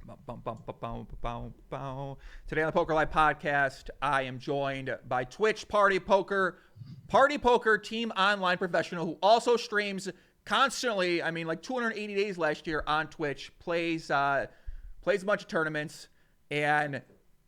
Today on the Poker Live podcast, I am joined by Twitch Partypoker team online professional who also streams constantly. I mean, like 280 days last year on Twitch, plays a bunch of tournaments, and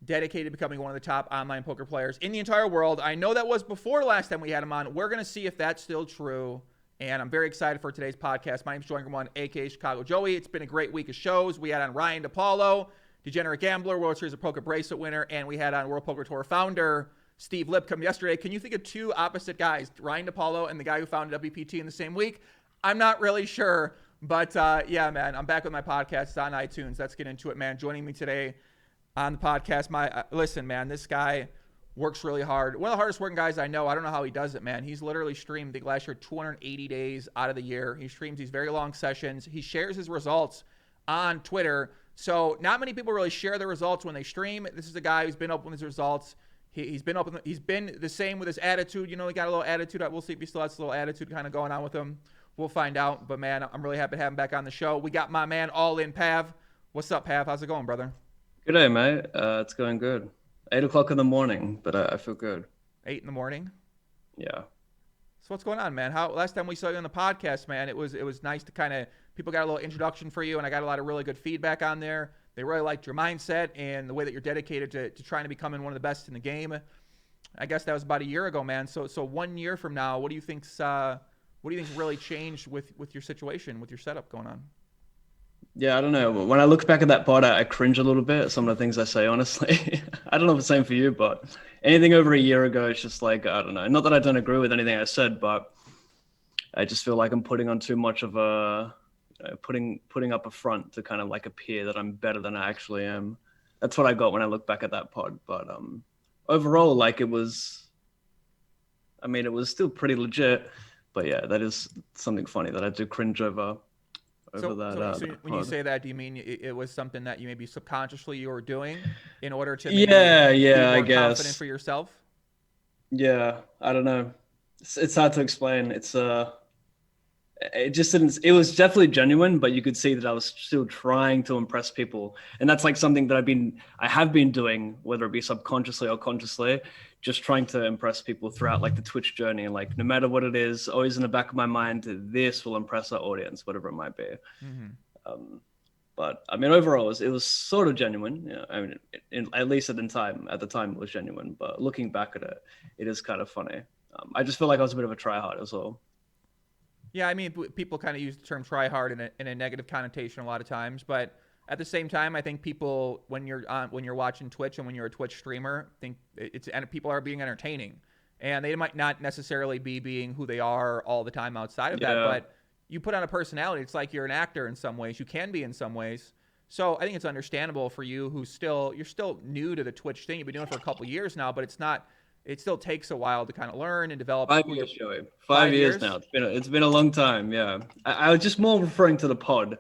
dedicated to becoming one of the top online poker players in the entire world. I know that was before the last time we had him on. We're going to see if that's still true. And I'm very excited for today's podcast. My name is Joey Grumman, a.k.a. Chicago Joey. It's been a great week of shows. We had on Ryan DePaulo, Degenerate Gambler, World Series of Poker Bracelet winner, and we had on World Poker Tour founder Steve Lipcomb yesterday. Can you think of two opposite guys, Ryan DePaulo and the guy who founded WPT in the same week? I'm not really sure, but yeah, man, I'm back with my podcast. It's on iTunes. Let's get into it, man. Joining me today on the podcast, listen, man, this guy works really hard. One of the hardest working guys I know. I don't know how he does it, man. He's literally streamed, I think last year, 280 days out of the year. He streams these very long sessions. He shares his results on Twitter. So not many people really share their results when they stream. This is a guy who's been open with his results. He's been open. He's been the same with his attitude. You know, he got a little attitude. We'll see if he still has a little attitude kind of going on with him. We'll find out. But man, I'm really happy to have him back on the show. We got my man ALLinPav. What's up, Pav? How's it going, brother? Good day, mate. It's going good. 8 o'clock in the morning, but I feel good. 8 in the morning? Yeah. So what's going on, man? Last time we saw you on the podcast, man, it was nice to kind of, people got a little introduction for you, and I got a lot of really good feedback on there. They really liked your mindset and the way that you're dedicated to trying to becoming one of the best in the game. I guess that was about a year ago, man. So 1 year from now, what do you think's really changed with your situation, with your setup going on? Yeah, I don't know. When I look back at that pod, I cringe a little bit at some of the things I say, honestly. I don't know if it's the same for you, but anything over a year ago, it's just like, I don't know. Not that I don't agree with anything I said, but I just feel like I'm putting on too much of putting up a front to kind of like appear that I'm better than I actually am. That's what I got when I look back at that pod. But overall, like it was still pretty legit. But yeah, that is something funny that I do cringe over. So when you say that, do you mean it was something that you maybe subconsciously you were doing in order to be more confident for yourself? Yeah, I don't know. It's hard to explain. It just didn't. It was definitely genuine, but you could see that I was still trying to impress people, and that's like something that I have been doing, whether it be subconsciously or consciously, just trying to impress people throughout like the Twitch journey. Like no matter what it is, always in the back of my mind, this will impress our audience, whatever it might be. Mm-hmm. But I mean, overall, it was sort of genuine. Yeah, I mean, at least at the time, it was genuine. But looking back at it, it is kind of funny. I just feel like I was a bit of a tryhard as well. Yeah, I mean, people kind of use the term try hard in a negative connotation a lot of times, but at the same time, I think people, when you're watching Twitch and when you're a Twitch streamer, think people are being entertaining, and they might not necessarily be being who they are all the time outside of that, but you put on a personality. It's like you're an actor in some ways. You can be in some ways. So I think it's understandable for you you're still new to the Twitch thing. You've been doing it for a couple of years now, but it still takes a while to kind of learn and develop. 5 years, Joey. 5 years now. It's been a long time. Yeah. I was just more referring to the pod.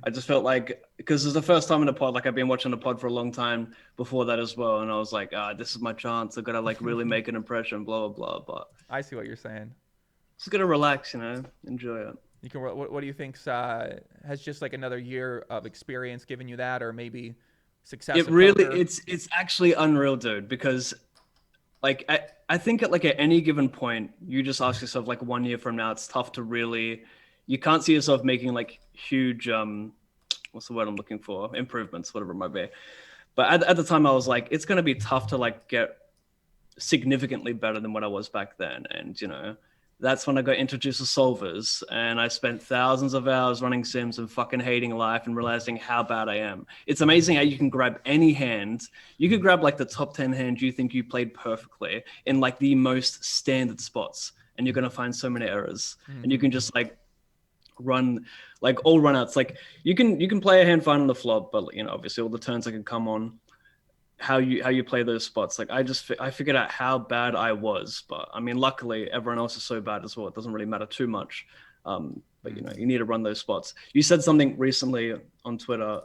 I just felt like, because it's the first time in the pod, like I've been watching the pod for a long time before that as well. And I was like, this is my chance. I've got to like really make an impression, blah, blah, blah. But I see what you're saying. Just got to relax, enjoy it. What do you think has just like another year of experience given you that, or maybe success? It's actually unreal, dude, because like, I think at any given point, you just ask yourself, like 1 year from now, it's tough to really, you can't see yourself making like huge, what's the word I'm looking for? Improvements, whatever it might be. But at the time I was like, it's going to be tough to like get significantly better than what I was back then. And, that's when I got introduced to solvers, and I spent thousands of hours running sims and fucking hating life and realizing how bad I am. It's amazing how you can grab any hand. You could grab like the top 10 hand you think you played perfectly in like the most standard spots, and you're going to find so many errors. And you can just like run like all runouts. Like you can play a hand fine on the flop, but obviously all the turns that can come on, how you play those spots. Like I figured out how bad I was, but I mean, luckily everyone else is so bad as well. It doesn't really matter too much. But you need to run those spots. You said something recently on Twitter.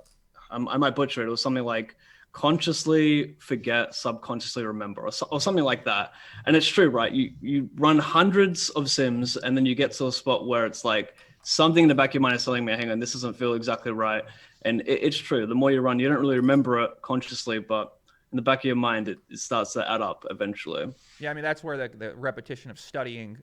I might butcher it. It was something like consciously forget, subconsciously remember, or something like that. And it's true, right? You run hundreds of sims, and then you get to a spot where it's like something in the back of your mind is telling me, hang on, this doesn't feel exactly right. And it's true. The more you run, you don't really remember it consciously, but in the back of your mind, it starts to add up eventually. Yeah, I mean that's where the repetition of studying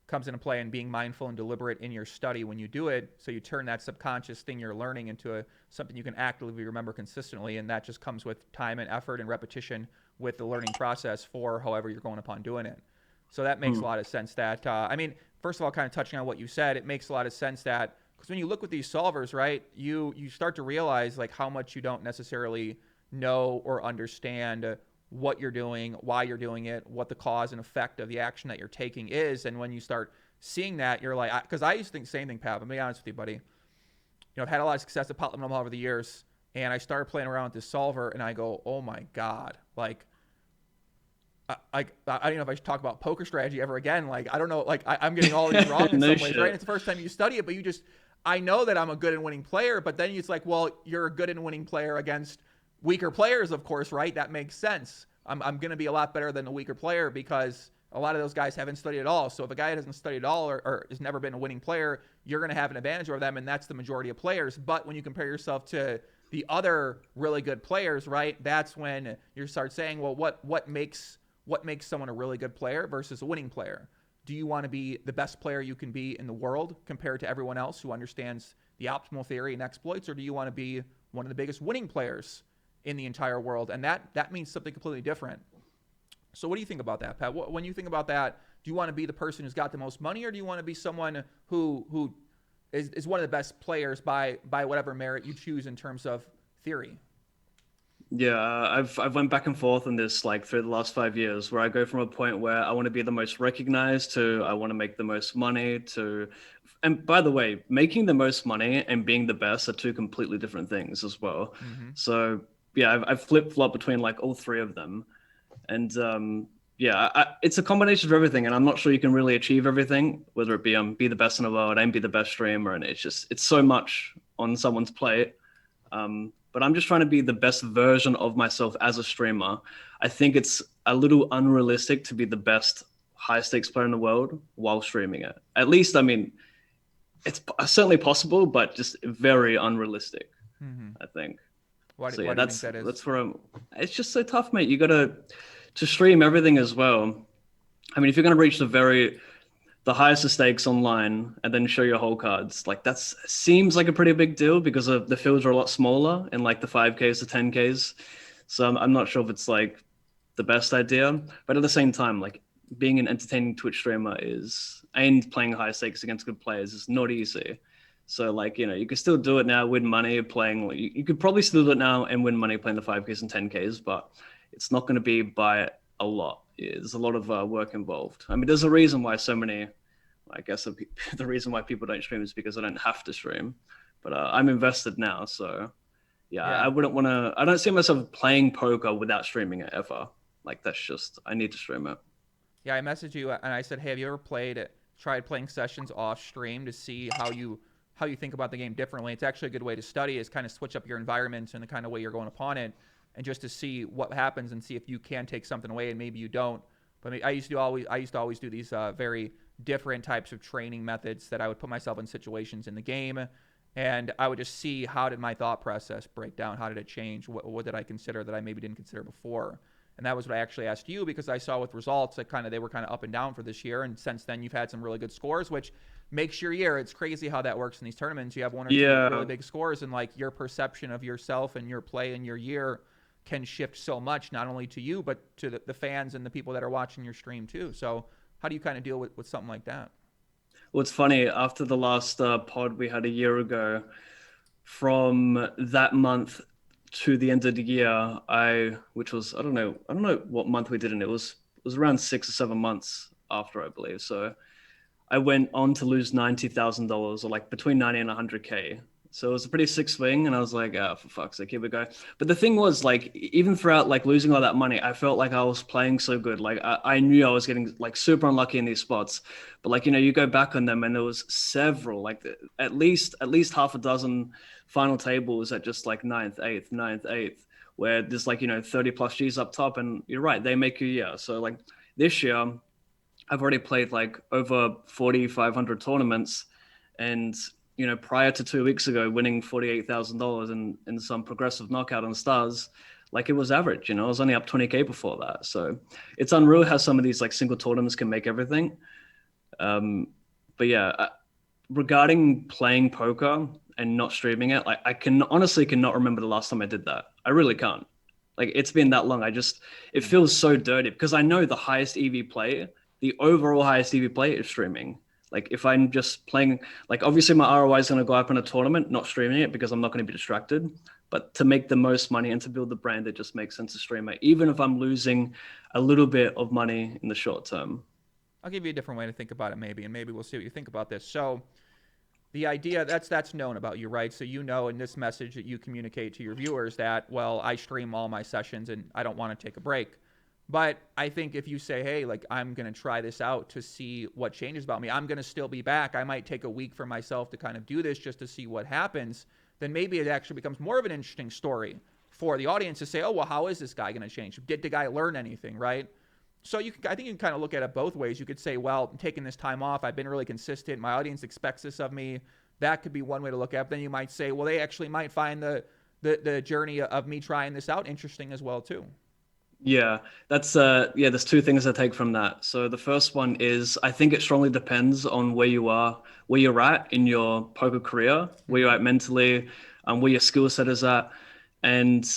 comes into play, and being mindful and deliberate in your study when you do it. So you turn that subconscious thing you're learning into something you can actively remember consistently, and that just comes with time and effort and repetition with the learning process for however you're going upon doing it. So that makes a lot of sense. That I mean, first of all, kind of touching on what you said, it makes a lot of sense that because when you look with these solvers, right, you start to realize like how much you don't necessarily know or understand what you're doing, why you're doing it, what the cause and effect of the action that you're taking is. And when you start seeing that, you're like, because I used to think the same thing, Pav. I'm gonna be honest with you, buddy. You know, I've had a lot of success at pot limit over the years, and I started playing around with this solver, and I go, oh my god, like, I don't know if I should talk about poker strategy ever again. Like, I don't know, like, I'm getting all these wrong in No some ways, shit. right? And it's the first time you study it, but you just, I know that I'm a good and winning player, but then it's like, well, you're a good and winning player against weaker players, of course, right? That makes sense. I'm going to be a lot better than a weaker player because a lot of those guys haven't studied at all. So if a guy hasn't studied at all or has never been a winning player, you're going to have an advantage over them, and that's the majority of players. But when you compare yourself to the other really good players, right, that's when you start saying, well, what makes someone a really good player versus a winning player? Do you want to be the best player you can be in the world compared to everyone else who understands the optimal theory and exploits, or do you want to be one of the biggest winning players in the entire world? And that means something completely different. So what do you think about that, Pat? When you think about that, do you want to be the person who's got the most money, or do you want to be someone who is one of the best players by whatever merit you choose in terms of theory? Yeah, I've went back and forth on this like through the last 5 years, where I go from a point where I want to be the most recognized to I want to make the most money to, and by the way, making the most money and being the best are two completely different things as well. Mm-hmm. So yeah, I've flip flop between like all three of them, and yeah, it's a combination of everything, and I'm not sure you can really achieve everything, whether it be the best in the world and be the best streamer, and it's so much on someone's plate. But I'm just trying to be the best version of myself as a streamer. I think it's a little unrealistic to be the best high stakes player in the world while streaming it. At least, I mean, it's certainly possible, but just very unrealistic, Mm-hmm. I think. Why So do yeah, you think that is? that's where it's just so tough, mate. You gotta to stream everything as well. I mean, if you're gonna reach the highest of stakes online and then show your whole cards, like that's seems like a pretty big deal because of the fields are a lot smaller in like the 5Ks to 10Ks. So I'm not sure if it's like the best idea, but at the same time, like being an entertaining Twitch streamer and playing high stakes against good players is not easy. So like, you know, you can still do it now, win money playing. You could probably still do it now and win money playing the 5Ks and 10Ks, but it's not going to be by a lot. There's a lot of work involved. I mean, there's a reason why so many, I guess the reason why people don't stream is because I don't have to stream, but I'm invested now. So yeah, Yeah. I don't see myself playing poker without streaming it ever. Like I need to stream it. Yeah, I messaged you and I said, hey, have you ever tried playing sessions off stream to see how you think about the game differently? It's actually a good way to study, is kind of switch up your environment and the kind of way you're going upon it, and just to see what happens and see if you can take something away and maybe you don't. But I used to always do these very different types of training methods that I would put myself in situations in the game, and I would just see how did my thought process break down, how did it change, what did I consider that I maybe didn't consider before. And that was what I actually asked you, because I saw with results that they were kind of up and down for this year, and since then you've had some really good scores, which makes your year. It's crazy how that works in these tournaments. You have one or two really big scores, and like your perception of yourself and your play in your year can shift so much, not only to you but to the fans and the people that are watching your stream too. So how do you kind of deal with something like that? Well, it's funny. After the last pod we had a year ago, from that month to the end of the year, which was I don't know what month we did, and it was around 6 or 7 months after, I believe. So I went on to lose $90,000, or like between 90 and 100K. So it was a pretty sick swing, and I was like, for fuck's sake, here we go. But the thing was, like, even throughout like losing all that money, I felt like I was playing so good. Like I knew I was getting like super unlucky in these spots. But like, you know, you go back on them and there was several, like at least half a dozen final tables at just like ninth, eighth, where there's like, you know, 30 plus G's up top, and you're right, they make your year. So like this year, I've already played like over 4,500 tournaments, and prior to 2 weeks ago, winning $48,000 in some progressive knockout on stars, like it was average. I was only up 20K before that. So it's unreal how some of these like single tournaments can make everything. But yeah, regarding playing poker and not streaming it, like I honestly cannot remember the last time I did that. I really can't. Like it's been that long. It feels so dirty because I know the highest EV play, the overall highest EV play is streaming. Like if I'm just playing, like obviously my ROI is going to go up in a tournament, not streaming it because I'm not going to be distracted. But to make the most money and to build the brand, it just makes sense to stream it, even if I'm losing a little bit of money in the short term. I'll give you a different way to think about it, maybe, and maybe we'll see what you think about this. So the idea that's known about you, right? So in this message that you communicate to your viewers that, well, I stream all my sessions and I don't want to take a break. But I think if you say, hey, like I'm going to try this out to see what changes about me, I'm going to still be back. I might take a week for myself to kind of do this just to see what happens. Then maybe it actually becomes more of an interesting story for the audience to say, oh, well, how is this guy going to change? Did the guy learn anything, right? So I think you can kind of look at it both ways. You could say, well, I'm taking this time off. I've been really consistent. My audience expects this of me. That could be one way to look at it. Then you might say, well, they actually might find the journey of me trying this out interesting as well, too. Yeah, there's two things I take from that. So the first one is I think it strongly depends on where you're at in your poker career, where you're at mentally, where your skill set is at. And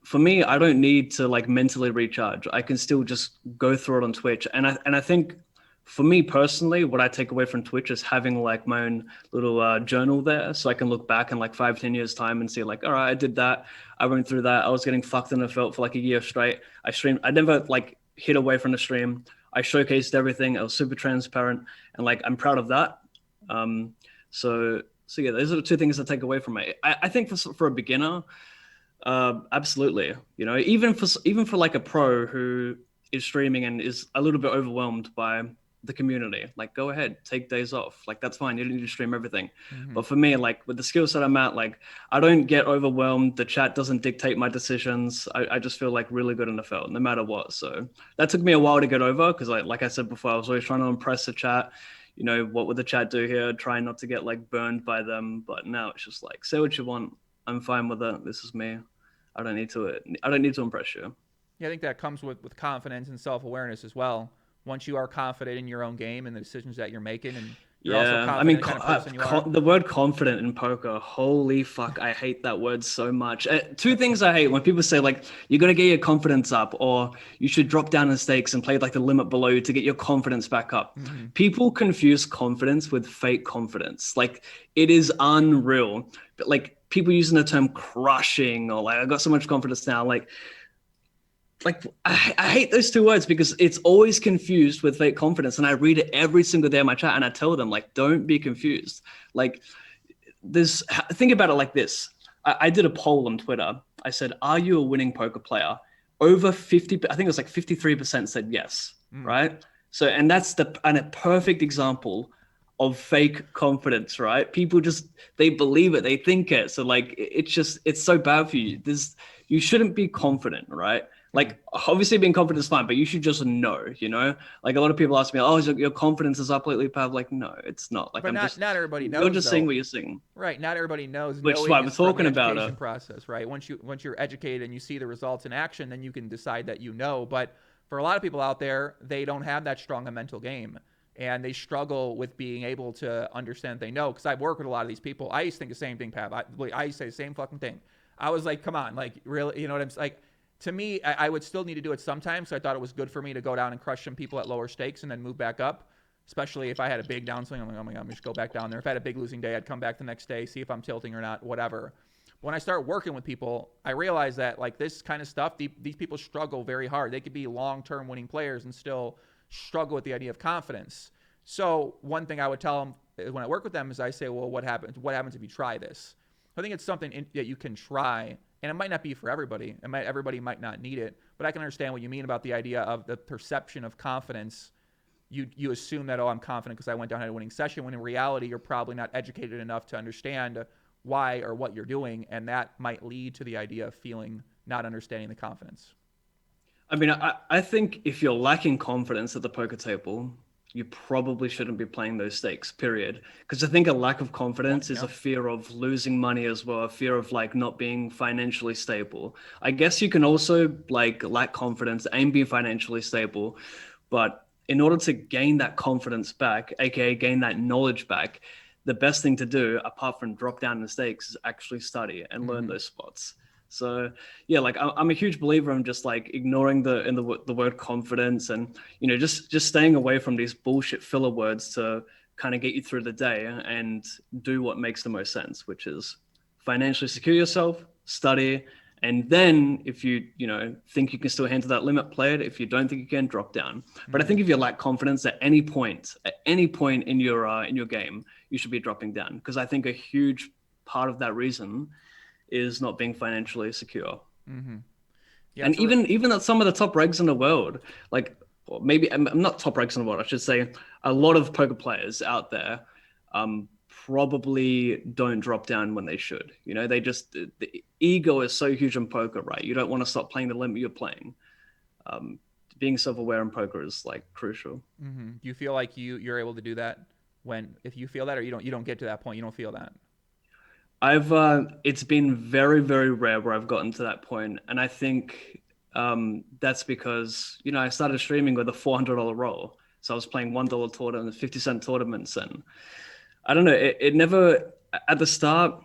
for me, I don't need to like mentally recharge. I can still just go through it on Twitch. And I think for me personally, what I take away from Twitch is having like my own little journal there, so I can look back in like 5-10 years time and see like, all right, I did that. I went through that. I was getting fucked in the felt for like a year straight. I streamed. I never like hid away from the stream. I showcased everything. I was super transparent, and like I'm proud of that. So yeah, those are the two things I take away from it. I think for a beginner, absolutely. Even for like a pro who is streaming and is a little bit overwhelmed by the community, like go ahead, take days off, like that's fine. You don't need to stream everything. But for me, like with the skill set I'm at, like I don't get overwhelmed. The chat doesn't dictate my decisions. I just feel like really good in the field no matter what. So that took me a while to get over because like I said before, I was always trying to impress the chat. What would the chat do here? Trying not to get like burned by them. But now it's just like, say what you want, I'm fine with it. This is me. I don't need to impress you. Yeah, I think that comes with confidence and self-awareness as well. Once you are confident in your own game and the decisions that you're making, and you're also confident in the kind of person you are. The word confident in poker, holy fuck, I hate that word so much. Two things I hate when people say like, you got to get your confidence up, or you should drop down in stakes and play like the limit below you to get your confidence back up. People confuse confidence with fake confidence. Like it is unreal. But like people using the term crushing or like, I got so much confidence now, like I hate those two words because it's always confused with fake confidence. And I read it every single day in my chat and I tell them like, don't be confused. Like think about it like this. I did a poll on Twitter. I said, are you a winning poker player? Over 50, I think it was like 53% said yes. Right. So, and that's a perfect example of fake confidence, right? People they believe it. They think it. So like, it's so bad for you. You shouldn't be confident, right? Like obviously being confident is fine, but you should just know, like a lot of people ask me, oh, your confidence is up lately, Pav. Like, no, it's not. Like, but not everybody knows. You're just saying what you're saying. Right. Not everybody knows. Which is why we're talking about it. Process, right? Once you're educated and you see the results in action, then you can decide that you know. But for a lot of people out there, they don't have that strong a mental game. And they struggle with being able to understand they know. Because I've worked with a lot of these people. I used to think the same thing, Pav. I used to say the same fucking thing. I was like, come on, like, really? You know what I'm saying? Like, to me, I would still need to do it sometimes. So I thought it was good for me to go down and crush some people at lower stakes and then move back up. Especially if I had a big downswing, I'm like, oh my God, I'm just go back down there. If I had a big losing day, I'd come back the next day, see if I'm tilting or not, whatever. When I start working with people, I realize that like this kind of stuff, these people struggle very hard. They could be long-term winning players and still struggle with the idea of confidence. So one thing I would tell them when I work with them is I say, well, what happens if you try this? I think it's something that you can try. And it might not be for everybody. Everybody might not need it. But I can understand what you mean about the idea of the perception of confidence. You assume that, oh, I'm confident because I went down and had a winning session, when in reality, you're probably not educated enough to understand why or what you're doing. And that might lead to the idea of not understanding the confidence. I mean, I think if you're lacking confidence at the poker table, you probably shouldn't be playing those stakes, period. Because I think a lack of confidence is Yeah. a fear of losing money as well, a fear of like not being financially stable. I guess you can also like lack confidence and be financially stable, but in order to gain that confidence back, aka gain that knowledge back, the best thing to do, apart from drop down in the stakes, is actually study and learn those spots. So yeah, like I'm a huge believer in just like ignoring the word confidence, and just staying away from these bullshit filler words to kind of get you through the day and do what makes the most sense, which is financially secure yourself, study, and then if you think you can still handle that limit, play it. If you don't think you can, drop down. But I think if you lack confidence at any point in your game, you should be dropping down, because I think a huge part of that reason is not being financially secure. Yeah, And even at some of the top regs in the world, like, or maybe I'm not top regs in the world, I should say, a lot of poker players out there probably don't drop down when they should. They just, the ego is so huge in poker, right? You don't want to stop playing the limit you're playing. Being self-aware in poker is like crucial. Do you feel like you're able to do that if you feel that, or you don't get to that point, you don't feel that? It's been very, very rare where I've gotten to that point. And I think that's because, I started streaming with a $400 roll. So I was playing $1 tournaments, 50-cent tournaments. And I don't know, it never, at the start,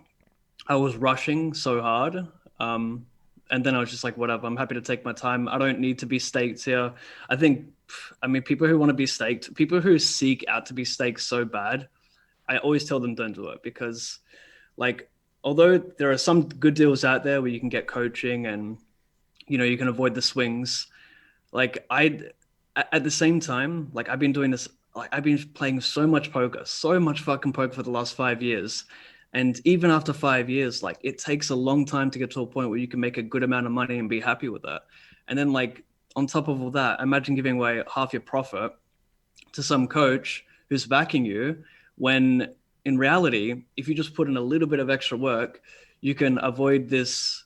I was rushing so hard. And then I was just like, whatever, I'm happy to take my time. I don't need to be staked here. People who want to be staked, people who seek out to be staked so bad, I always tell them don't do it, because like, although there are some good deals out there where you can get coaching and, you can avoid the swings. Like at the same time, like I've been doing this, like I've been playing so much fucking poker for the last 5 years. And even after 5 years, like it takes a long time to get to a point where you can make a good amount of money and be happy with that. And then like on top of all that, imagine giving away half your profit to some coach who's backing you, when in reality, if you just put in a little bit of extra work, you can avoid this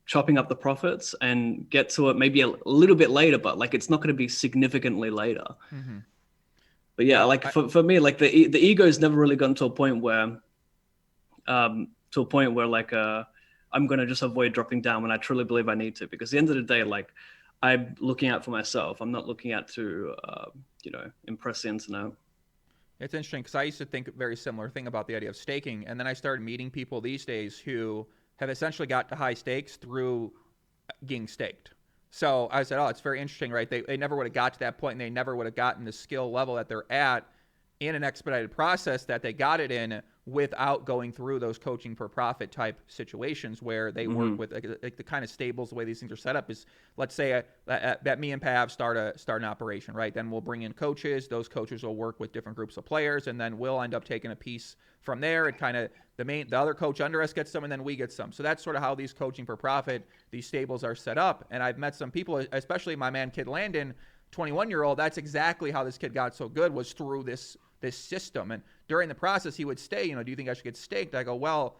chopping up the profits and get to it maybe a little bit later, but like it's not going to be significantly later. But yeah, like for me, like the ego's never really gotten to a point where like I'm going to just avoid dropping down when I truly believe I need to, because at the end of the day, like I'm looking out for myself. I'm not looking out to impress the internet. It's interesting because I used to think a very similar thing about the idea of staking, and then I started meeting people these days who have essentially got to high stakes through getting staked. So I said, oh, it's very interesting, right? They never would have got to that point, and they never would have gotten the skill level that they're at in an expedited process that they got it in without going through those coaching for profit type situations where they work with like the kind of stables. The way these things are set up is, let's say that me and Pav start an operation, right? Then we'll bring in coaches. Those coaches will work with different groups of players, and then we'll end up taking a piece from there. It kind of the other coach under us gets some, and then we get some. So that's sort of how these coaching for profit, these stables are set up. And I've met some people, especially my man Kid Landon, 21-year-old. That's exactly how this kid got so good, was through this system. And during the process, he would stay, do you think I should get staked? I go, well,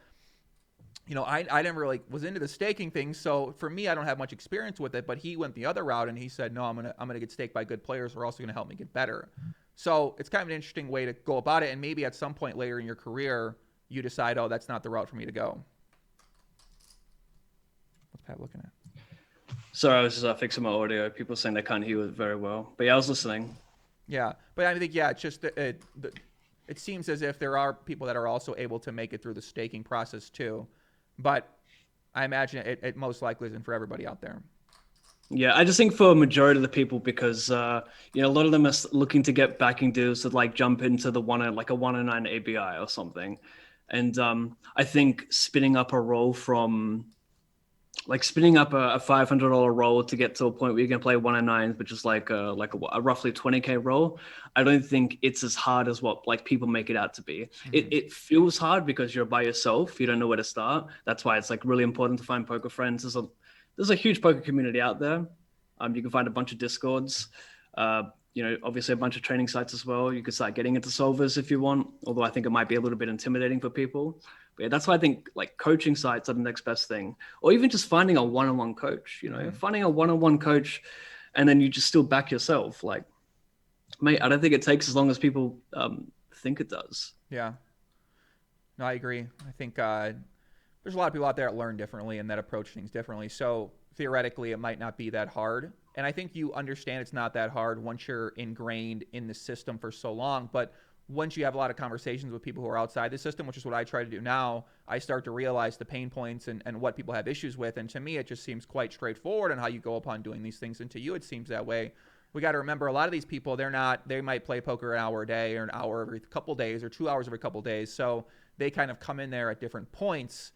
I never really was into the staking thing. So for me, I don't have much experience with it, but he went the other route and he said, no, I'm going to get staked by good players who are also going to help me get better. So it's kind of an interesting way to go about it. And maybe at some point later in your career, you decide, oh, that's not the route for me to go. What's Pat looking at? Sorry, I was just fixing my audio. People saying they can't hear it very well. But yeah, I was listening. Yeah, but I think, it's just it seems as if there are people that are also able to make it through the staking process too, but I imagine it most likely isn't for everybody out there. Yeah, I just think for a majority of the people, because a lot of them are looking to get backing deals to like jump into the 109 ABI or something, and I think spinning up a $500 roll to get to a point where you can play 109s, which is like a roughly 20K roll. I don't think it's as hard as what like people make it out to be. It feels hard because you're by yourself. You don't know where to start. That's why it's like really important to find poker friends. There's a huge poker community out there. You can find a bunch of Discords. Obviously a bunch of training sites as well. You could start getting into solvers if you want, although I think it might be a little bit intimidating for people. But yeah, that's why I think like coaching sites are the next best thing, or even just finding a one-on-one coach, finding a one-on-one coach, and then you just still back yourself. Like Mate, I don't think it takes as long as people think it does. Yeah. No, I agree. I think there's a lot of people out there that learn differently and that approach things differently. So theoretically, it might not be that hard. And I think you understand it's not that hard once you're ingrained in the system for so long. But once you have a lot of conversations with people who are outside the system, which is what I try to do now, I start to realize the pain points and what people have issues with. And to me, it just seems quite straightforward on how you go upon doing these things. And to you, it seems that way. We got to remember a lot of these people, they might play poker an hour a day or an hour every couple days or 2 hours every couple days. So they kind of come in there at different points.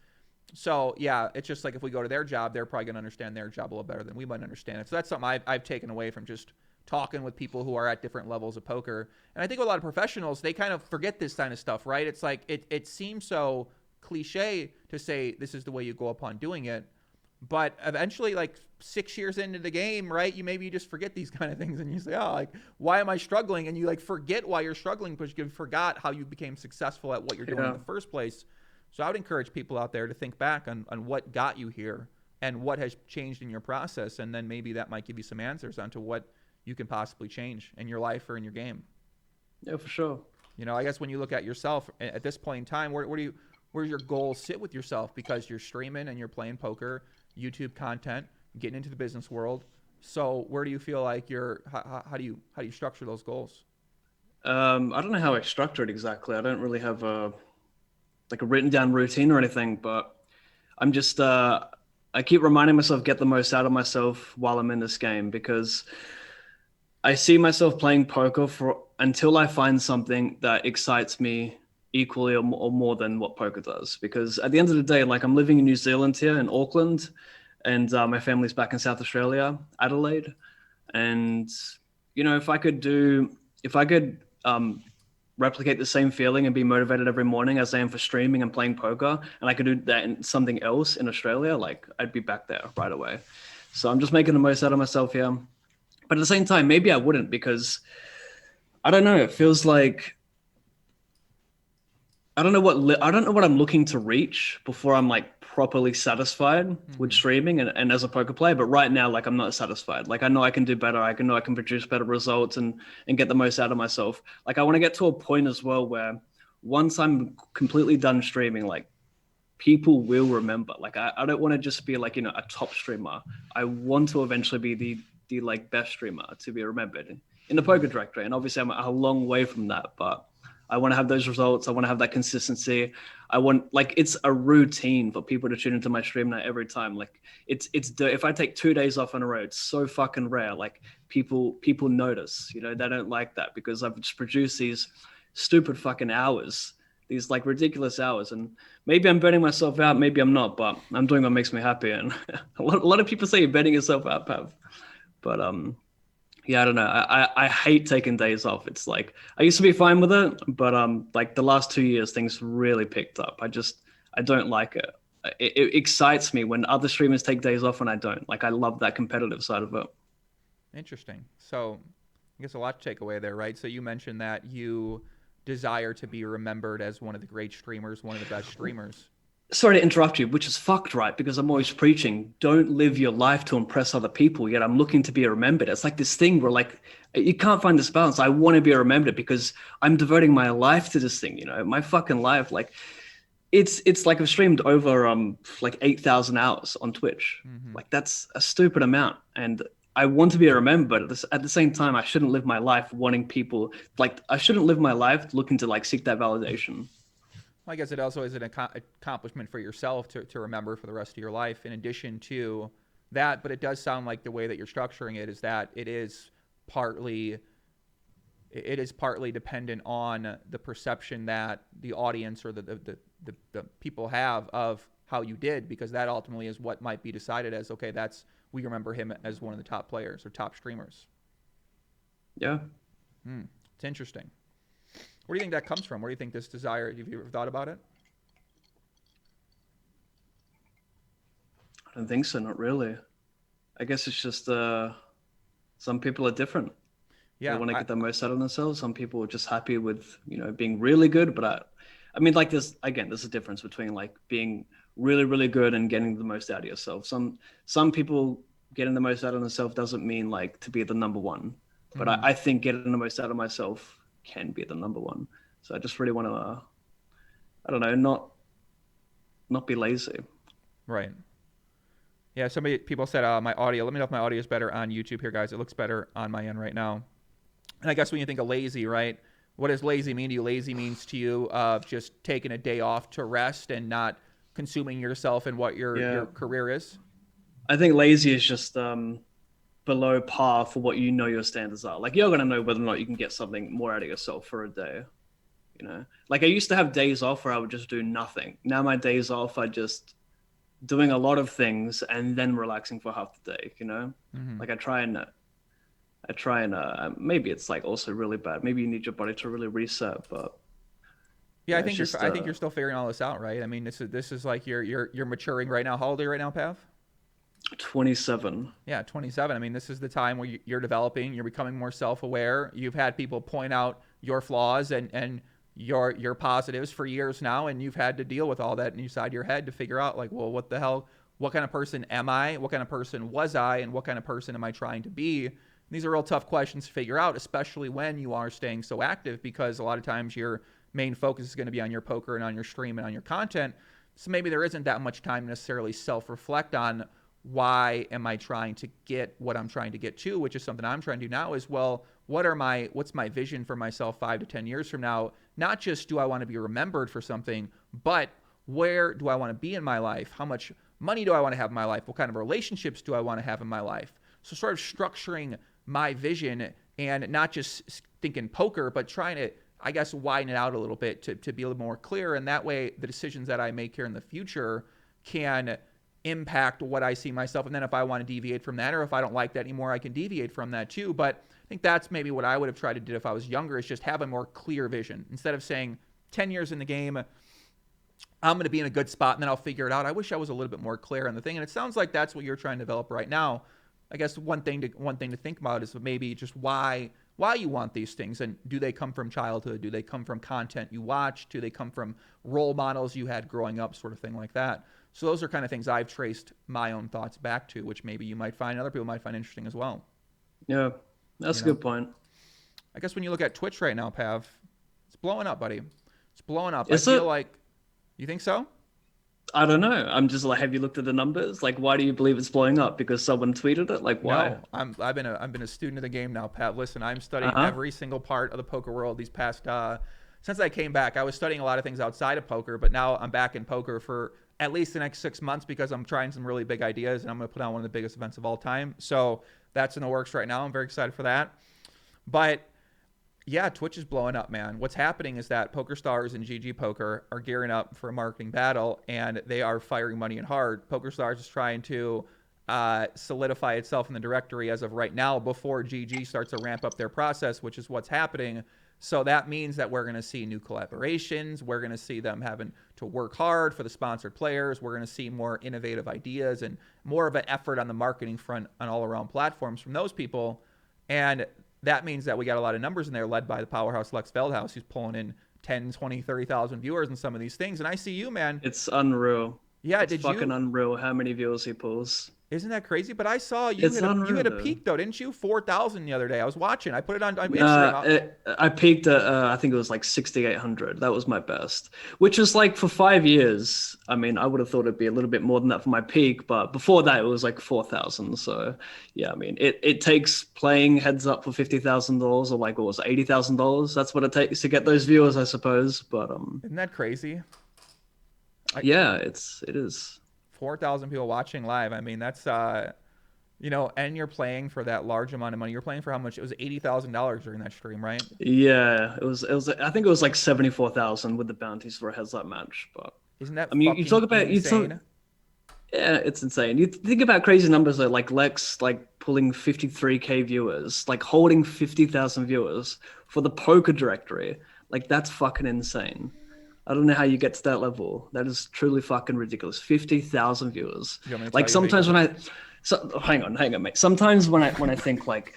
So yeah, it's just like if we go to their job, they're probably going to understand their job a little better than we might understand it. So that's something I've taken away from just talking with people who are at different levels of poker. And I think a lot of professionals, they kind of forget this kind of stuff, right? It's like it seems so cliche to say this is the way you go upon doing it. But eventually, like 6 years into the game, right, you just forget these kind of things and you say, oh, like, why am I struggling? And you like forget why you're struggling because you forgot how you became successful at what you're doing in the first place. So I would encourage people out there to think back on what got you here and what has changed in your process. And then maybe that might give you some answers onto what you can possibly change in your life or in your game. Yeah, for sure. I guess when you look at yourself at this point in time, where do your goals sit with yourself? Because you're streaming and you're playing poker, YouTube content, getting into the business world. So where do you feel like how do you structure those goals? I don't know how I structure it exactly. I don't really have a written down routine or anything, but I'm just I keep reminding myself get the most out of myself while I'm in this game, because I see myself playing poker until I find something that excites me equally or more than what poker does. Because at the end of the day, like, I'm living in New Zealand here in Auckland, and my family's back in South Australia, Adelaide. And if I could replicate the same feeling and be motivated every morning as I am for streaming and playing poker, and I could do that in something else in Australia, like, I'd be back there right away. So I'm just making the most out of myself here. But at the same time, maybe I wouldn't, because I don't know. It feels like I don't know what I'm looking to reach before I'm like properly satisfied with streaming and as a poker player. But right now, like, I'm not satisfied. Like, I know I can do better. I know I can produce better results and get the most out of myself. Like, I want to get to a point as well where once I'm completely done streaming, like, people will remember. Like, I don't want to just be like, a top streamer. I want to eventually be the like best streamer to be remembered in the poker directory. And obviously I'm a long way from that, but I want to have those results. I want to have that consistency. I want, like, it's a routine for people to tune into my stream now every time. Like, if I take 2 days off in a row, it's so fucking rare. Like, people notice, they don't like that because I've just produced these stupid fucking hours, these like ridiculous hours. And maybe I'm burning myself out. Maybe I'm not, but I'm doing what makes me happy. And a lot of people say you're burning yourself out, Pav. But yeah, I don't know. I hate taking days off. It's like, I used to be fine with it, but like the last 2 years, things really picked up. I don't like it. It excites me when other streamers take days off and I don't. Like, I love that competitive side of it. Interesting. So I guess a lot to take away there, right? So you mentioned that you desire to be remembered as one of the great streamers, one of the best streamers. Sorry to interrupt you, which is fucked, right? Because I'm always preaching, don't live your life to impress other people, yet I'm looking to be remembered. It's like this thing where, like, you can't find this balance. I want to be remembered because I'm devoting my life to this thing, my fucking life. Like, it's like I've streamed over like 8,000 hours on Twitch. Like, that's a stupid amount. And I want to be remembered, but at the same time, I shouldn't live my life wanting people, like, I shouldn't live my life looking to like seek that validation. I guess it also is an accomplishment for yourself to remember for the rest of your life in addition to that. But it does sound like the way that you're structuring it is that it is partly dependent on the perception that the audience or the people have of how you did, because that ultimately is what might be decided as, okay, we remember him as one of the top players or top streamers. Yeah. It's interesting. Where do you think that comes from? Where do you think this desire, have you ever thought about it? I don't think so, not really. I guess it's just some people are different. Yeah, they want to get the most out of themselves. Some people are just happy with, being really good. But I mean, like, there's a difference between like being really, really good and getting the most out of yourself. Some people getting the most out of themselves doesn't mean like to be the number one. But I think getting the most out of myself can be the number one. So I just really want to, I don't know, not be lazy. Right. Yeah, people said my audio. Let me know if my audio is better on YouTube here, guys. It looks better on my end right now. And I guess when you think of lazy, right? What does lazy mean to you? Lazy means to you of just taking a day off to rest and not consuming yourself in what your career is. I think lazy is just below par for what you know your standards are. Like you're gonna know whether or not you can get something more out of yourself for a day. You know, like I used to have days off where I would just do nothing. Now my days off are just doing a lot of things and then relaxing for half the day. You know, like I try and maybe it's like also really bad. Maybe you need your body to really reset, but yeah, I think you're still figuring all this out, right? I mean, this is like you're maturing right now. How old are you right now, Pav? 27. Yeah, 27. I mean, this is the time where you're developing, you're becoming more self-aware. You've had people point out your flaws and your positives for years now, and you've had to deal with all that inside your head to figure out like, well, what the hell, what kind of person am I? What kind of person was I? And what kind of person am I trying to be? And these are real tough questions to figure out, especially when you are staying so active, because a lot of times your main focus is going to be on your poker and on your stream and on your content. So maybe there isn't that much time to necessarily self-reflect on why am I trying to get what I'm trying to get to, which is something I'm trying to do now is, well, what's my vision for myself 5 to 10 years from now? Not just do I want to be remembered for something, but where do I want to be in my life? How much money do I want to have in my life? What kind of relationships do I want to have in my life? So sort of structuring my vision and not just thinking poker, but trying to, I guess, widen it out a little bit to be a little more clear. And that way the decisions that I make here in the future can impact what I see myself. And then if I want to deviate from that, or if I don't like that anymore, I can deviate from that too. But I think that's maybe what I would have tried to do if I was younger, is just have a more clear vision. Instead of saying 10 years in the game, I'm going to be in a good spot and then I'll figure it out. I wish I was a little bit more clear on the thing. And it sounds like that's what you're trying to develop right now. I guess one thing to think about is maybe just why you want these things, and do they come from childhood? Do they come from content you watched? Do they come from role models you had growing up, sort of thing like that? So those are kind of things I've traced my own thoughts back to, which maybe you might find, other people might find interesting as well. Yeah, that's a good point. I guess when you look at Twitch right now, Pav, it's blowing up, buddy. It's blowing up. Is I feel like, you think so? I don't know. I'm just like, have you looked at the numbers? Like, why do you believe it's blowing up? Because someone tweeted it? Like, why? No, I've been a student of the game now, Pat. Listen, I'm studying every single part of the poker world these past since I came back. I was studying a lot of things outside of poker, but now I'm back in poker for at least the next 6 months because I'm trying some really big ideas and I'm going to put on one of the biggest events of all time. So that's in the works right now. I'm very excited for that. But yeah, Twitch is blowing up, man. What's happening is that PokerStars and GG Poker are gearing up for a marketing battle, and they are firing money in hard. PokerStars is trying to solidify itself in the directory as of right now before GG starts to ramp up their process, which is what's happening. So that means that we're going to see new collaborations. We're going to see them having to work hard for the sponsored players. We're going to see more innovative ideas and more of an effort on the marketing front on all around platforms from those people. And that means that we got a lot of numbers in there led by the powerhouse Lex Veldhouse, who's pulling in 10, 20, 30,000 viewers in some of these things. And I see you, man. It's unreal. Yeah, it's fucking unreal how many viewers he pulls. Isn't that crazy? But I saw you hit a peak, though, didn't you? 4,000 the other day. I was watching. I put it on Instagram. I peaked at, I think it was like 6,800. That was my best, which is like for 5 years. I mean, I would have thought it'd be a little bit more than that for my peak, but before that, it was like 4,000. So yeah, I mean, it takes playing heads up for $50,000 or like, what was it, $80,000? That's what it takes to get those viewers, I suppose. But isn't that crazy? Yeah, it is. 4,000 people watching live. I mean, that's, and you're playing for that large amount of money. You're playing for how much? It was $80,000 during that stream, right? Yeah, it was. I think it was like 74,000 with the bounties for a heads up match. But isn't that? I mean, you talk about insane? Yeah, it's insane. You think about crazy numbers like Lex, like pulling 53K viewers, like holding 50,000 viewers for the poker directory. Like that's fucking insane. I don't know how you get to that level. That is truly fucking ridiculous. 50,000 viewers. Like sometimes hang on, mate. Sometimes when I think like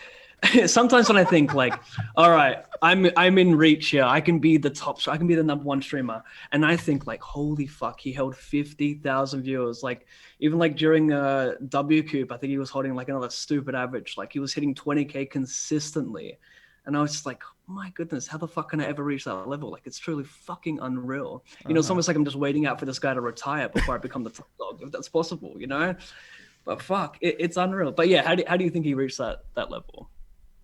sometimes when I think like, all right, I'm in reach here. I can be the top. I can be the number one streamer. And I think like, holy fuck, he held 50,000 viewers. Like even like during W Coop, I think he was holding like another stupid average. Like he was hitting 20K consistently. And I was just like, my goodness, how the fuck can I ever reach that level? Like it's truly fucking unreal. You know, it's almost like I'm just waiting out for this guy to retire before I become the top dog, if that's possible, you know? But fuck, it's unreal. But yeah, how do you think he reached that level?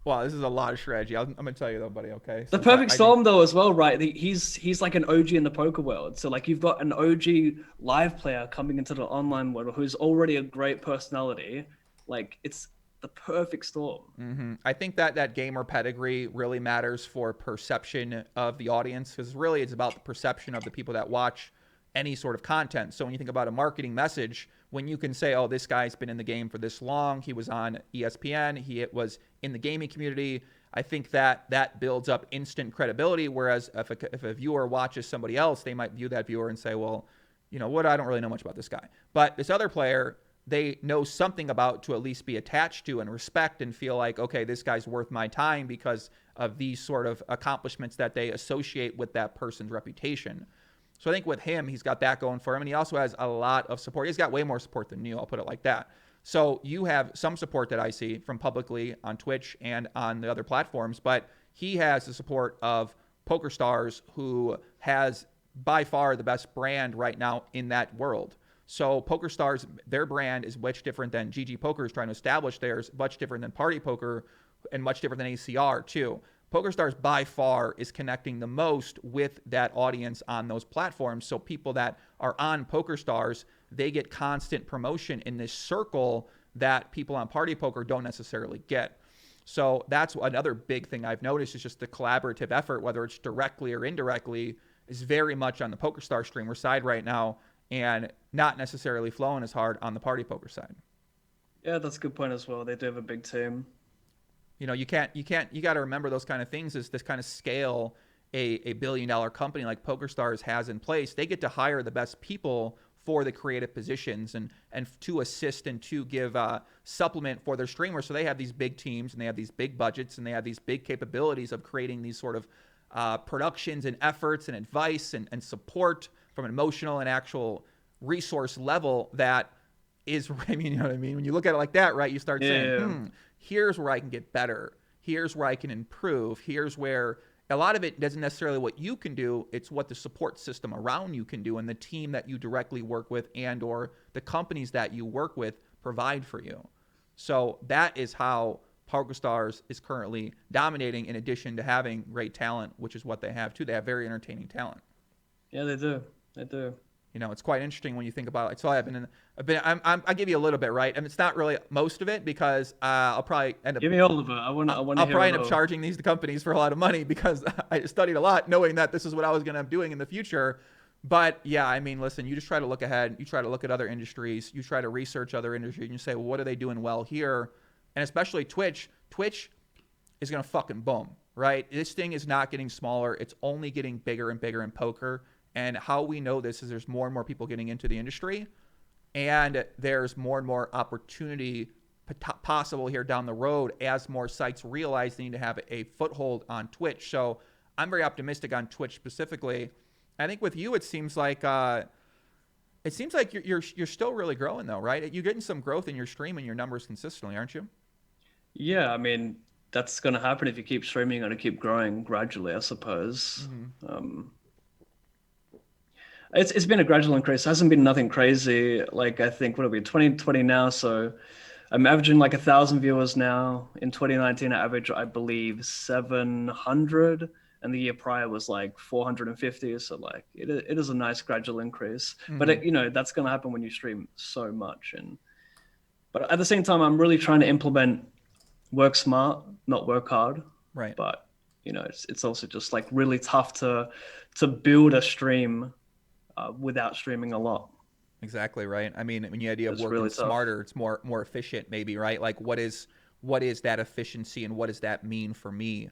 Wow, this is a lot of strategy. I'm gonna tell you though, buddy. Okay, The since perfect I think storm though as well, right? He's like an OG in the poker world. So like you've got an OG live player coming into the online world who's already a great personality. Like it's the perfect storm. I think that gamer pedigree really matters for perception of the audience, because really it's about the perception of the people that watch any sort of content. So when you think about a marketing message, when you can say, oh, this guy's been in the game for this long, he was on ESPN, he was in the gaming community, I think that builds up instant credibility. Whereas if a viewer watches somebody else, they might view that viewer and say, well, you know what, I don't really know much about this guy. But this other player, they know something about to at least be attached to and respect and feel like, okay, this guy's worth my time because of these sort of accomplishments that they associate with that person's reputation. So I think with him, he's got that going for him. And he also has a lot of support. He's got way more support than you, I'll put it like that. So you have some support that I see from publicly on Twitch and on the other platforms, but he has the support of PokerStars, who has by far the best brand right now in that world. So PokerStars, their brand is much different than GG Poker is trying to establish theirs, much different than Party Poker, and much different than ACR too. PokerStars by far is connecting the most with that audience on those platforms. So people that are on PokerStars, they get constant promotion in this circle that people on Party Poker don't necessarily get. So that's another big thing I've noticed, is just the collaborative effort, whether it's directly or indirectly, is very much on the PokerStars streamer side right now, and not necessarily flowing as hard on the Party Poker side. Yeah, that's a good point as well. They do have a big team. You know, you got to remember those kind of things, is this kind of scale a billion-dollar company like PokerStars has in place. They get to hire the best people for the creative positions and to assist and to give supplement for their streamers. So they have these big teams and they have these big budgets and they have these big capabilities of creating these sort of productions and efforts and advice and support from an emotional and actual resource level that is, I mean, you know what I mean? When you look at it like that, right, you start saying, here's where I can get better. Here's where I can improve. Here's where a lot of it doesn't necessarily what you can do. It's what the support system around you can do and the team that you directly work with and or the companies that you work with provide for you. So that is how PokerStars is currently dominating, in addition to having great talent, which is what they have too. They have very entertaining talent. Yeah, they do. They do. You know, it's quite interesting when you think about it. So I give you a little bit, right? And it's not really most of it, because I'll probably end up. Give me all of it. I want to. I'll probably end up charging these companies for a lot of money, because I studied a lot, knowing that this is what I was going to be doing in the future. But yeah, I mean, listen, you just try to look ahead. You try to look at other industries. You try to research other industries, and you say, well, what are they doing well here? And especially Twitch. Twitch is going to fucking boom, right? This thing is not getting smaller. It's only getting bigger and bigger in poker. And how we know this is there's more and more people getting into the industry, and there's more and more opportunity possible here down the road as more sites realize they need to have a foothold on Twitch. So I'm very optimistic on Twitch specifically. I think with you, it seems like you're still really growing though, right? You're getting some growth in your stream and your numbers consistently, aren't you? Yeah, I mean, that's going to happen if you keep streaming. You're going to keep growing gradually, I suppose. It's been a gradual increase. It hasn't been nothing crazy. Like I think what'll be 2020 now. So I'm averaging like 1,000 viewers now. In 2019, I averaged, I believe, 700, and the year prior was like 450. So like it is a nice gradual increase. But you know, that's going to happen when you stream so much. But at the same time, I'm really trying to implement work smart, not work hard. Right. But you know, it's also just like really tough to build a stream without streaming a lot. Exactly right. I mean, when you idea of It's working really tough. smarter, it's more efficient, maybe, right? Like what is that efficiency and what does that mean for me?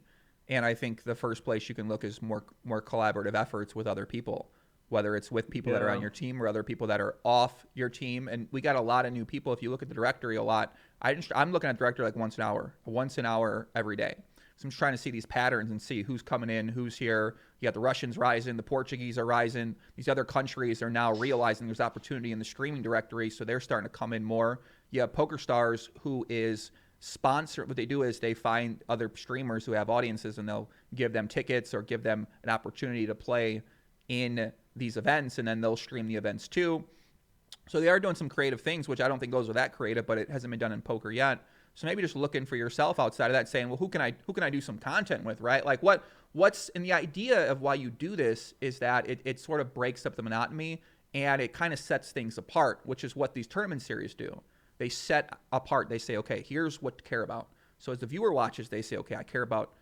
And I think the first place you can look is more collaborative efforts with other people, whether it's with people that are on your team or other people that are off your team. And we got a lot of new people. If you look at the directory a lot, I'm looking at the directory like once an hour every day. So I'm just trying to see these patterns and see who's coming in, who's here. You got the Russians rising, the Portuguese are rising. These other countries are now realizing there's opportunity in the streaming directory, so they're starting to come in more. You have PokerStars, who is sponsored. What they do is they find other streamers who have audiences, and they'll give them tickets or give them an opportunity to play in these events, and then they'll stream the events too. So they are doing some creative things, which I don't think those are that creative, but it hasn't been done in poker yet. So maybe just looking for yourself outside of that, saying, well, who can I do some content with, right? Like what's in the idea of why you do this is that it sort of breaks up the monotony, and it kind of sets things apart, which is what these tournament series do. They set apart. They say, okay, here's what to care about. So as the viewer watches, they say, okay, I care about,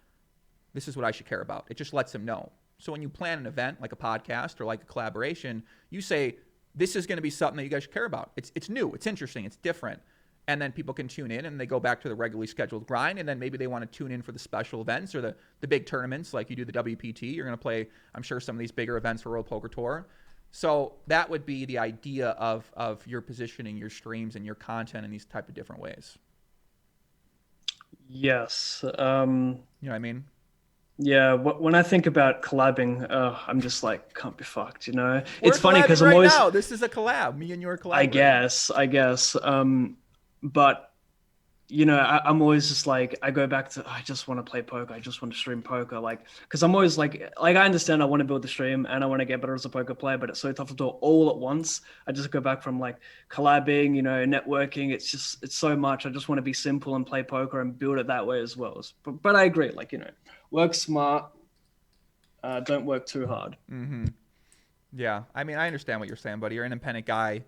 this is what I should care about. It just lets them know. So when you plan an event like a podcast or like a collaboration, you say, this is going to be something that you guys should care about. It's new, it's interesting, it's different. And then people can tune in and they go back to the regularly scheduled grind. And then maybe they want to tune in for the special events or the big tournaments, like you do the WPT. You're going to play, I'm sure, some of these bigger events for World Poker Tour. So that would be the idea of your positioning your streams and your content in these type of different ways. Yes. You know what I mean? Yeah, when I think about collabing, I'm just like, can't be fucked, you know? We're it's funny because I'm right always... now. This is a collab. Me and you are collaborating. I guess. But, you know, I'm always just like, I go back to, I just want to play poker. I just want to stream poker. Like, because I'm always like, I understand I want to build the stream and I want to get better as a poker player, but it's so tough to do it all at once. I just go back from like collabing, you know, networking. It's so much. I just want to be simple and play poker and build it that way as well. But I agree. Like, you know, work smart. Don't work too hard. Mm-hmm. Yeah. I mean, I understand what you're saying, buddy. You're an independent guy.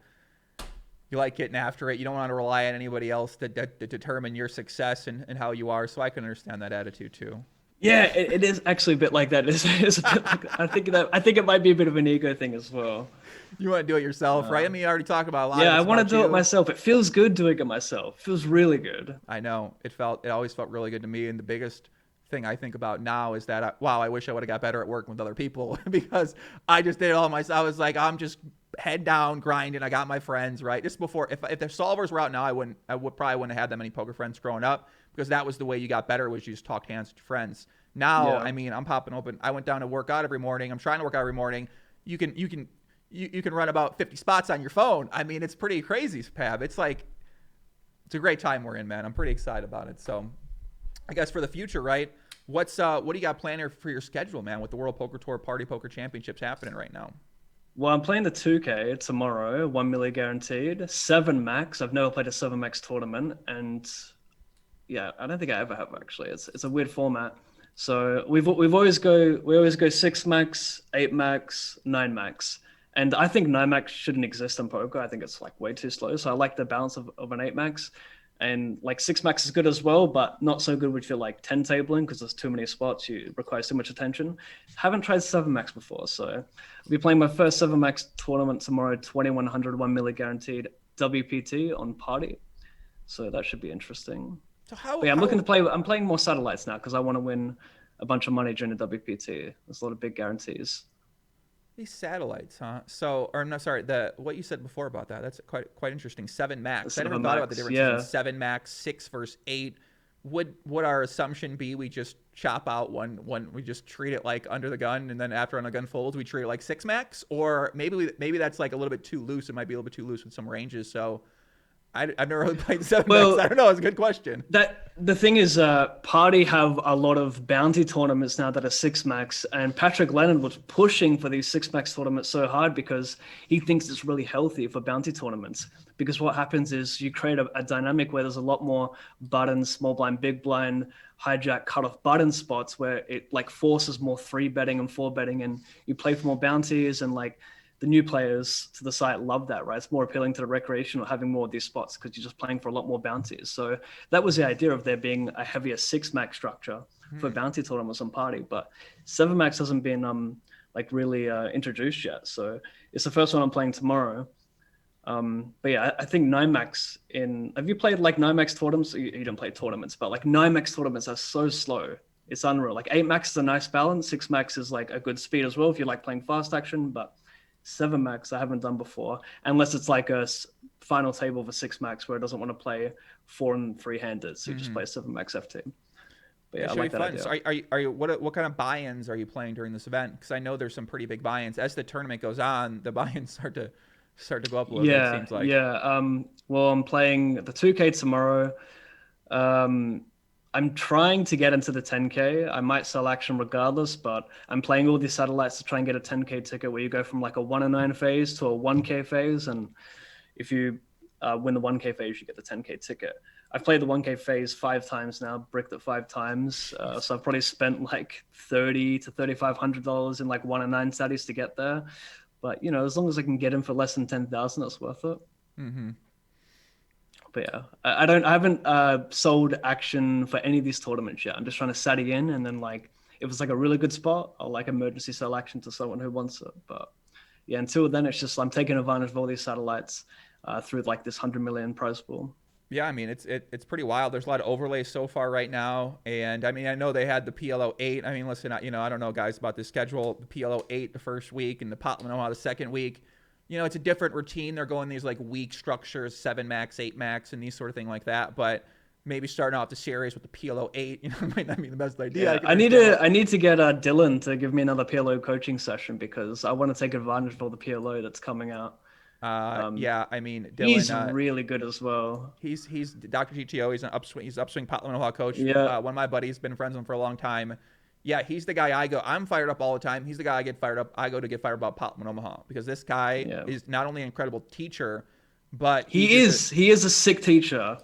You like getting after it. You don't want to rely on anybody else to determine your success and how you are. So I can understand that attitude too. Yeah, it is actually a bit like that. It's a bit like, I think it might be a bit of an ego thing as well. You want to do it yourself, right? I mean, you already talked about a lot. Yeah, I want to do it myself. It feels good doing it myself. It feels really good. I know. It always felt really good to me. And the biggest thing I think about now is that, I wish I would have got better at working with other people because I just did it all myself. I was like, I'm just head down grinding. I got my friends, right? Just before, if the solvers were out now, I probably wouldn't have had that many poker friends growing up, because that was the way you got better, was you just talked hands to friends. Now, I mean, I'm popping open. I went down to work out every morning. I'm trying to work out every morning. You can run about 50 spots on your phone. I mean, it's pretty crazy, Pav. It's like, it's a great time we're in, man. I'm pretty excited about it. So I guess for the future, right? What do you got planned for your schedule, man, with the World Poker Tour Party Poker Championships happening right now? Well, I'm playing the 2K tomorrow, 1 million guaranteed, 7 max. I've never played a 7 max tournament, and yeah, I don't think I ever have actually. It's a weird format. So we always go 6 max, 8 max, 9 max. And I think 9 max shouldn't exist in poker. I think it's like way too slow. So I like the balance of an 8 max. And like 6 max is good as well, but not so good if you're like 10 tabling, because there's too many spots. You require too much attention. Haven't tried 7 max before, so I'll be playing my first 7 max tournament tomorrow, 2100, 1 million guaranteed WPT on Party. So that should be interesting. So I'm playing more satellites now because I want to win a bunch of money during the WPT. There's a lot of big guarantees. These satellites, huh? So, or no, sorry, what you said before about that, that's quite interesting. 7 max. I never thought about the difference between 7 max, 6 versus 8. Would our assumption be we just chop out one, we just treat it like under the gun, and then after on the gun folds, we treat it like 6 max? Or maybe that's like a little bit too loose. It might be a little bit too loose with some ranges. So I've never really played 7 max. I don't know. It's a good question. The thing is, Party have a lot of bounty tournaments now that are 6 max, and Patrick Leonard was pushing for these 6 max tournaments so hard because he thinks it's really healthy for bounty tournaments. Because what happens is you create a dynamic where there's a lot more buttons, small blind, big blind, hijack, cutoff button spots where it like forces more 3 betting and 4 betting, and you play for more bounties, and like the new players to the site love that, right? It's more appealing to the recreational having more of these spots because you're just playing for a lot more bounties. So that was the idea of there being a heavier 6 max structure for bounty tournaments on Party, but 7 max hasn't been like really introduced yet. So it's the first one I'm playing tomorrow. But yeah, I think 9 max have you played like 9 max tournaments? You don't play tournaments, but like 9 max tournaments are so slow. It's unreal. Like 8 max is a nice balance. 6 max is like a good speed as well if you like playing fast action, but 7 max I haven't done before, unless it's like a final table for 6 max where it doesn't want to play 4 and 3 handed, so you just play 7 max FT. But yeah, It I should be like that fun. idea. So are you what kind of buy-ins are you playing during this event? Because I know there's some pretty big buy-ins. As the tournament goes on, the buy-ins start to go up a little bit. It Yeah, seems like. yeah. Well, I'm playing the 2K tomorrow. Um, I'm trying to get into the 10K. I might sell action regardless, but I'm playing all these satellites to try and get a 10K ticket where you go from like a 109 phase to a 1K phase. And if you win the 1K phase, you get the 10K ticket. I've played the 1K phase 5 times now, bricked it 5 times. So I've probably spent like $30 to $3,500 in like 109 status to get there. But you know, as long as I can get in for less than 10,000, that's worth it. Mm-hmm. But yeah, I haven't sold action for any of these tournaments yet. I'm just trying to set it in, and then like if it's like a really good spot, I'll like emergency sell action to someone who wants it. But yeah, until then, it's just I'm taking advantage of all these satellites through like this 100 million prize pool. Yeah, I mean it's pretty wild. There's a lot of overlays so far right now, and I mean I know they had the PLO 8. I mean, listen, I don't know guys about the schedule. The PLO 8 the first week and the Potland the second week. It's a different routine. They're going these like week structures, 7 max, 8 max, and these sort of thing like that. But maybe starting off the series with the PLO 8, might not be the best idea. Yeah, I need to get Dylan to give me another PLO coaching session because I want to take advantage of all the PLO that's coming out. Yeah, I mean, Dylan, he's really good as well. He's Dr. GTO. He's an upswing. He's upswing Potland coach. Yeah. One of my buddies, been friends with him for a long time. Yeah, he's the guy I'm fired up all the time. He's the guy I get fired up. I go to get fired up about Potland Omaha because this guy is not only an incredible teacher, but he is a sick teacher.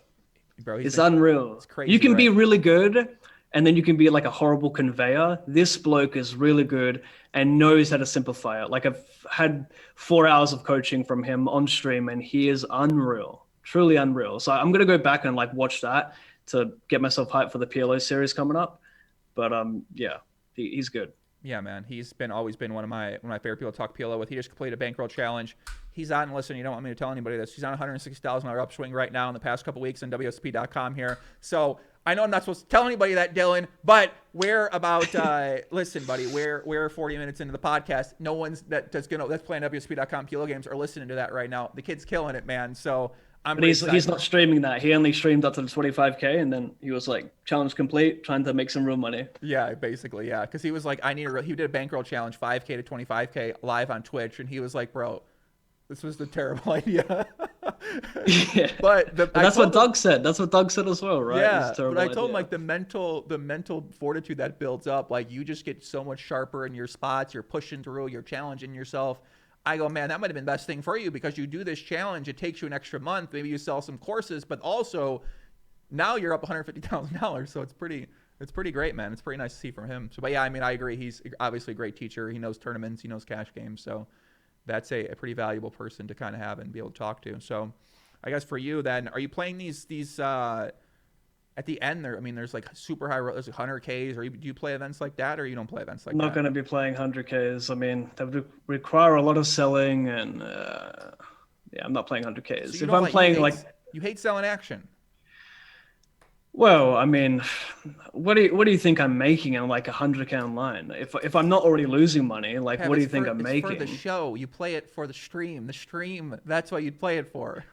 Bro, it's unreal. It's crazy. You can be really good, and then you can be like a horrible conveyor. This bloke is really good and knows how to simplify it. Like I've had 4 hours of coaching from him on stream, and he is unreal, truly unreal. So I'm gonna go back and like watch that to get myself hyped for the PLO series coming up. But yeah, he's good. Yeah, man, he's always been one of my favorite people to talk PLO with. He just completed a Bankroll challenge. He's on. Listen, you don't want me to tell anybody this. He's on $160,000 upswing right now in the past couple weeks on WSP.com here. So I know I'm not supposed to tell anybody that, Dylan, but we're about listen, buddy. We're 40 minutes into the podcast. No one's that's playing WSP.com PLO games are listening to that right now. The kid's killing it, man. So but he's not streaming that. He only streamed up to the 25K, and then he was like, challenge complete, trying to make some real money. Yeah, basically, yeah. Because he was like, he did a Bankroll challenge, 5K to 25K live on Twitch, and he was like, bro, this was the terrible idea. Yeah. But that's what Doug said. That's what Doug said as well, right? Yeah, but I told him like the mental fortitude that builds up, like you just get so much sharper in your spots. You're pushing through. You're challenging yourself. I go, man, that might have been the best thing for you because you do this challenge. It takes you an extra month. Maybe you sell some courses, but also now you're up $150,000. So it's pretty great, man. It's pretty nice to see from him. So, but yeah, I mean, I agree. He's obviously a great teacher. He knows tournaments. He knows cash games. So that's a pretty valuable person to kind of have and be able to talk to. So I guess for you then, are you playing these at the end there? I mean, there's like super high, there's like 100Ks, or do you play events like that, or you don't play events like that? I'm not going to be playing 100Ks. I mean, that would require a lot of selling, and yeah, I'm not playing 100Ks. So if I'm playing you hate selling action. Well, I mean, what do you think I'm making on like 100K online? If I'm not already losing money, like what do you think I'm making? It's for the show. You play it for the stream. The stream. That's what you'd play it for.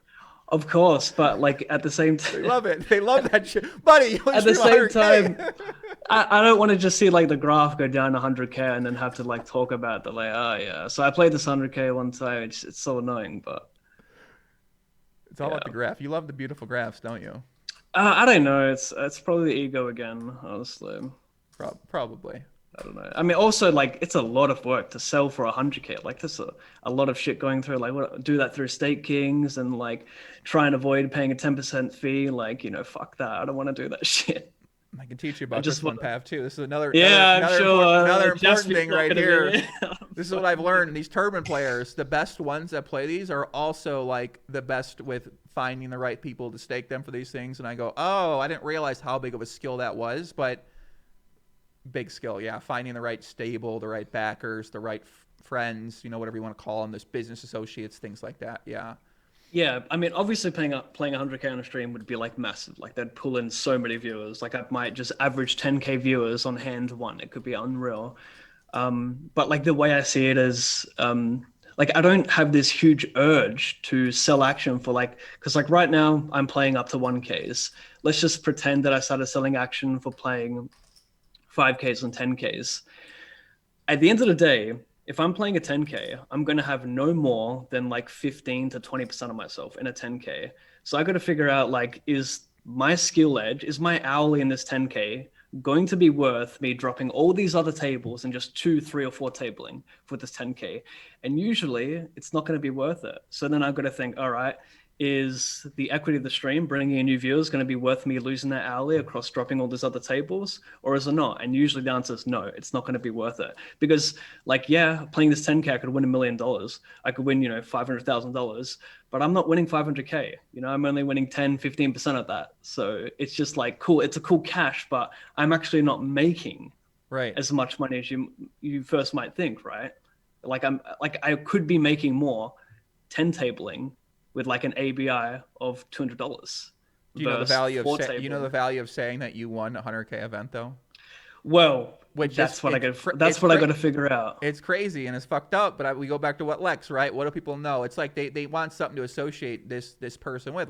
Of course, but like at the same time, they love it. They love that shit, buddy. At the same time, I don't want to just see like the graph go down 100K and then have to like talk about the like, oh yeah. So I played this 100K one time. It's so annoying, but it's all about the graph. You love the beautiful graphs, don't you? I don't know. It's probably the ego again, honestly. Probably. I don't know. I mean, also like it's a lot of work to sell for 100K. Like there's a lot of shit going through. Like do that through Stake Kings and like try and avoid paying a 10% fee. Like fuck that. I don't want to do that shit. I can teach you about this one, Pav, too. This is another important thing right here. This is what I've learned. These tournament players, the best ones that play these are also like the best with finding the right people to stake them for these things. And I go, oh, I didn't realize how big of a skill that was, but big skill. Yeah. Finding the right stable, the right backers, the right friends, whatever you want to call them, this business associates, things like that. Yeah. Yeah, I mean, obviously playing 100K on a stream would be like massive. Like they'd pull in so many viewers. Like I might just average 10K viewers on hand one. It could be unreal. But like the way I see it is, like I don't have this huge urge to sell action for like, because like right now I'm playing up to 1Ks. Let's just pretend that I started selling action for playing 5Ks and 10Ks. At the end of the day, if I'm playing a 10K, I'm going to have no more than like 15 to 20% of myself in a 10K. So I got to figure out like, is my skill edge, is my hourly in this 10K going to be worth me dropping all these other tables and just 2, 3, or 4 tabling for this 10K? And usually it's not going to be worth it. So then I've got to think, all right, is the equity of the stream bringing in new viewers going to be worth me losing that hourly across dropping all these other tables, or is it not? And usually the answer is no, it's not going to be worth it. Because like, yeah, playing this 10K, I could win $1 million. I could win, $500,000, but I'm not winning 500K. I'm only winning 10, 15% of that. So it's just like, cool. It's a cool cash, but I'm actually not making as much money as you first might think, right? Like I could be making more 10 tabling with like an ABI of $200. Do you know the value of saying that you won a 100K event though? Well, that's what I got to figure out. It's crazy and it's fucked up, but we go back to what Lex, right? What do people know? It's like they want something to associate this person with.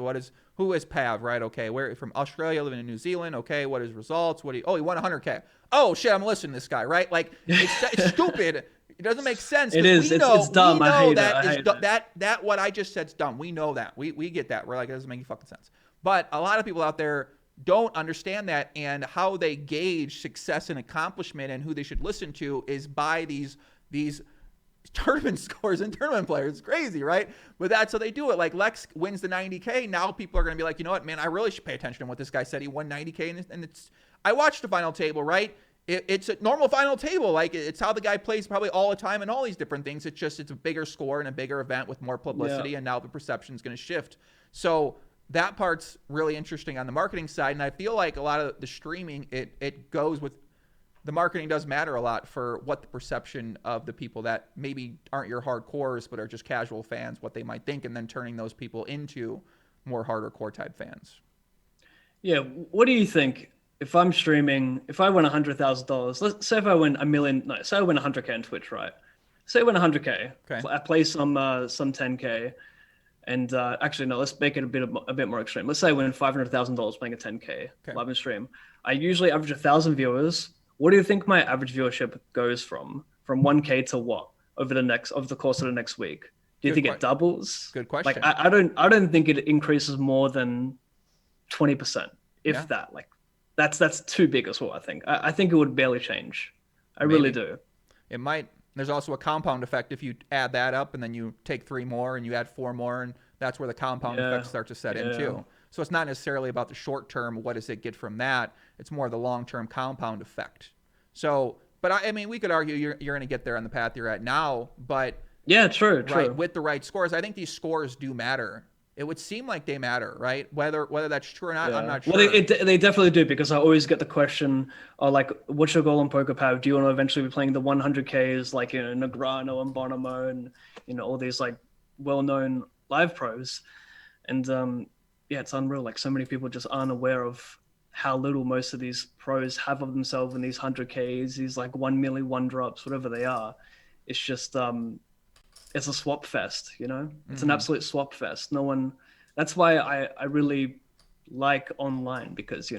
Who is Pav, right? Okay, where from Australia, living in New Zealand. Okay, what his results? He won 100K. Oh shit, I'm listening to this guy, right? Like it's stupid. It doesn't make sense. It is. It's dumb. I hate it. That what I just said is dumb. We know that. We get that. We're like, it doesn't make any fucking sense. But a lot of people out there don't understand that, and how they gauge success and accomplishment and who they should listen to is by these tournament scores and tournament players. It's crazy, right? But that's how they do it. Like Lex wins the 90K. Now people are going to be like, you know what, man, I really should pay attention to what this guy said. He won 90K, and it's. I watched the final table, right? It's a normal final table. Like it's how the guy plays probably all the time and all these different things. It's a bigger score and a bigger event with more publicity. Yeah. And now the perception is going to shift. So that part's really interesting on the marketing side. And I feel like a lot of the streaming, it goes with the marketing does matter a lot for what the perception of the people that maybe aren't your hardcores, but are just casual fans, what they might think, and then turning those people into more harder core type fans. Yeah. What do you think? If I'm streaming, if I win $100,000, let's say if I win say I win 100K on Twitch, right? Say I win 100K. Okay. I play some 10K, and actually no, let's make it a bit more extreme. Let's say I win $500,000 playing a 10K live in stream. I usually average 1,000 viewers. What do you think my average viewership goes from 1K to what over the course of the next week? Do you think it doubles? Good question. Like I don't think it increases more than 20%, if that. Like. That's too big as well, I think. I think it would barely change. I really do. It might. There's also a compound effect if you add that up and then you take 3 more and you add 4 more, and that's where the compound effect starts to set in too. So it's not necessarily about the short term, what does it get from that? It's more the long-term compound effect. So, but I mean, we could argue you're going to get there on the path you're at now, but yeah, true. Right, with the right scores, I think these scores do matter. It would seem like they matter, right? Whether that's true or not, I'm not sure. Well, they definitely do, because I always get the question, like, what's your goal on PokerPav? Do you want to eventually be playing the 100Ks like Negrano and Bonomo and all these like well-known live pros? And it's unreal. Like so many people just aren't aware of how little most of these pros have of themselves in these 100Ks, these like 1 milli, 1 drops, whatever they are. It's just it's a swap fest, it's an absolute swap fest. That's why I really like online, because,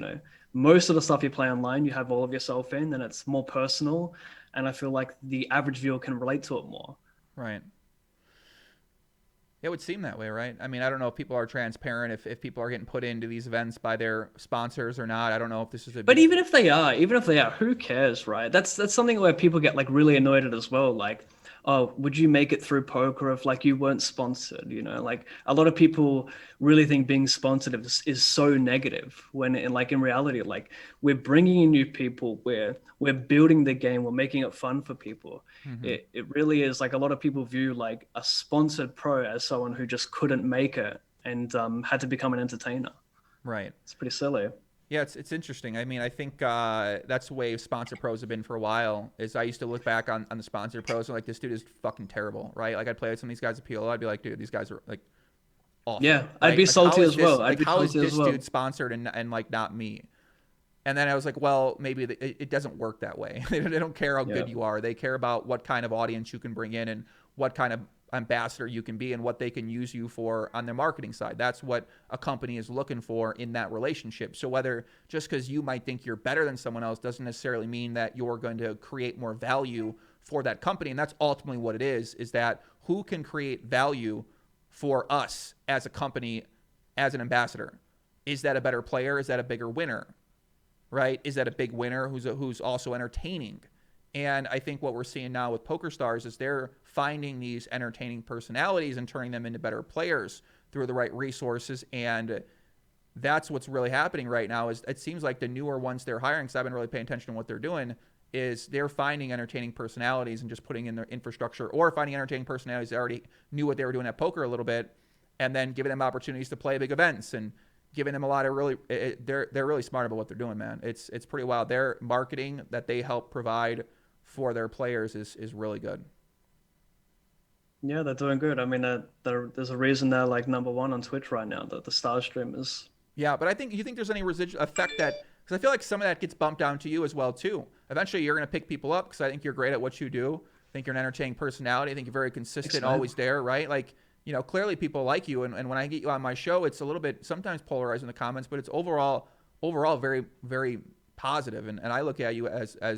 most of the stuff you play online, you have all of yourself in, and it's more personal. And I feel like the average viewer can relate to it more. Right. It would seem that way, right? I mean, I don't know if people are transparent, if people are getting put into these events by their sponsors or not. I don't know if this is But even if they are, who cares, right? That's something where people get like really annoyed at as well. Like, oh, would you make it through poker if like you weren't sponsored? Like a lot of people really think being sponsored is so negative, when in reality, like we're bringing in new people, we're building the game, we're making it fun for people. Mm-hmm. It really is. Like a lot of people view like a sponsored pro as someone who just couldn't make it and had to become an entertainer. Right. It's pretty silly. Yeah, it's interesting. I mean, I think that's the way sponsor pros have been for a while. Is I used to look back on the sponsor pros and like, this dude is fucking terrible, right? Like I'd play with some of these guys at PLO, I'd be like, dude, these guys are like awful. Yeah, right? I'd be salty as well. How is this dude sponsored and like not me? And then I was like, well, maybe it doesn't work that way. They don't care how good you are. They care about what kind of audience you can bring in and what kind of ambassador you can be and what they can use you for on their marketing side. That's what a company is looking for in that relationship. So whether just because you might think you're better than someone else doesn't necessarily mean that you're going to create more value for that company. And that's ultimately what it is that who can create value for us as a company, as an ambassador? Is that a better player? Is that a bigger winner? Right? Is that a big winner who's also entertaining? And I think what we're seeing now with PokerStars is they're finding these entertaining personalities and turning them into better players through the right resources. And that's what's really happening right now. Is it seems like the newer ones they're hiring, because I've been really paying attention to what they're doing, is they're finding entertaining personalities and just putting in their infrastructure, or finding entertaining personalities that already knew what they were doing at poker a little bit, and then giving them opportunities to play big events and giving them a lot of they're really smart about what they're doing, man. It's pretty wild. Their marketing that they help provide for their players is really good. Yeah, they're doing good. I mean, there's a reason they're like #1 on Twitch right now, the star streamers. Yeah, but you think there's any residual effect that, because I feel like some of that gets bumped down to you as well too. Eventually you're going to pick people up because I think you're great at what you do. I think you're an entertaining personality. I think you're very consistent, always there, right? Like, clearly people like you. And when I get you on my show, it's a little bit sometimes polarized in the comments, but it's overall very, very positive. And I look at you as a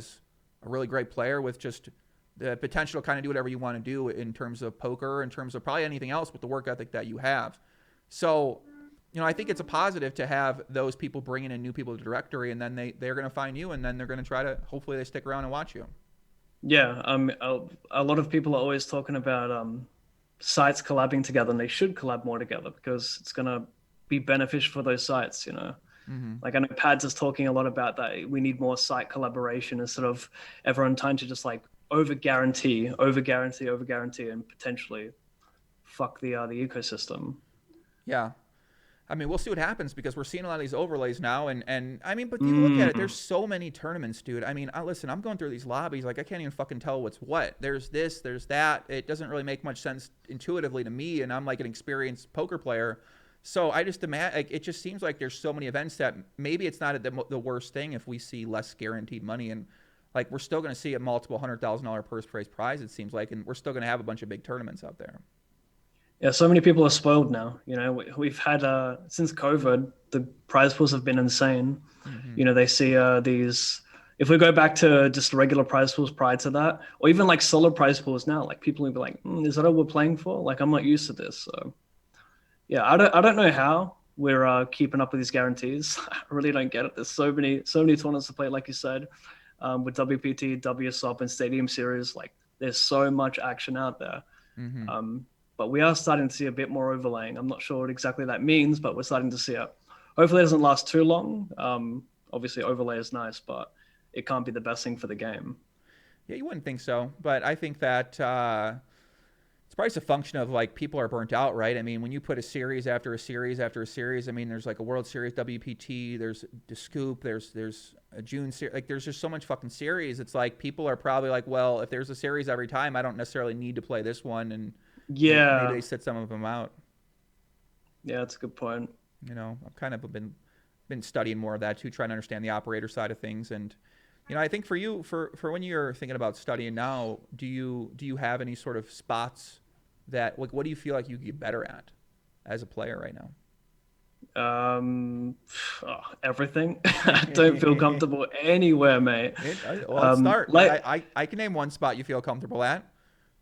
really great player with just the potential to kind of do whatever you want to do in terms of poker, in terms of probably anything else with the work ethic that you have. So, I think it's a positive to have those people bringing in new people to the directory, and then they're going to find you, and then they're going to try to, hopefully they stick around and watch you. Yeah, a lot of people are always talking about sites collabing together, and they should collab more together because it's going to be beneficial for those sites, Mm-hmm. Like I know Pads is talking a lot about that. We need more site collaboration instead of everyone trying to just like over guarantee, and potentially fuck the ecosystem. Yeah. I mean, we'll see what happens because we're seeing a lot of these overlays now. And I mean, but you look at it, there's so many tournaments, dude. I mean, listen, I'm going through these lobbies. Like, I can't even fucking tell what's what. There's this, there's that. It doesn't really make much sense intuitively to me. And I'm like an experienced poker player. So I just imagine, like, it just seems like there's so many events that maybe it's not the worst thing if we see less guaranteed money. And like, we're still going to see a multiple $100,000 purse prize, it seems like. And we're still going to have a bunch of big tournaments out there. Yeah, so many people are spoiled now. We've had since COVID, the prize pools have been insane. Mm-hmm. They see these. If we go back to just regular prize pools prior to that, or even like solid prize pools now, like people will be like, "Is that all we're playing for?" Like, I'm not used to this. So, yeah, I don't know how we're keeping up with these guarantees. I really don't get it. There's so many tournaments to play, like you said, with WPT, WSOP, and Stadium Series. Like, there's so much action out there. Mm-hmm. But we are starting to see a bit more overlaying. I'm not sure what exactly that means, but we're starting to see it. Hopefully it doesn't last too long. Obviously overlay is nice, but it can't be the best thing for the game. Yeah, you wouldn't think so. But I think that it's probably a function of like people are burnt out, right? I mean, when you put a series after a series after a series, I mean, there's like a World Series WPT, there's the Scoop, there's a June series. Like, there's just so much fucking series. It's like people are probably like, well, if there's a series every time, I don't necessarily need to play this one. And yeah, maybe they set some of them out. Yeah, that's a good point. I've kind of been studying more of that too, trying to understand the operator side of things. And I think for you, for when you're thinking about studying now, do you have any sort of spots that, like, what do you feel like you get better at as a player right now? Everything. I don't feel comfortable anywhere, mate. Let's start. I can name one spot you feel comfortable at.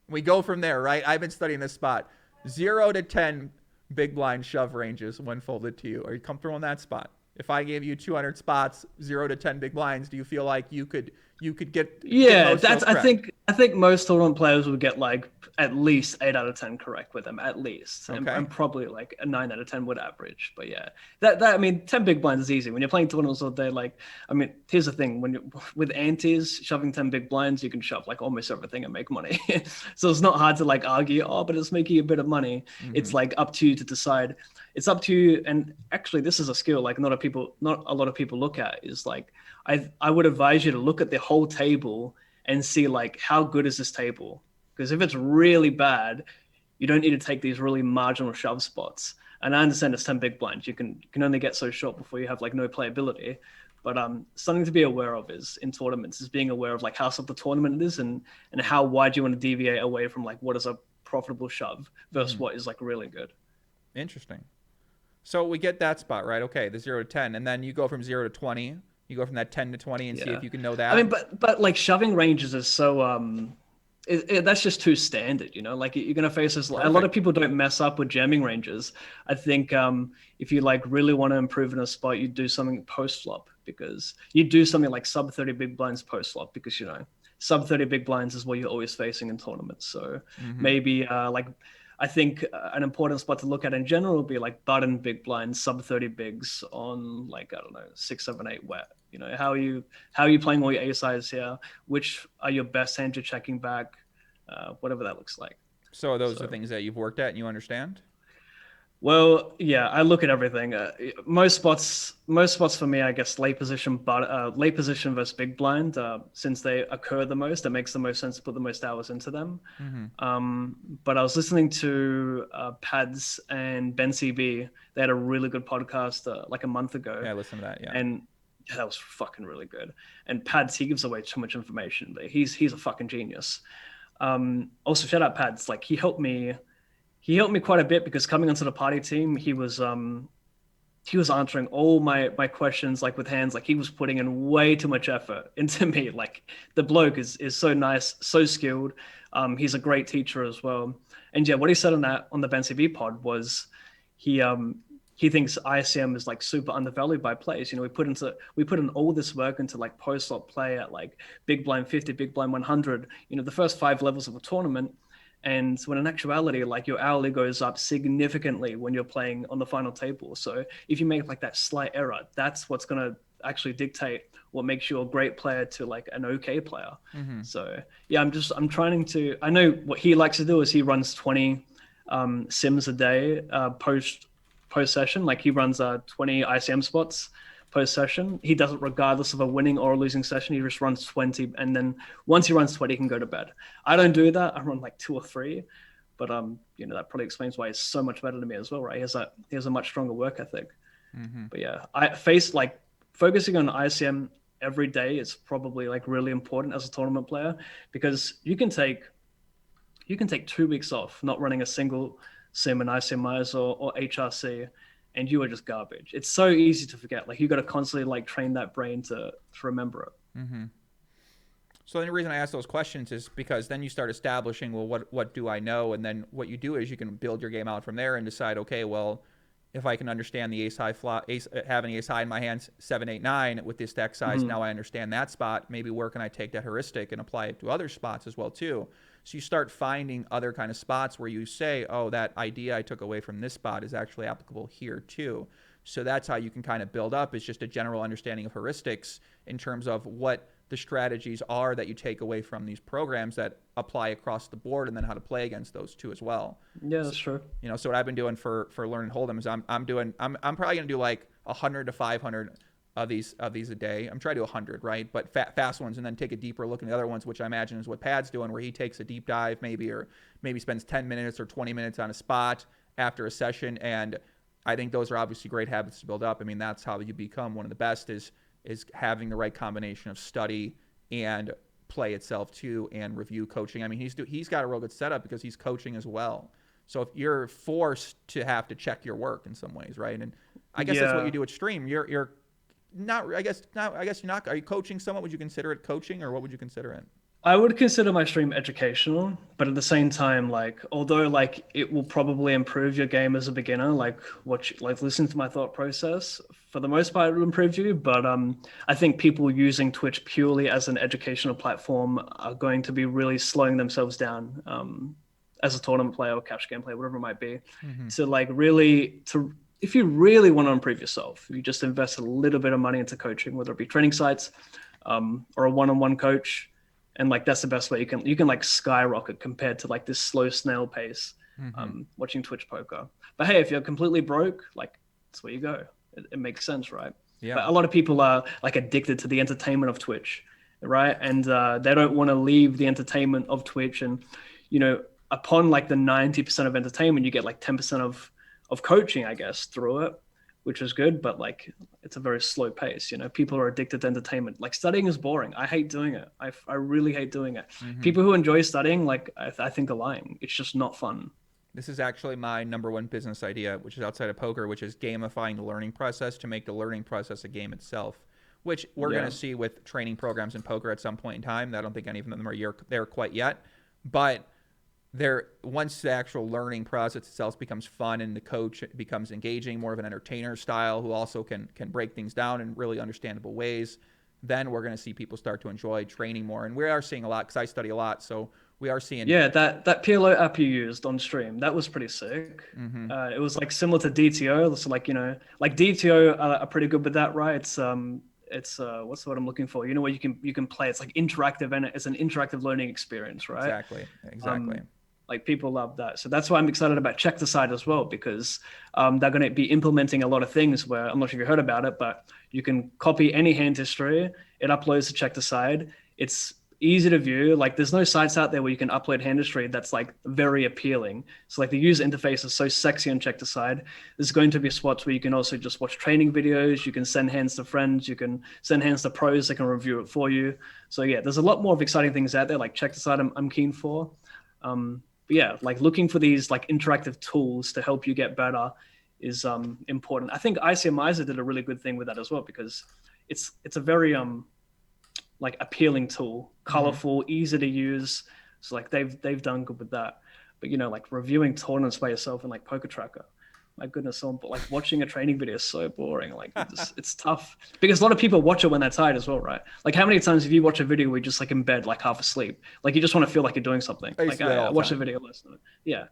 We go from there, right? I've been studying this spot. 0 to 10 big blind shove ranges when folded to you. Are you comfortable in that spot? If I gave you 200 spots, 0 to 10 big blinds, do you feel like you could get? Yeah, that's. I think most tournament players would get like at least 8 out of 10 correct with them, at least, okay. and probably like a 9 out of 10 would average. But yeah, that I mean, 10 big blinds is easy when you're playing tournaments all day. Like, I mean, here's the thing: when you with antes shoving 10 big blinds, you can shove like almost everything and make money. So it's not hard to like argue, but it's making a bit of money. Mm-hmm. It's like up to you to decide. It's up to you. And actually, this is a skill like not a lot of people look at. Is like I would advise you to look at the whole table and see like how good is this table. Because if it's really bad, you don't need to take these really marginal shove spots. And I understand it's 10 big blinds. You can only get so short before you have like no playability. But something to be aware of is in tournaments is being aware of like how sub the tournament it is and how wide you want to deviate away from like what is a profitable shove versus what is like really good. Interesting. So we get that spot, right? Okay, the 0 to 10, and then you go from 0 to 20. You go from that 10 to 20 and see if you can know that. I mean, but like shoving ranges is so that's just too standard, you know. Like you're gonna face this. A lot of people don't mess up with jamming ranges. I think if you like really want to improve in a spot, you do something post flop, because you do something like sub 30 big blinds post flop, because you know sub 30 big blinds is what you're always facing in tournaments. So maybe like I think an important spot to look at in general would be like button big blinds, sub 30 bigs on like, I don't know, 6, 7, 8 wet. You know, how are you playing all your ace sides here? Which are your best hands you're checking back? Whatever that looks like. So those are things that you've worked at and you understand? Well, yeah, I look at everything. Most spots for me, I guess, late position versus big blind, since they occur the most, it makes the most sense to put the most hours into them. But I was listening to Pads and Ben CB. They had a really good podcast like a month ago. Yeah, I listened to that. Yeah, and that was fucking really good. And Pads, he gives away too much information, but he's a fucking genius. Also, shout out Pads. Like he helped me quite a bit, because coming onto the party team, he was answering all my questions like with hands. Like he was putting in way too much effort into me. Like the bloke is so nice, so skilled. He's a great teacher as well. And yeah, what he said on the Ben CB pod was he thinks ICM is like super undervalued by players. You know, we put in all this work into like post flop play at like big blind 50, big blind 100. You know, the first 5 levels of a tournament. And when in actuality, like your hourly goes up significantly when you're playing on the final table. So if you make like that slight error, that's what's going to actually dictate what makes you a great player to like an okay player. So yeah, I'm trying to, I know what he likes to do is he runs 20 sims a day post session. Like he runs 20 ICM spots post session. He does it regardless of a winning or a losing session. He just runs 20, and then once he runs 20, he can go to bed. I don't do that. I run like 2 or 3, but you know, that probably explains why he's so much better than me as well, right? He has a much stronger work ethic. But yeah, focusing on ICM every day is probably like really important as a tournament player, because you can take 2 weeks off not running a single sim in ICMIs or HRC, and you are just garbage. It's so easy to forget. Like you got to constantly like train that brain to remember it. So the only reason I ask those questions is because then you start establishing, well, what do I know? And then what you do is you can build your game out from there and decide, okay, well, if I can understand the ace high flop, having ace high in my hands, 7, 8, 9 with this deck size, now I understand that spot. Maybe where can I take that heuristic and apply it to other spots as well too? So you start finding other kind of spots where you say, oh, that idea I took away from this spot is actually applicable here too. So that's how you can kind of build up, is just a general understanding of heuristics in terms of what the strategies are that you take away from these programs that apply across the board, and then how to play against those too as well. Yeah, that's true. You know, so what I've been doing for learning hold'em is I'm probably gonna do like 100 to 500 of these a day. I'm trying to do 100, right? But fast ones, and then take a deeper look at the other ones, which I imagine is what Pad's doing, where he takes a deep dive or maybe spends 10 minutes or 20 minutes on a spot after a session. And I think those are obviously great habits to build up. I mean, that's how you become one of the best, is having the right combination of study and play itself too, and review coaching. I mean, he's got a real good setup because he's coaching as well. So if you're forced to have to check your work in some ways, right? And I guess that's what you do at stream. You're not, I guess you're not. Are you coaching someone? Would you consider it coaching, or what would you consider it? I would consider my stream educational, but at the same time, like, although like it will probably improve your game as a beginner, like listen to my thought process, for the most part it will improve you. But I think people using Twitch purely as an educational platform are going to be really slowing themselves down as a tournament player or cash game player, whatever it might be. So like if you really want to improve yourself, you just invest a little bit of money into coaching, whether it be training sites or a one-on-one coach. And like, that's the best way you can like skyrocket compared to like this slow snail pace watching Twitch poker. But hey, if you're completely broke, like that's where you go. It makes sense, right? Yeah. But a lot of people are like addicted to the entertainment of Twitch, right? And they don't want to leave the entertainment of Twitch. And, you know, upon like the 90% of entertainment, you get like 10% of coaching, I guess, through it, which is good, but like it's a very slow pace. You know, people are addicted to entertainment. Like studying is boring. I hate doing it. I really hate doing it. People who enjoy studying, like I think are lying. It's just not fun. This is actually my number one business idea, which is outside of poker, which is gamifying the learning process to make the learning process a game itself, which we're going to see with training programs in poker at some point in time. I don't think any of them are there quite yet, but once the actual learning process itself becomes fun and the coach becomes engaging, more of an entertainer style who also can break things down in really understandable ways, then we're going to see people start to enjoy training more. And we are seeing a lot, because I study a lot, so we are seeing... Yeah, that PLO app you used on stream, that was pretty sick. It was like similar to DTO. So like, you know, like DTO are pretty good with that, right? It's what's the word I'm looking for? You know, where you can play. It's like interactive, and it's an interactive learning experience, right? Exactly. Like people love that. So that's why I'm excited about Check the Side as well, because they're going to be implementing a lot of things where, I'm not sure if you heard about it, but you can copy any hand history. It uploads to Check the Side. It's easy to view. Like there's no sites out there where you can upload hand history that's like very appealing. So like the user interface is so sexy on Check the Side. There's going to be spots where you can also just watch training videos. You can send hands to friends. You can send hands to pros that can review it for you. So yeah, there's a lot more of exciting things out there. Like Check the Side, I'm keen for. But yeah, like looking for these like interactive tools to help you get better is important. I think ICMizer did a really good thing with that as well, because it's a very like appealing tool, colorful, easy to use. So like they've done good with that. But you know, like reviewing tournaments by yourself in like Poker Tracker, my goodness, like watching a training video is so boring. Like it's tough, because a lot of people watch it when they're tired as well, right? Like how many times have you watched a video where you're just like in bed, like half asleep? Like you just want to feel like you're doing something. Like I watched a video last night. Yeah.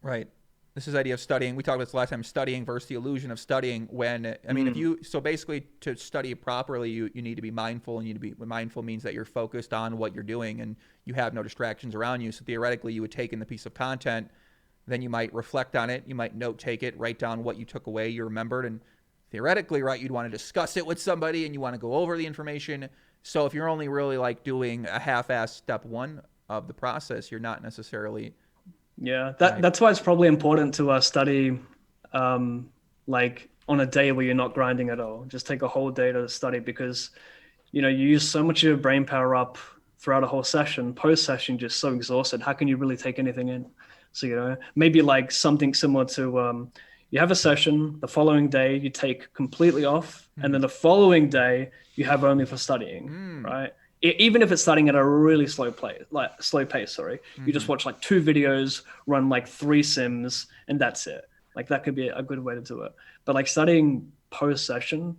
Right. This is the idea of studying. We talked about this last time, studying versus the illusion of studying. When, I mean, so basically to study properly, you need to be mindful, and mindful means that you're focused on what you're doing and you have no distractions around you. So theoretically you would take in the piece of content, then you might reflect on it. You might note take it, write down what you took away, you remembered, and theoretically, right, you'd want to discuss it with somebody and you want to go over the information. So if you're only really like doing a half-assed step one of the process, you're not necessarily... Yeah, that's why it's probably important to study like on a day where you're not grinding at all. Just take a whole day to study, because, you know, you use so much of your brain power up throughout a whole session. Post-session, just so exhausted. How can you really take anything in? So, you know, maybe like something similar to you have a session, the following day you take completely off, and then the following day you have only for studying, right? Even if it's starting at a really slow pace, you just watch like 2 videos, run like 3 sims, and that's it. Like that could be a good way to do it. But like studying post-session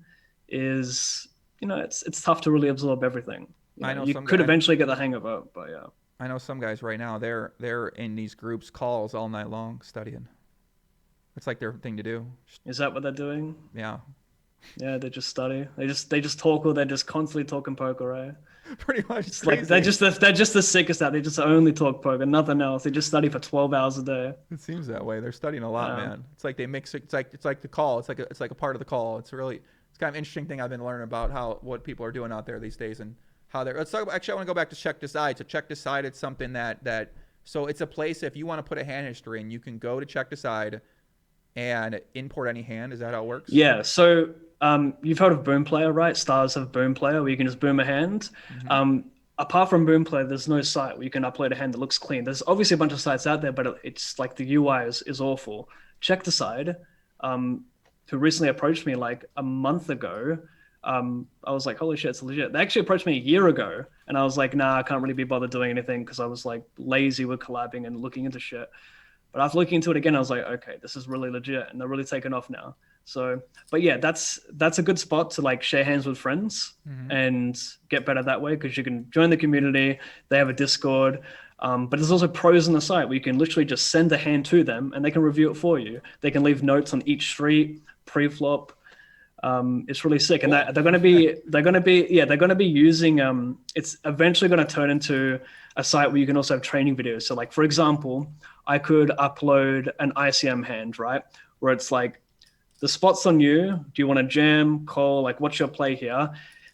is, you know, it's tough to really absorb everything. You could eventually get the hang of it, but yeah. I know some guys right now, they're in these groups calls all night long studying. It's like their thing to do. Is that what they're doing? Yeah. Yeah, they just study. They just talk, or they're just constantly talking poker, right? Pretty much. It's like they're just the sickest out. They just only talk poker, nothing else. They just study for 12 hours a day. It seems that way. They're studying a lot, man. It's like they mix it. It's like the call. It's like a part of the call. It's kind of interesting thing I've been learning about what people are doing out there these days, and how they're. Actually, I want to go back to Check Decide. So Check Decide, it's something so it's a place, if you want to put a hand history in, you can go to Check Decide and import any hand. Is that how it works? Yeah. So you've heard of Boom Player, right? Stars have Boom Player, where you can just boom a hand. Apart from Boom Player, there's no site where you can upload a hand that looks clean. There's obviously a bunch of sites out there, but it's like the UI is awful. Check Decide, who recently approached me like a month ago. I was like, holy shit, it's legit. They actually approached me a year ago, and I was like, nah, I can't really be bothered doing anything, because I was like lazy with collabing and looking into shit. But after looking into it again, I was like, okay, this is really legit, and they're really taking off now. So, but yeah, that's a good spot to like share hands with friends and get better that way, because you can join the community. They have a Discord, but there's also pros on the site where you can literally just send a hand to them and they can review it for you. They can leave notes on each street, pre-flop. It's really sick, and they're going to be using. It's eventually going to turn into a site where you can also have training videos. So, like for example, I could upload an ICM hand, right, where it's like, the spot's on you. Do you want to jam, call? Like, what's your play here?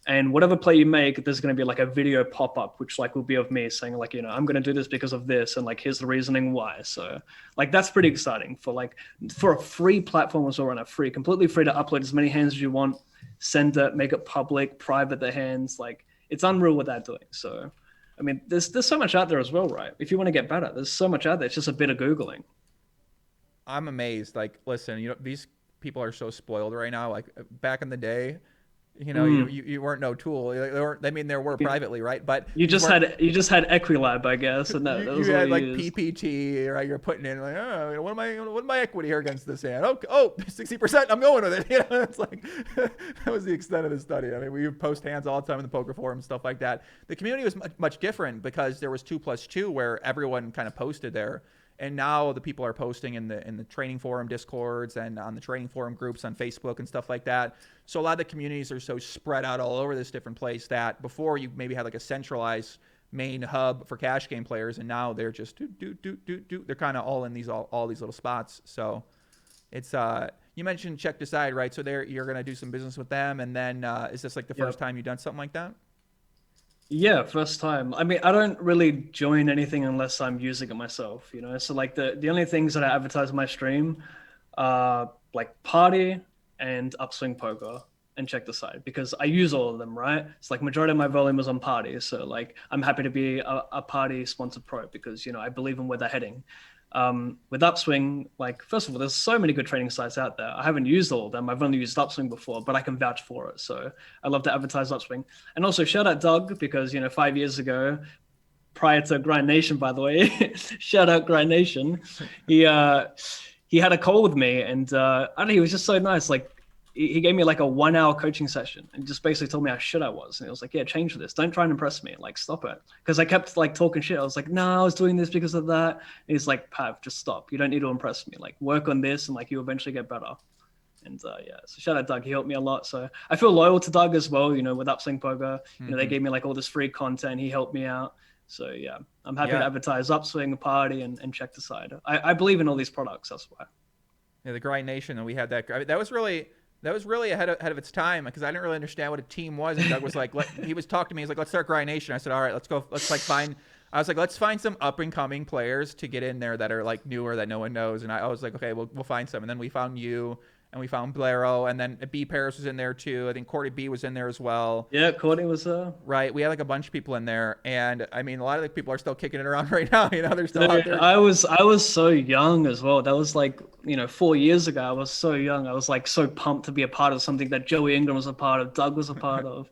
And whatever play you make, there's going to be like a video pop up, which like will be of me saying like, I'm going to do this because of this. And like, here's the reasoning why. So like, that's pretty exciting for a free platform as well, and completely free to upload as many hands as you want, send it, make it public, private the hands. Like it's unreal what they're doing. So, I mean, there's so much out there as well, right? If you want to get better, there's so much out there. It's just a bit of Googling. I'm amazed. Like, listen, these people are so spoiled right now. Like back in the day, you weren't no tool. There were privately, right? But you just had Equilab, I guess, and that was you had like used. PPT, right? You're putting in like, oh, what am my equity here against this hand? Oh, 60%. I'm going with it. It's like that was the extent of the study. I mean, we post hands all the time in the poker forum, stuff like that. The community was much different because there was 2+2 where everyone kind of posted there. And now the people are posting in the training forum discords and on the training forum groups on Facebook and stuff like that. So a lot of the communities are so spread out all over this different place that before you maybe had like a centralized main hub for cash game players, and now they're just they're kind of all in all these little spots. So it's you mentioned Check Decide, right? So you're gonna do some business with them, and then is this like the first time you've done something like that? Yeah, first time. I mean, I don't really join anything unless I'm using it myself, So like the only things that I advertise on my stream are like Party and Upswing Poker and Check the Side, because I use all of them, right? It's like majority of my volume is on Party. So like I'm happy to be a Party sponsored pro because, I believe in where they're heading. With Upswing, like, first of all, there's so many good training sites out there. I haven't used all of them. I've only used Upswing before, but I can vouch for it. So I love to advertise Upswing. And also shout out Doug, because, 5 years ago, prior to Grind Nation, by the way, shout out Grind Nation. He had a call with me, and I don't know, he was just so nice. Like, he gave me like a 1 hour coaching session and just basically told me how shit I was. And he was like, yeah, change this. Don't try and impress me. Like, stop it. Because I kept like talking shit. I was like, no, I was doing this because of that. And he's like, Pav, just stop. You don't need to impress me. Like, work on this and like you eventually get better. And so shout out Doug. He helped me a lot. So I feel loyal to Doug as well, with Upswing Poker. They gave me like all this free content. He helped me out. So yeah, I'm happy to advertise Upswing, Party, and Check the Side. I believe in all these products. That's why. Yeah, the Grind Nation, and we had that. I mean, that was really ahead of its time, because I didn't really understand what a team was. And Doug was like, he was talking to me. He's like, let's start Grind Nation. I said, all right, let's go. Let's let's find some up and coming players to get in there that are like newer that no one knows. And I was like, okay, we'll find some. And then we found you, and we found Blaireau, and then B Paris was in there too. I think Courtney B was in there as well. Yeah, Courtney was right. We had like a bunch of people in there, and I mean, a lot of the people are still kicking it around right now. They're still out there. I was so young as well. That was like 4 years ago. I was so young. I was like so pumped to be a part of something that Joey Ingram was a part of, Doug was a part of,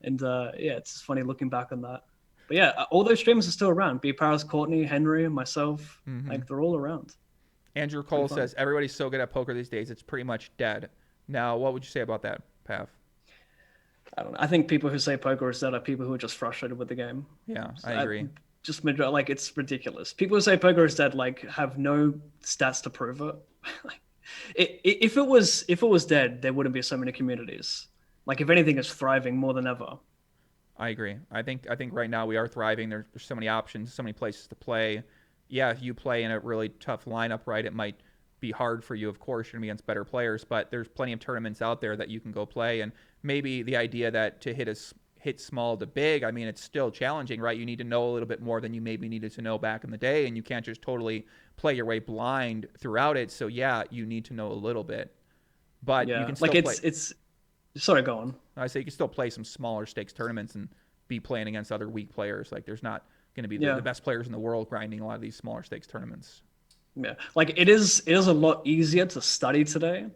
and it's just funny looking back on that. But yeah, all those streamers are still around. B Paris, Courtney, Henry, myself, like they're all around. Andrew Cole says, everybody's so good at poker these days, it's pretty much dead. Now, what would you say about that, Pav? I don't know. I think people who say poker is dead are people who are just frustrated with the game. Yeah, I agree. Like, it's ridiculous. People who say poker is dead, like, have no stats to prove it. If it was dead, there wouldn't be so many communities. Like, if anything, it's thriving more than ever. I agree. I think right now we are thriving. There's so many options, so many places to play. Yeah, if you play in a really tough lineup, right, it might be hard for you. Of course, you're going to be against better players, but there's plenty of tournaments out there that you can go play. And maybe the idea that to hit small to big, I mean, it's still challenging, right? You need to know a little bit more than you maybe needed to know back in the day, and you can't just totally play your way blind throughout it. So yeah, you need to know a little bit, but you can still play. It's sorry, go on. I say you can still play some smaller stakes tournaments and be playing against other weak players. Like, there's not going to be the best players in the world grinding a lot of these smaller stakes tournaments. Yeah, like it is a lot easier to study today.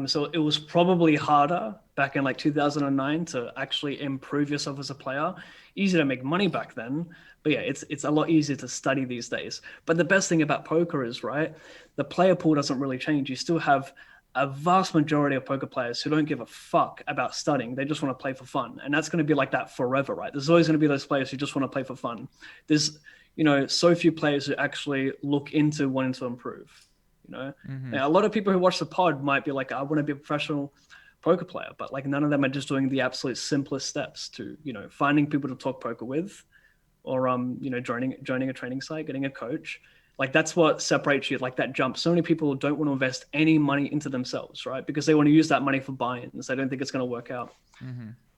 So it was probably harder back in like 2009 to actually improve yourself as a player. Easy to make money back then, but yeah, it's a lot easier to study these days. But the best thing about poker is, right, the player pool doesn't really change. You still have a vast majority of poker players who don't give a fuck about studying. They just want to play for fun. And that's going to be like that forever, right? There's always going to be those players who just want to play for fun. There's, so few players who actually look into wanting to improve, Now, a lot of people who watch the pod might be like, I want to be a professional poker player, but like none of them are just doing the absolute simplest steps to, finding people to talk poker with, or, joining a training site, getting a coach. Like, that's what separates you, like that jump. So many people don't want to invest any money into themselves, right? Because they want to use that money for buy-ins. They don't think it's going to work out.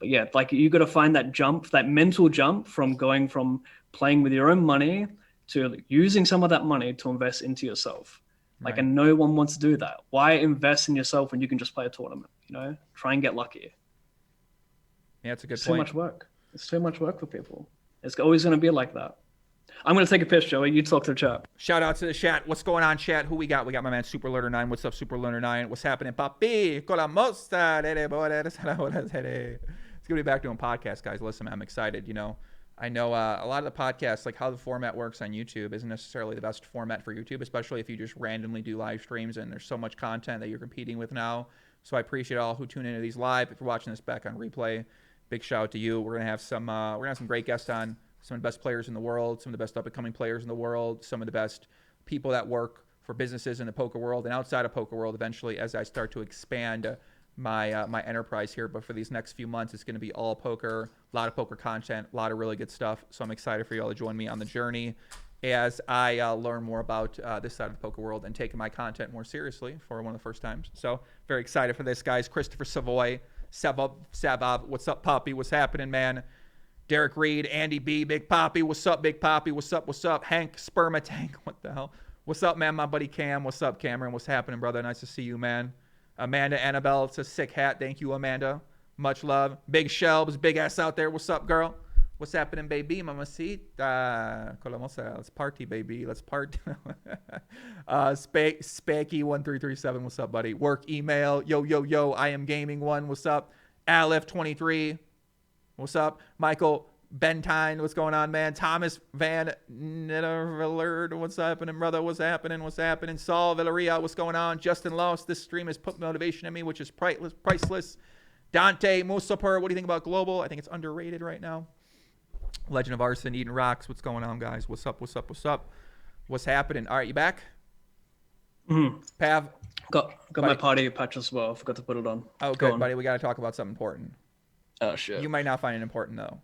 But yeah, like you got to find that jump, that mental jump from going from playing with your own money to using some of that money to invest into yourself. Like, Right. and no one wants to do that. Why invest in yourself when you can just play a tournament? You know, try and get lucky. Yeah, it's a good It's point. too much work. It's too much work for people. It's always going to be like that. I'm going to take a piss, Joey. You talk to the chat. Shout out to the chat. What's going on, chat? Who we got? We got my man Super Learner 9. What's up, Super Learner 9? What's happening, papi? Con la mosta. It's gonna be back doing podcasts, guys. Listen, I'm excited. You know, I know a lot of the podcasts, like how the format works on YouTube, isn't necessarily the best format for YouTube, especially if you just randomly do live streams and there's so much content that you're competing with now. So I appreciate all who tune into these live. If you're watching this back on replay, big shout out to you. We're gonna have some great guests on. Some of the best players in the world, some of the best up-and-coming players in the world, some of the best people that work for businesses in the poker world and outside of poker world eventually as I start to expand my my enterprise here. But for these next few months, it's going to be all poker, a lot of poker content, a lot of really good stuff. So I'm excited for you all to join me on the journey as I learn more about this side of the poker world and taking my content more seriously for one of the first times. So very excited for this, guys. Christopher Savoy, Savab, what's up, Poppy? What's happening, man? Derek Reed, Andy B, Big Poppy. What's up, Big Poppy? What's up? What's up? Hank Sperma Tank. What the hell? What's up, man? My buddy Cam. What's up, Cameron? What's happening, brother? Nice to see you, man. Amanda Annabelle. It's a sick hat. Thank you, Amanda. Much love. Big Shelbs, big ass out there. What's up, girl? What's happening, baby? Mamacita. Let's party, baby. Let's party. Spacky1337. What's up, buddy? Work email. Yo. I am gaming one. What's up? ALLIF23. What's up? Michael Bentine, what's going on, man? Thomas Van Nittervillard, what's happening, brother? What's happening? Saul Villaria, what's going on? Justin Loss, this stream has put motivation in me, which is priceless. Dante Musapur, what do you think about Global? I think it's underrated right now. Legend of Arson, Eden Rocks, what's going on, guys? What's up? What's happening? All right, you back? Mm-hmm. Pav? Got my party patch as well. I forgot to put it on. Oh, good, buddy. We got to talk about something important. Oh, shit. You might not find it important, though.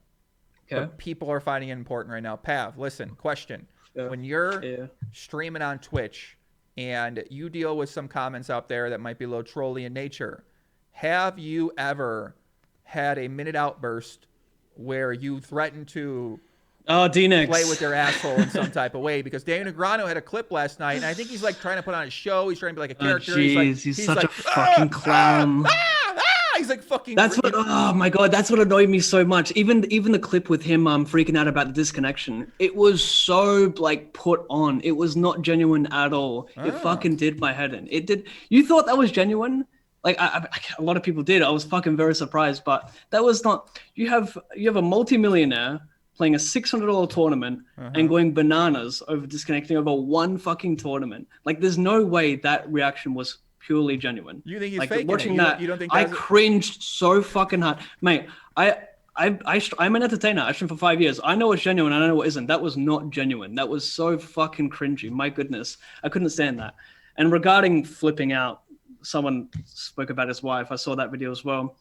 Okay. But people are finding it important right now. Pav, listen, question. Yeah. When you're streaming on Twitch and you deal with some comments out there that might be a little trolly in nature, have you ever had a minute outburst where you threatened to D-Nix. play with their asshole in some type of way? Because Daniel Negreanu had a clip last night, and I think he's like trying to put on a show. He's trying to be like a character. He's such a fucking clown. He's like fucking. That's what. Oh my god, that's what annoyed me so much. Even the clip with him freaking out about the disconnection. It was so like put on. It was not genuine at all. It fucking did my head in. It did. You thought that was genuine? Like a lot of people did. I was fucking very surprised, but that was not. You have a multimillionaire playing a $600 tournament and going bananas over disconnecting over one fucking tournament. Like, there's no way that reaction was purely genuine. You think he's like, faking watching it? that, you don't think I cringed so fucking hard, mate. I'm an entertainer. I streamed for 5 years. I know what's genuine. I know what isn't. That was not genuine. That was so fucking cringy. My goodness, I couldn't stand that. And regarding flipping out, someone spoke about his wife. I saw that video as well.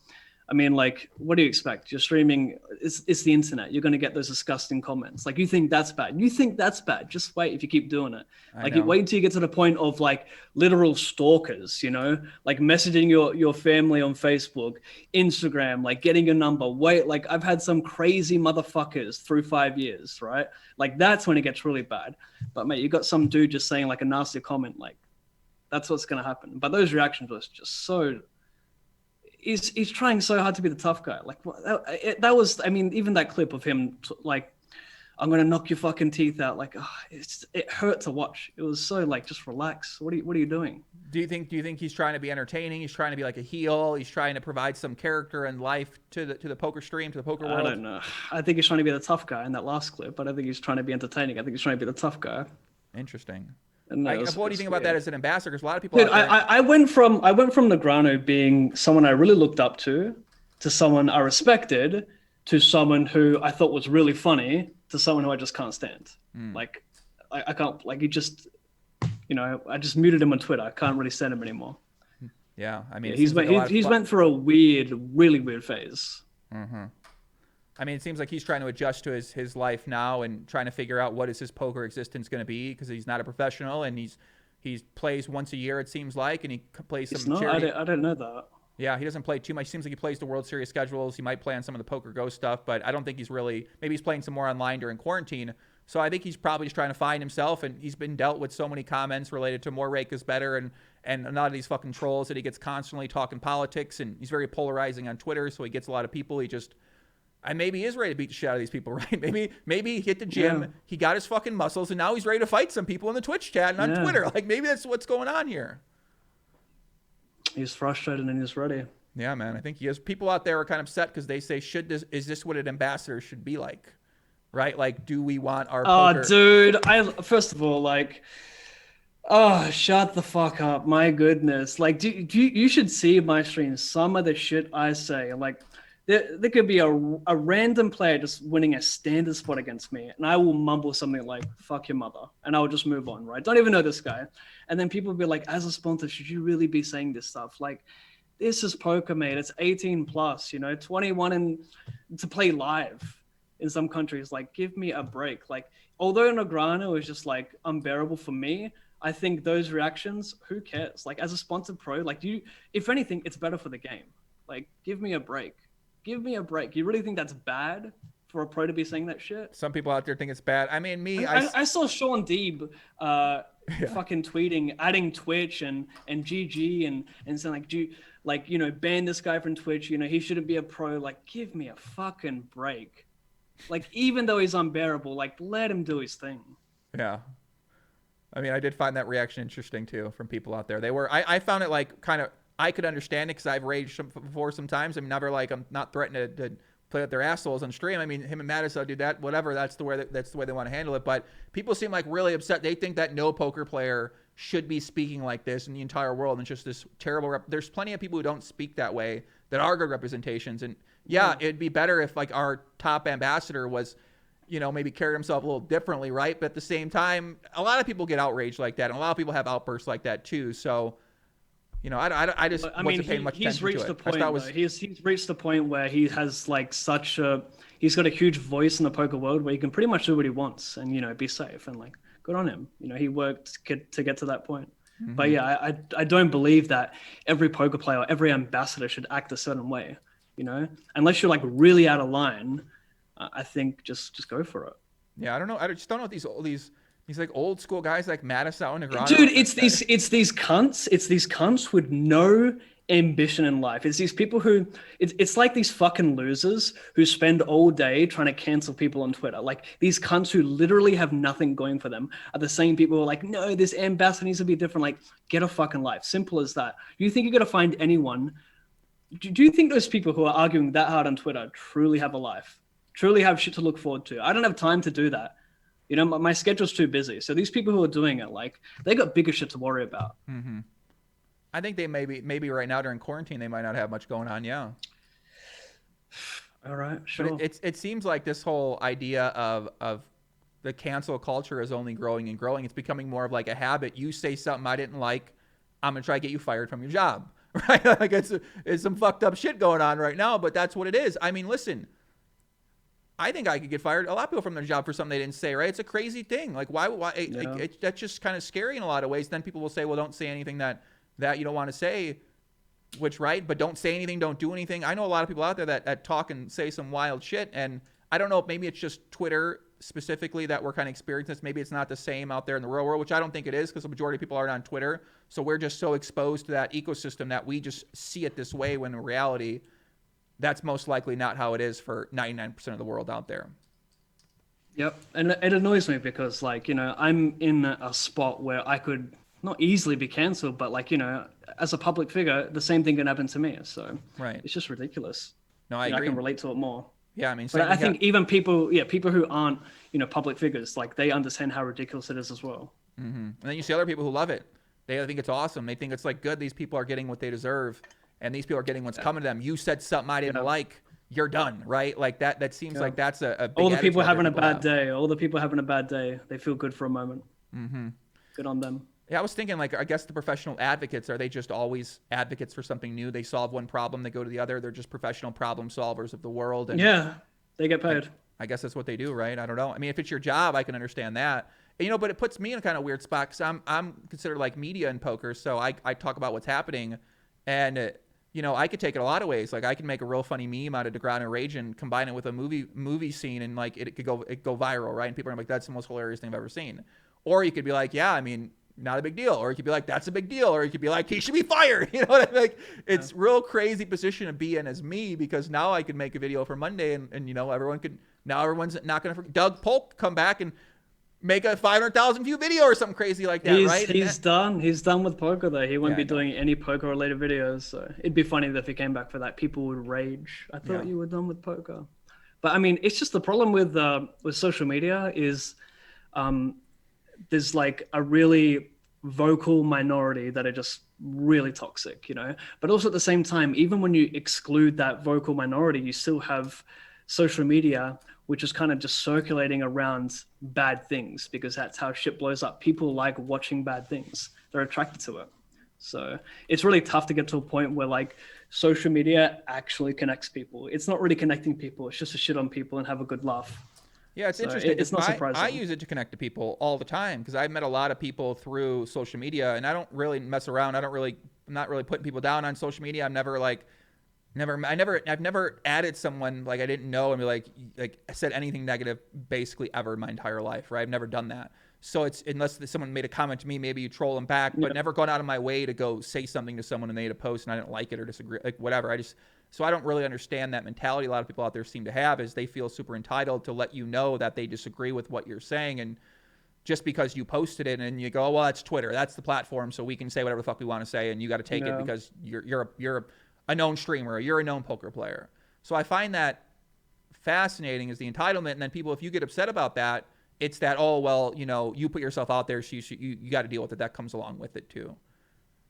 I mean, like, what do you expect? You're streaming. It's the internet. You're going to get those disgusting comments. Like, you think that's bad. You think that's bad. Just wait if you keep doing it. Like, wait until you get to the point of, like, literal stalkers, you know? Like, messaging your family on Facebook, Instagram, like, getting your number. Wait, like, I've had some crazy motherfuckers through 5 years, right? Like, that's when it gets really bad. But, mate, you got some dude just saying, like, a nasty comment. Like, that's what's going to happen. But those reactions was just so... He's trying so hard to be the tough guy. Like, that was, I mean, even that clip of him, like, I'm going to knock your fucking teeth out. Like, it hurt to watch. It was so, like, just relax. What are you doing? Do you think he's trying to be entertaining? He's trying to be like a heel. He's trying to provide some character and life to the poker stream, to the poker world. I don't know. I think he's trying to be the tough guy in that last clip. I don't think he's trying to be entertaining. I think he's trying to be the tough guy. Interesting. No, what do you think about that as an ambassador? Because a lot of people. Dude, I went from Negreanu being someone I really looked up to someone I respected, to someone who I thought was really funny, to someone who I just can't stand. Like, I can't. Like, he just, I just muted him on Twitter. I can't really stand him anymore. Yeah, I mean, he's went through a really weird phase. Mm-hmm. I mean, it seems like he's trying to adjust to his life now and trying to figure out what is his poker existence going to be, because he's not a professional and he plays once a year, it seems like, and he plays some charity. I don't know that. Yeah, he doesn't play too much. Seems like he plays the World Series schedules. He might play on some of the Poker Go stuff, but I don't think he's really. Maybe he's playing some more online during quarantine. So I think he's probably just trying to find himself, and he's been dealt with so many comments related to more rake is better, and a lot of these fucking trolls that he gets constantly talking politics, and he's very polarizing on Twitter, so he gets a lot of people. And maybe he is ready to beat the shit out of these people, right? Maybe he hit the gym, he got his fucking muscles, and now he's ready to fight some people in the Twitch chat and on Twitter. Like maybe that's what's going on here. He's frustrated and he's ready. Yeah, man. I think he is. People out there are kind of upset because they say, is this what an ambassador should be like? Right? Like, do we want our poker? Dude, first of all, like, oh, shut the fuck up. My goodness. Like, you should see my streams. Some of the shit I say, like, there could be a random player just winning a standard spot against me, and I will mumble something like, fuck your mother, and I'll just move on, right? Don't even know this guy. And then people will be like, as a sponsor, should you really be saying this stuff? Like, this is poker, mate. It's 18 plus, 21 and to play live in some countries. Like, give me a break. Like, although Negreanu is just like unbearable for me, I think those reactions, who cares? Like, as a sponsored pro, like, if anything, it's better for the game. Like, give me a break. Give me a break. You really think that's bad for a pro to be saying that shit? Some people out there think it's bad. I mean, I saw Sean Deeb fucking tweeting, adding Twitch and GG and saying like, ban this guy from Twitch. He shouldn't be a pro. Like, give me a fucking break. Like, even though he's unbearable, like, let him do his thing. Yeah. I mean, I did find that reaction interesting too from people out there. I found it like kind of, I could understand it because I've raged before sometimes. I mean, never like, I'm not threatening to play with their assholes on stream. I mean, him and Mattis, do that, whatever. That's the way they want to handle it. But people seem like really upset. They think that no poker player should be speaking like this in the entire world. And it's just this terrible. There's plenty of people who don't speak that way that are good representations. And yeah, it'd be better if like our top ambassador was, maybe carried himself a little differently, right? But at the same time, a lot of people get outraged like that, and a lot of people have outbursts like that too. So, I just wasn't paying much attention to it. He's reached the point where he has like he's got a huge voice in the poker world where he can pretty much do what he wants and be safe, and like, good on him. He worked to get to that point. Mm-hmm. But yeah, I don't believe that every poker player or every ambassador should act a certain way. Unless you're like really out of line, I think just go for it. Yeah, I don't know. I just don't know what these like old school guys like Mattis and Negreanu. Dude, it's these cunts. It's these cunts with no ambition in life. It's these people who it's like these fucking losers who spend all day trying to cancel people on Twitter. Like, these cunts who literally have nothing going for them are the same people who are like, no, this ambassador needs to be different. Like, get a fucking life. Simple as that. You think you're gonna find anyone? Do you think those people who are arguing that hard on Twitter truly have a life? Truly have shit to look forward to? I don't have time to do that. My schedule's too busy. So these people who are doing it, like, they got bigger shit to worry about. Mm-hmm. I think they maybe right now during quarantine, they might not have much going on. Yeah. All right, sure. But it seems like this whole idea of the cancel culture is only growing and growing. It's becoming more of like a habit. You say something I didn't like, I'm going to try to get you fired from your job. Right? Like, it's some fucked up shit going on right now, but that's what it is. I mean, listen, I think I could get fired. A lot of people from their job for something they didn't say, right? It's a crazy thing. Like, why? That's just kind of scary in a lot of ways. Then people will say, well, don't say anything that you don't want to say, right? But don't say anything, don't do anything. I know a lot of people out there that talk and say some wild shit. And I don't know if maybe it's just Twitter specifically that we're kind of experiencing this. Maybe it's not the same out there in the real world, which I don't think it is, because the majority of people aren't on Twitter. So we're just so exposed to that ecosystem that we just see it this way, when in reality, that's most likely not how it is for 99% of the world out there. Yep. And it annoys me because, like, I'm in a spot where I could not easily be canceled, but like, as a public figure, the same thing can happen to me. So right. It's just ridiculous. No, I agree. I can relate to it more. Yeah, I mean, but I think even people who aren't, public figures, like, they understand how ridiculous it is as well. Mm-hmm. And then you see other people who love it. They think it's awesome. They think it's like good. These people are getting what they deserve, and these people are getting what's coming to them. You said something I didn't like, you're done, right? Like that seems like that's a big all the people having a bad day. All the people having a bad day. They feel good for a moment. Mm-hmm. Good on them. Yeah, I was thinking, like, I guess the professional advocates, are they just always advocates for something new? They solve one problem, they go to the other. They're just professional problem solvers of the world. And yeah, they get paid. I guess that's what they do, right? I don't know. I mean, if it's your job, I can understand that. And, but it puts me in a kind of weird spot because I'm considered like media in poker. So I talk about what's happening. And, you know, I could take it a lot of ways. Like I could make a real funny meme out of DeGrado Rage and combine it with a movie scene, and like it could go viral, right? And people are like, that's the most hilarious thing I've ever seen. Or you could be like, yeah, I mean, not a big deal. Or you could be like, that's a big deal. Or you could be like, he should be fired. You know what I mean? Like, it's real crazy position to be in as me, because now I could make a video for Monday, and you know, everyone's not going to Doug Polk come back and make a 500,000 view video or something crazy like that, right? He's done with poker though. He won't be doing any poker related videos. So it'd be funny if he came back for that. People would rage. I thought you were done with poker. But I mean, it's just the problem with social media is there's like a really vocal minority that are just really toxic, you know? But also at the same time, even when you exclude that vocal minority, you still have social media, which is kind of just circulating around bad things, because that's how shit blows up. People like watching bad things. They're attracted to it. So it's really tough to get to a point where like social media actually connects people. It's not really connecting people. It's just to shit on people and have a good laugh. Yeah, it's interesting. It's not surprising. I use it to connect to people all the time, because I've met a lot of people through social media, and I don't really mess around. I'm not really putting people down on social media. I've never added someone like I didn't know and be like said anything negative basically ever in my entire life, right? I've never done that. So it's, unless someone made a comment to me, maybe you troll them back, but never gone out of my way to go say something to someone and they made a post and I didn't like it or disagree, like whatever. So I don't really understand that mentality a lot of people out there seem to have, is they feel super entitled to let you know that they disagree with what you're saying, and just because you posted it and you go, well, that's Twitter, that's the platform, so we can say whatever the fuck we want to say, and you got to take it because you're a known streamer, or you're a known poker player. So I find that fascinating, is the entitlement. And then people, if you get upset about that, it's that, oh, well, you know, you put yourself out there, so you got to deal with it. That comes along with it too.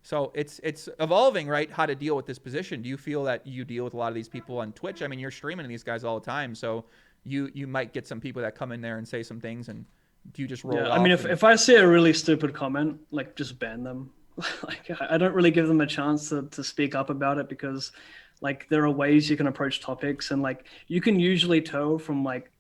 So it's evolving, right? How to deal with this position. Do you feel that you deal with a lot of these people on Twitch? I mean, you're streaming to these guys all the time, so you might get some people that come in there and say some things, and do you just roll it off? I mean, if I see a really stupid comment, like, just ban them. Like, I don't really give them a chance to speak up about it, because like there are ways you can approach topics, and like you can usually tell from like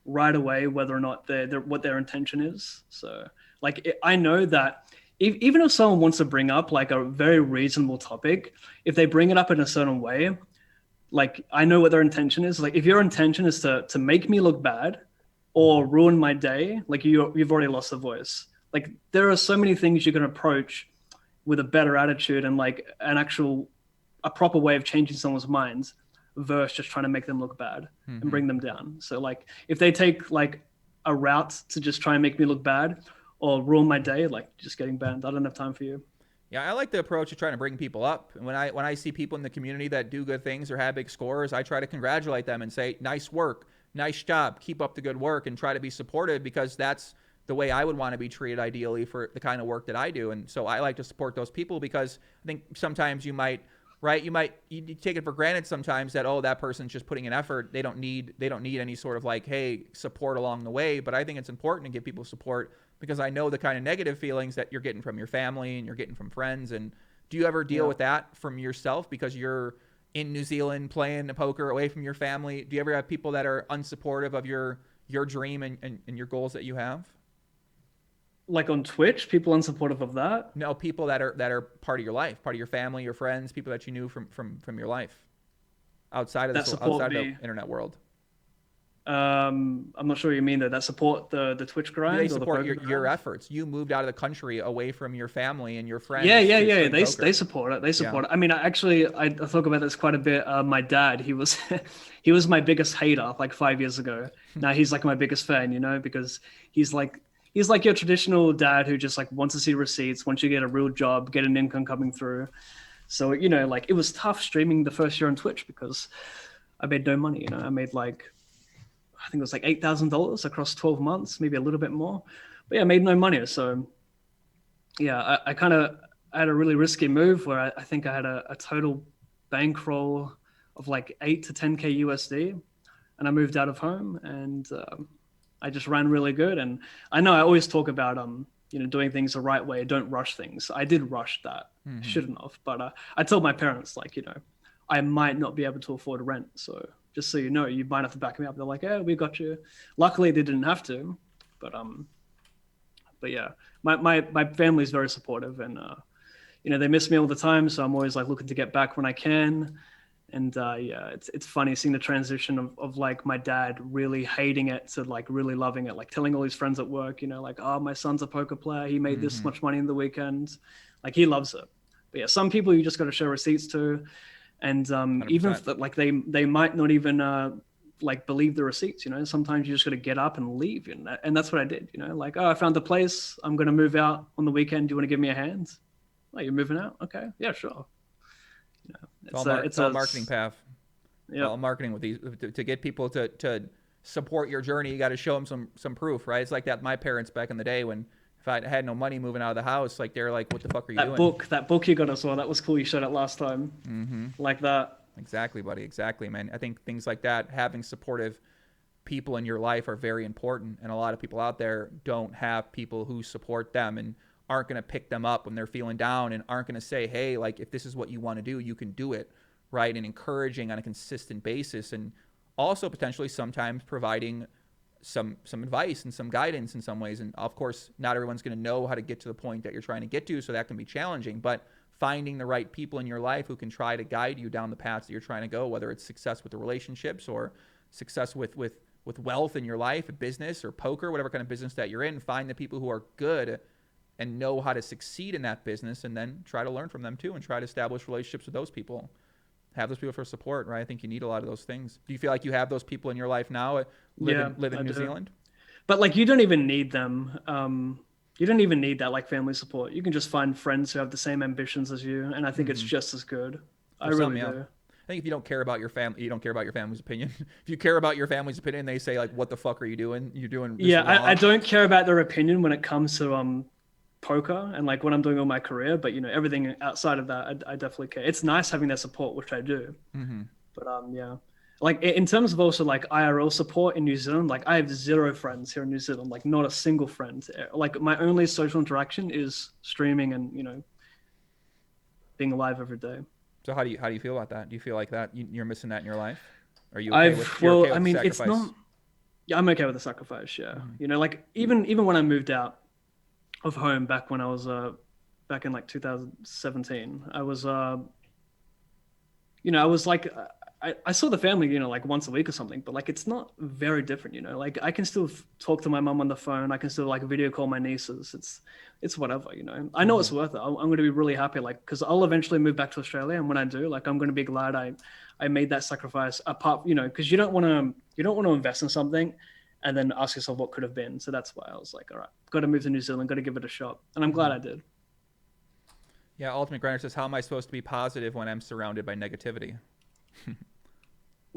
right away whether or not they're what their intention is. So like I know that even if someone wants to bring up like a very reasonable topic, if they bring it up in a certain way, like I know what their intention is. Like if your intention is to make me look bad or ruin my day, like you've already lost the voice. Like there are so many things you can approach with a better attitude and like a proper way of changing someone's minds versus just trying to make them look bad and bring them down. So like if they take like a route to just try and make me look bad or ruin my day, like just getting banned. I don't have time for you. Yeah, I like the approach of trying to bring people up. And when I see people in the community that do good things or have big scores, I try to congratulate them and say, nice work, nice job, keep up the good work, and try to be supportive, because that's the way I would want to be treated ideally for the kind of work that I do. And so I like to support those people, because I think sometimes you take it for granted sometimes that, oh, that person's just putting an effort. They don't need any sort of like, hey, support along the way. But I think it's important to give people support, because I know the kind of negative feelings that you're getting from your family and you're getting from friends. And do you ever deal with that from yourself, because you're in New Zealand playing poker away from your family? Do you ever have people that are unsupportive of your dream and your goals that you have? Like on Twitch, people unsupportive of that? No, people that are part of your life, part of your family, your friends, people that you knew from your life outside of the internet world. I'm not sure what you mean though. That support the Twitch grind? They support your efforts. You moved out of the country away from your family and your friends. Yeah. They support it. They support it. I mean, I talk about this quite a bit. My dad, he was my biggest hater like 5 years ago. Now he's like my biggest fan, you know, because he's like your traditional dad who just like wants to see receipts, wants you to get a real job, get an income coming through. So, you know, like it was tough streaming the first year on Twitch, because I made no money, you know. I made like, I think it was like $8,000 across 12 months, maybe a little bit more. But yeah, I made no money. So yeah, I had a really risky move where I think I had a total bankroll of like 8 to 10K USD. And I moved out of home, and I just ran really good. And I know I always talk about, you know, doing things the right way. Don't rush things. I did rush that. Shouldn't have. But I told my parents, like, you know, I might not be able to afford rent. So just so you know, you might have to back me up. They're like, yeah, we got you. Luckily, they didn't have to. But yeah, my family is very supportive. And they miss me all the time, so I'm always like looking to get back when I can. And yeah, it's funny seeing the transition of like my dad really hating it to like really loving it, like telling all his friends at work, like, oh, my son's a poker player, he made this much money in the weekend, like he loves it. But yeah, some people you just got to show receipts to, and even if like they might not even like believe the receipts, sometimes you just got to get up and leave, and that's what I did, like, oh, I found a place, I'm going to move out on the weekend, do you want to give me a hand? Oh, you're moving out? Okay, yeah, sure. It's all marketing, Pav. Yeah, all marketing with these to get people to support your journey. You got to show them some proof, right? It's like that. My parents back in the day, when if I had no money moving out of the house, like they're like, "What the fuck are you doing?" That book you got as well, that was cool. You showed it last time. Like that. Exactly, buddy. Exactly, man. I think things like that, having supportive people in your life, are very important. And a lot of people out there don't have people who support them and aren't going to pick them up when they're feeling down, and aren't going to say, hey, like, if this is what you want to do, you can do it, right? And encouraging on a consistent basis, and also potentially sometimes providing some advice and some guidance in some ways. And of course, not everyone's going to know how to get to the point that you're trying to get to, so that can be challenging. But finding the right people in your life who can try to guide you down the paths that you're trying to go, whether it's success with the relationships or success with wealth in your life, a business or poker, whatever kind of business that you're in, find the people who are good and know how to succeed in that business, and then try to learn from them too, and try to establish relationships with those people. Have those people for support, right? I think you need a lot of those things. Do you feel like you have those people in your life now, live in New Zealand? But like, you don't even need them. You don't even need that like family support. You can just find friends who have the same ambitions as you, and I think it's just as good. I really do. I think if you don't care about your family, you don't care about your family's opinion. If you care about your family's opinion, they say like, "What the fuck are you doing? You're doing this wrong." I don't care about their opinion when it comes to poker and like what I'm doing on my career, but everything outside of that, I definitely care. It's nice having their support, which I do. But yeah, like in terms of also like IRL support in New Zealand, like I have 0 friends here in New Zealand, like not a single friend. Like my only social interaction is streaming and being alive every day. So how do you feel about that? Do you feel like that you're missing that in your life? Are you okay with the it's not. Yeah, I'm okay with the sacrifice. Yeah, like even when I moved out of home back when I was back in like 2017, I was I was like I saw the family like once a week or something, but like it's not very different, like I can still talk to my mom on the phone, I can still like video call my nieces, it's whatever, I know it's worth it. I'm going to be really happy, like, because I'll eventually move back to Australia, and when I do, like, I'm going to be glad I made that sacrifice, apart, because you don't want to invest in something and then ask yourself what could have been. So that's why I was like, all right, got to move to New Zealand, got to give it a shot. And I'm glad I did. Yeah, Ultimate Grinder says, how am I supposed to be positive when I'm surrounded by negativity?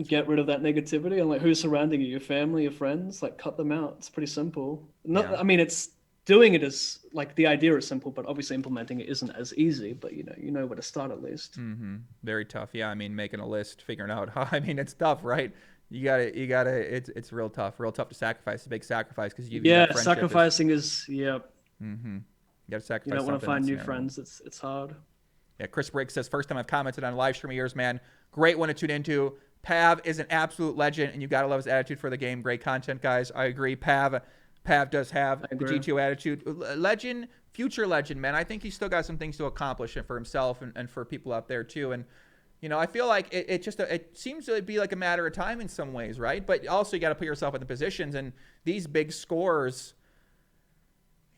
Get rid of that negativity. And like, who's surrounding you? Your family, your friends? Like, cut them out. It's pretty simple. I mean, it's doing it is like, the idea is simple, but obviously implementing it isn't as easy, but you know where to start at least. Very tough. Yeah. I mean, making a list, figuring out how, I mean, it's tough, right? You gotta, it's real tough to sacrifice. It's a big sacrifice because sacrificing is. You gotta sacrifice. You don't want to find new friends. It's hard. Yeah, Chris Briggs says, first time I've commented on a live stream of yours, man. Great one to tune into. Pav is an absolute legend, and you gotta love his attitude for the game. Great content, guys. I agree. Pav does have the GTO attitude. Legend, future legend, man. I think he's still got some things to accomplish for himself and for people out there too. And I feel like it seems to be like a matter of time in some ways, right? But also you got to put yourself in the positions, and these big scores.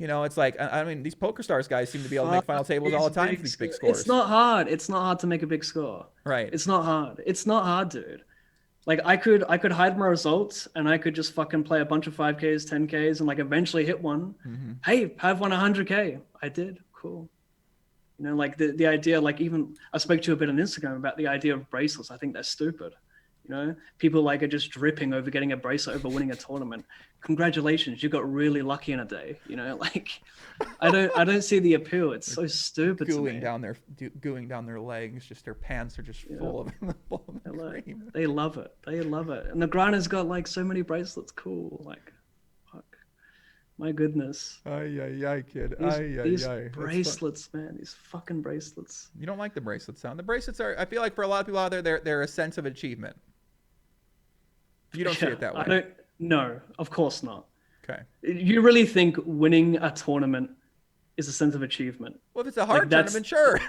It's like, I mean, these Poker Stars guys seem to be able to make final tables all the time for these big scores. It's not hard. It's not hard to make a big score. Right. It's not hard. It's not hard, dude. Like I could hide my results, and I could just fucking play a bunch of 5Ks, 10Ks, and like eventually hit one. Hey, have won 100K. I did. Cool. Like the idea, like even I spoke to you a bit on Instagram about the idea of bracelets. I think that's stupid. People like are just dripping over getting a bracelet over winning a tournament. Congratulations, you got really lucky in a day. Like I don't see the appeal. It's so stupid. Gooing down their legs, just their pants are just full of cream. They love it. And the grinder's got like so many bracelets. Cool. Like, fuck. My goodness. Ay, kid. These bracelets, man. These fucking bracelets. You don't like the bracelet sound. The bracelets are, I feel like for a lot of people out there, they're a sense of achievement. You don't see it that way. No, of course not. Okay. You really think winning a tournament is a sense of achievement. Well, if it's a hard that's- tournament, sure.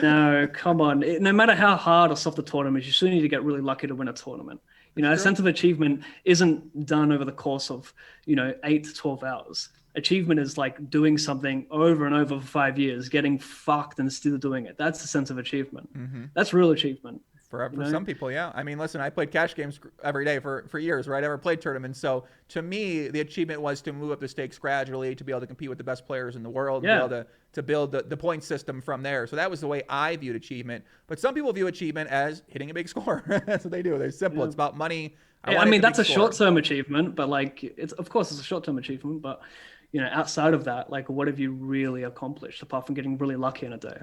No, come on. No matter how hard or soft the tournament is, you still need to get really lucky to win a tournament. You know, a sense of achievement isn't done over the course of, 8 to 12 hours. Achievement is like doing something over and over for 5 years, getting fucked and still doing it. That's the sense of achievement. That's real achievement. For some people, yeah. I mean, listen, I played cash games every day for years, right? I never played tournaments. So to me, the achievement was to move up the stakes gradually, to be able to compete with the best players in the world, Yeah. to be able to build the point system from there. So that was the way I viewed achievement. But some people view achievement as hitting a big score. That's what they do. They're simple. Yeah. It's about money. I mean, that's a short-term achievement, but like, it's of course it's a short-term achievement, but outside of that, like, what have you really accomplished apart from getting really lucky in a day?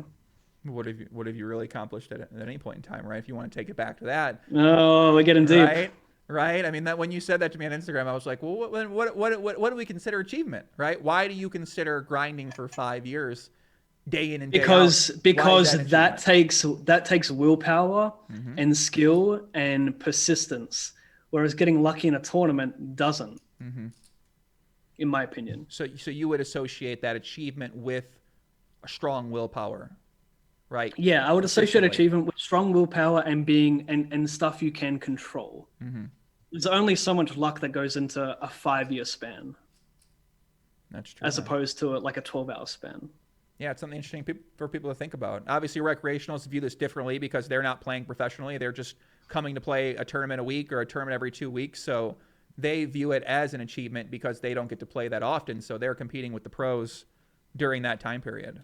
What have you really accomplished at any point in time, right? If you want to take it back to that. Oh, we're getting deep. Right. I mean, that when you said that to me on Instagram, I was like, well, what do we consider achievement, right? Why do you consider grinding for 5 years, day in and day out? Because that takes willpower and skill and persistence, whereas getting lucky in a tournament doesn't, in my opinion. So you would associate that achievement with a strong willpower, right? Yeah, I would associate achievement with strong willpower and being and stuff you can control. There's only so much luck that goes into a 5-year span. That's true. As opposed to like a 12-hour span. Yeah, it's something interesting for people to think about. Obviously, recreationals view this differently because they're not playing professionally. They're just coming to play a tournament a week or a tournament every 2 weeks. So they view it as an achievement because they don't get to play that often. So they're competing with the pros during that time period.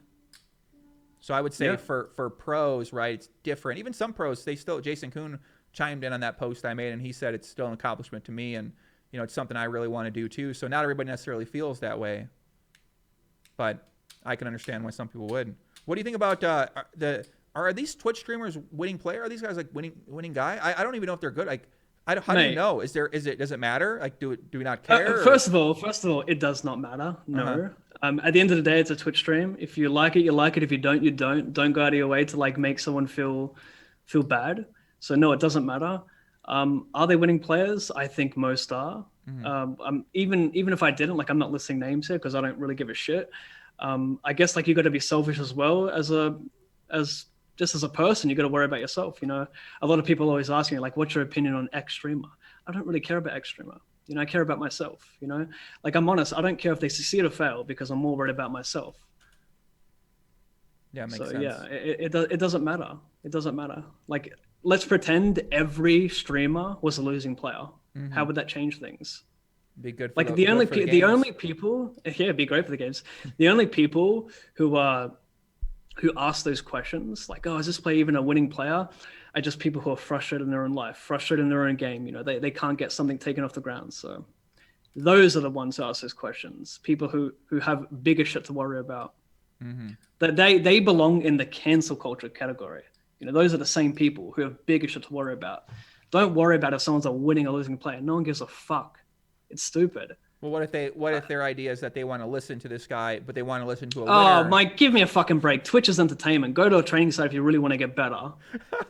So I would say for pros, right, it's different. Even some pros, Jason Kuhn chimed in on that post I made, and he said it's still an accomplishment to me, and it's something I really want to do too. So not everybody necessarily feels that way, but I can understand why some people would. What do you think about are these Twitch streamers winning player? Are these guys like winning guy? I don't even know if they're good. Like, how do you know? Does it matter? Like, do we not care? First of all, it does not matter. No. At the end of the day, it's a Twitch stream. If you like it, you like it. If you don't, you don't. Don't go out of your way to like make someone feel bad. So no, it doesn't matter. Are they winning players? I think most are. Even if I didn't, like, I'm not listing names here because I don't really give a shit. I guess like you got to be selfish as well as a person. You got to worry about yourself. A lot of people always ask me like, "What's your opinion on X streamer?" I don't really care about X streamer. I care about myself. Like, I'm honest. I don't care if they succeed or fail because I'm more worried about myself. Yeah, makes sense. Yeah, it doesn't matter. It doesn't matter. Like, let's pretend every streamer was a losing player. How would that change things? Be good. For like the only people, it'd be great for the games. The only people who ask those questions, like, oh, is this player even a winning player? Are just people who are frustrated in their own life, frustrated in their own game. They can't get something taken off the ground. So those are the ones who ask those questions. People who have bigger shit to worry about. That they belong in the cancel culture category. Those are the same people who have bigger shit to worry about. Don't worry about if someone's a winning or losing player. No one gives a fuck. It's stupid. Well, what if their idea is that they want to listen to this guy, but they want to listen to a winner? Oh, Mike, give me a fucking break. Twitch is entertainment. Go to a training site if you really want to get better.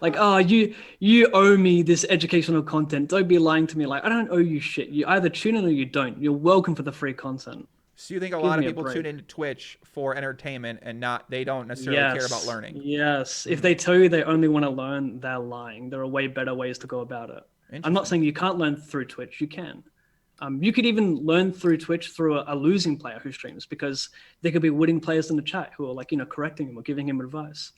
Like, oh, you owe me this educational content. Don't be lying to me. Like, I don't owe you shit. You either tune in or you don't. You're welcome for the free content. So you think a lot of people tune into Twitch for entertainment and they don't necessarily care about learning? Yes. If they tell you they only want to learn, they're lying. There are way better ways to go about it. I'm not saying you can't learn through Twitch. You can. You could even learn through Twitch through a losing player who streams, because there could be winning players in the chat who are like, correcting him or giving him advice.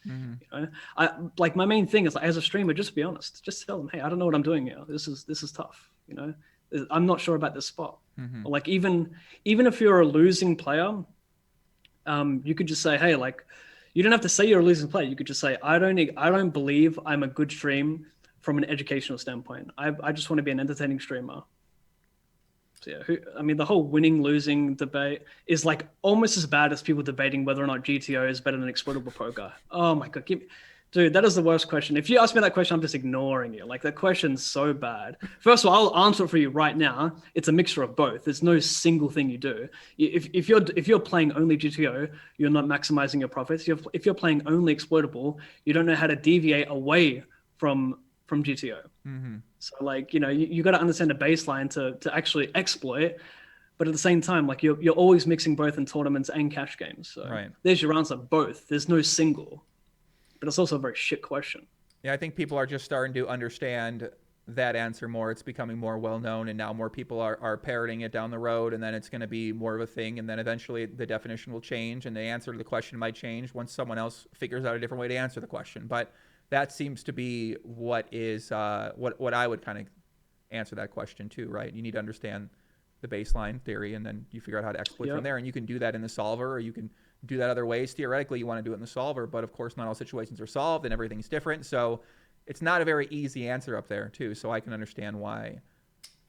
My main thing is, like, as a streamer, just be honest. Just tell them, hey, I don't know what I'm doing here. This is tough. I'm not sure about this spot. Or like, even if you're a losing player, you could just say, hey, like, you don't have to say you're a losing player. You could just say, I don't believe I'm a good stream from an educational standpoint. I just want to be an entertaining streamer. So yeah, the whole winning losing debate is like almost as bad as people debating whether or not GTO is better than exploitable poker. Oh my god, dude, that is the worst question. If you ask me that question, I'm just ignoring you. Like, that question's so bad. First of all, I'll answer it for you right now. It's a mixture of both. There's no single thing you do. If you're playing only GTO, you're not maximizing your profits. If you're playing only exploitable, you don't know how to deviate away from GTO. So like, you got to understand the baseline to actually exploit. But at the same time, like you're always mixing both in tournaments and cash games. So Right. there's your answer, both. There's no single. But it's also a very shit question. Yeah, I think people are just starting to understand that answer more. It's becoming more well known, and now more people are parroting it down the road, and then it's going to be more of a thing, and then eventually the definition will change, and the answer to the question might change once someone else figures out a different way to answer the question. But that seems to be what is what I would kind of answer that question too, right? You need to understand the baseline theory, and then you figure out how to exploit from there, and you can do that in the solver, or you can do that other ways. Theoretically, you want to do it in the solver, but of course not all situations are solved and everything's different, so it's not a very easy answer up there too, so I can understand why.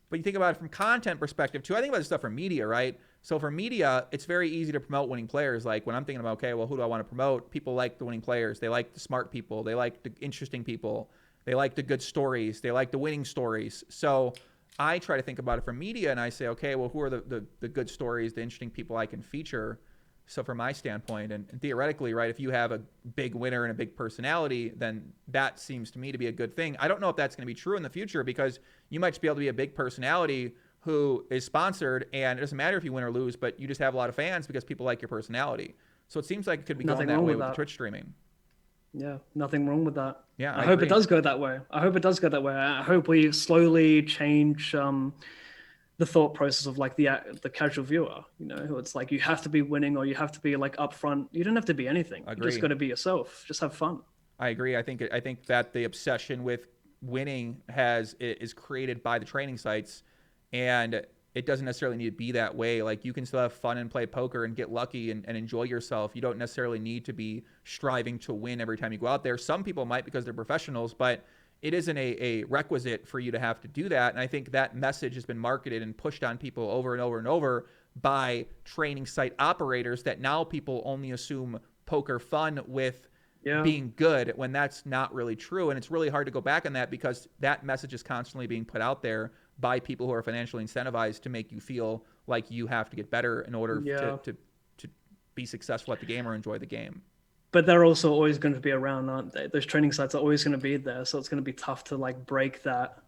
But you think about it from content perspective too. I think about this stuff from media, right? So for media, it's very easy to promote winning players. Like when I'm thinking about, okay, well, who do I want to promote? People like the winning players. They like the smart people. They like the interesting people. They like the good stories. They like the winning stories. So I try to think about it from media, and I say, okay, well, who are the good stories, the interesting people I can feature? So from my standpoint, and theoretically, right, if you have a big winner and a big personality, then that seems to me to be a good thing. I don't know if that's going to be true in the future, because you might just be able to be a big personality who is sponsored, and it doesn't matter if you win or lose, but you just have a lot of fans because people like your personality. So it seems like it could be going that way with the Twitch streaming. Yeah, nothing wrong with that. Yeah, I hope it does go that way. I hope we slowly change the thought process of like the casual viewer, you know, who it's like you have to be winning or you have to be like upfront. You don't have to be anything. You just got to be yourself. Just have fun. I agree. I think that the obsession with winning is created by the training sites, and it doesn't necessarily need to be that way. Like you can still have fun and play poker and get lucky and enjoy yourself. You don't necessarily need to be striving to win every time you go out there. Some people might because they're professionals, but it isn't a requisite for you to have to do that. And I think that message has been marketed and pushed on people over and over and over by training site operators, that now people only assume poker fun with being good, when that's not really true. And it's really hard to go back on that, because that message is constantly being put out there by people who are financially incentivized to make you feel like you have to get better in order to be successful at the game or enjoy the game. But they're also always going to be around, aren't they? Those training sites are always going to be there, so it's going to be tough to like break that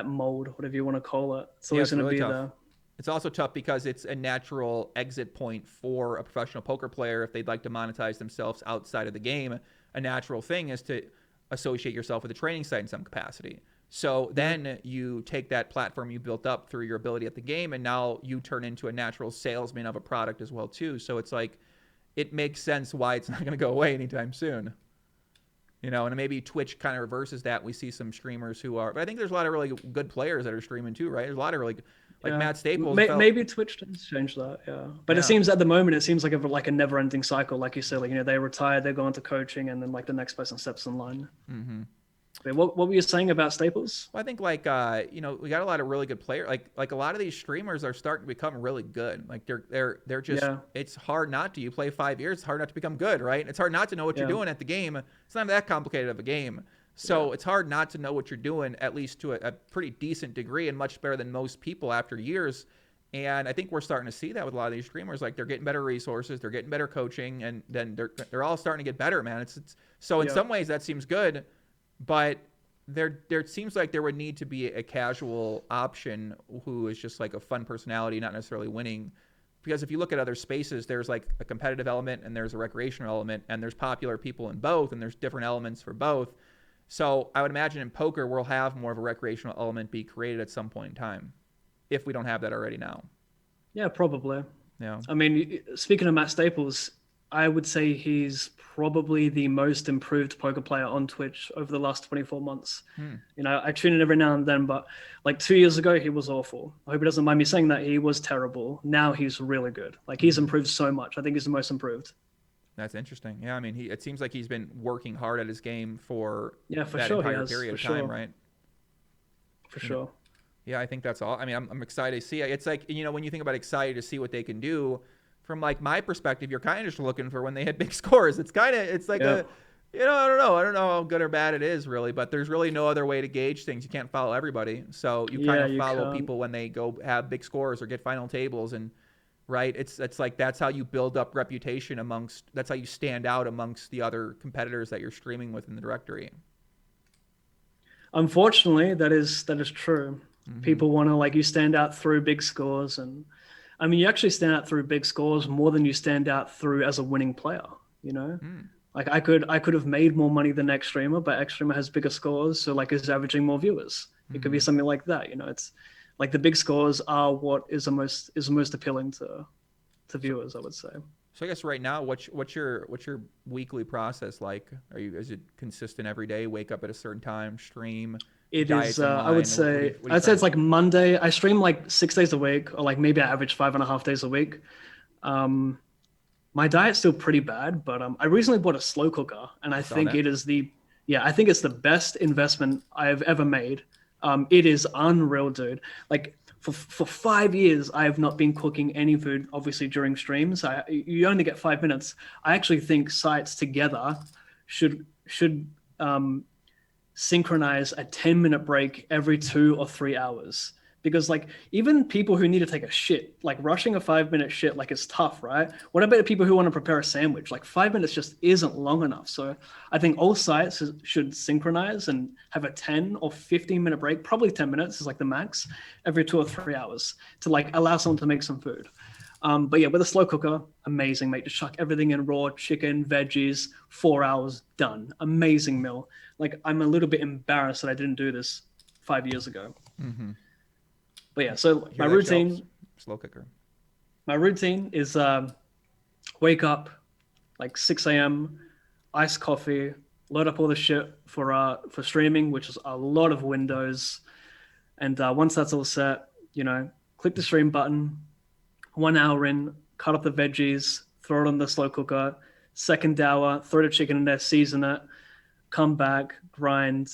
mold, whatever you want to call it. It's always going to be there. It's also tough because it's a natural exit point for a professional poker player if they'd like to monetize themselves outside of the game. A natural thing is to associate yourself with a training site in some capacity. So then you take that platform you built up through your ability at the game, and now you turn into a natural salesman of a product as well too. So it's like, it makes sense why it's not going to go away anytime soon. You know, and maybe Twitch kind of reverses that. We see some streamers who are, but I think there's a lot of really good players that are streaming too, right? There's a lot of really, like Matt Staples. Maybe Twitch does change that, yeah. But it seems at the moment, it seems like a never-ending cycle. Like you said, like, you know, they retire, they go into coaching, and then like the next person steps in line. Mm-hmm. What were you saying about Staples? Well, I think like you know, we got a lot of really good players. Like a lot of these streamers are starting to become really good. Like they're just it's hard not to. You play 5 years, it's hard not to become good, right? It's hard not to know what you're doing at the game. It's not that complicated of a game. So it's hard not to know what you're doing, at least to a pretty decent degree, and much better than most people after years. And I think we're starting to see that with a lot of these streamers. Like they're getting better resources, they're getting better coaching, and then they're all starting to get better, man. It's so in some ways that seems good. But there seems like there would need to be a casual option who is just like a fun personality, not necessarily winning. Because if you look at other spaces, there's like a competitive element and there's a recreational element, and there's popular people in both, and there's different elements for both. So I would imagine in poker, we'll have more of a recreational element be created at some point in time, if we don't have that already now. Yeah, probably. Yeah. I mean, speaking of Matt Staples, I would say he's probably the most improved poker player on Twitch over the last 24 months. You know, I tune in every now and then, but like 2 years ago, he was awful. I hope he doesn't mind me saying that. He was terrible. Now he's really good. Like he's improved so much. I think he's the most improved. That's interesting. Yeah, I mean, it seems like he's been working hard at his game for that sure entire period of time, right? For sure. Yeah, I think that's all. I mean, I'm excited to see it. It's like, you know, when you think about excited to see what they can do, from like my perspective, you're kind of just looking for when they hit big scores. It's like a, you know, I don't know how good or bad it is really, but there's really no other way to gauge things. You can't follow everybody. So you kind of follow people when they go have big scores or get final tables, and right. It's like, that's how you build up reputation that's how you stand out amongst the other competitors that you're streaming with in the directory. Unfortunately, that is true. People want to, like, you stand out through big scores. And I mean, you actually stand out through big scores more than you stand out through as a winning player, you know? Like I could have made more money than X streamer, but X streamer has bigger scores, so like is averaging more viewers. It could be something like that, you know. It's like the big scores are what is the most appealing to viewers, I would say. So I guess right now, what's your weekly process like? Is it consistent every day? Wake up at a certain time, stream? It diets is. I would say. what do you I'd say try? it's like Monday. I stream like 6 days a week, or like maybe I average 5.5 days a week. My diet's still pretty bad, but I recently bought a slow cooker, and I think that. it is I think it's the best investment I've ever made. It is unreal, dude. Like for 5 years, I have not been cooking any food, obviously during streams. You only get 5 minutes. I actually think sites together should synchronize a 10-minute break every 2 or 3 hours. Because like even people who need to take a shit, like rushing a 5-minute shit, like it's tough, right? What about the people who want to prepare a sandwich? Like 5 minutes just isn't long enough. So I think all sites should synchronize and have a 10 or 15-minute break, probably 10 minutes is like the max, every 2 or 3 hours to like allow someone to make some food. But yeah, with a slow cooker, amazing, mate. Just chuck everything in, raw chicken, veggies, 4 hours, done. Amazing meal. Like I'm a little bit embarrassed that I didn't do this 5 years ago. But yeah, so my routine, slow cooker. my routine is wake up like 6 a.m., iced coffee, load up all the shit for streaming, which is a lot of windows. And once that's all set, you know, click the stream button, 1 hour in, cut up the veggies, throw it on the slow cooker, second hour, throw the chicken in there, season it, come back, grind,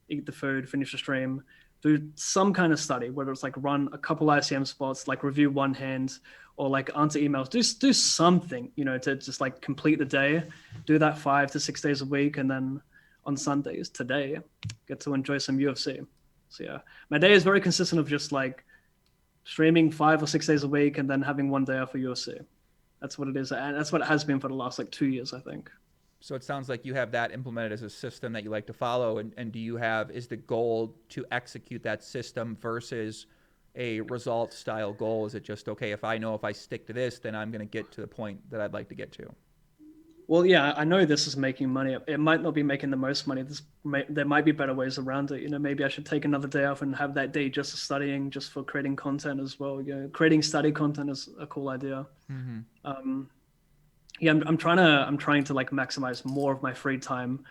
eat the food, finish the stream, do some kind of study, whether it's like run a couple ICM spots, like review one hand, or like answer emails, do something, you know, to just like complete the day, do that 5 to 6 days a week. And then on Sundays, today, get to enjoy some UFC. So yeah, my day is very consistent of just like streaming 5 or 6 days a week and then having 1 day off for UFC. That's what it is. And that's what it has been for the last like 2 years, I think. So it sounds like you have that implemented as a system that you like to follow. And is the goal to execute that system versus a result style goal? Is it just, okay, if I stick to this, then I'm going to get to the point that I'd like to get to? Well, yeah, I know this is making money. It might not be making the most money. There might be better ways around it. You know, maybe I should take another day off and have that day just for studying, just for creating content as well. You know, creating study content is a cool idea. Yeah, I'm trying to like maximize more of my free time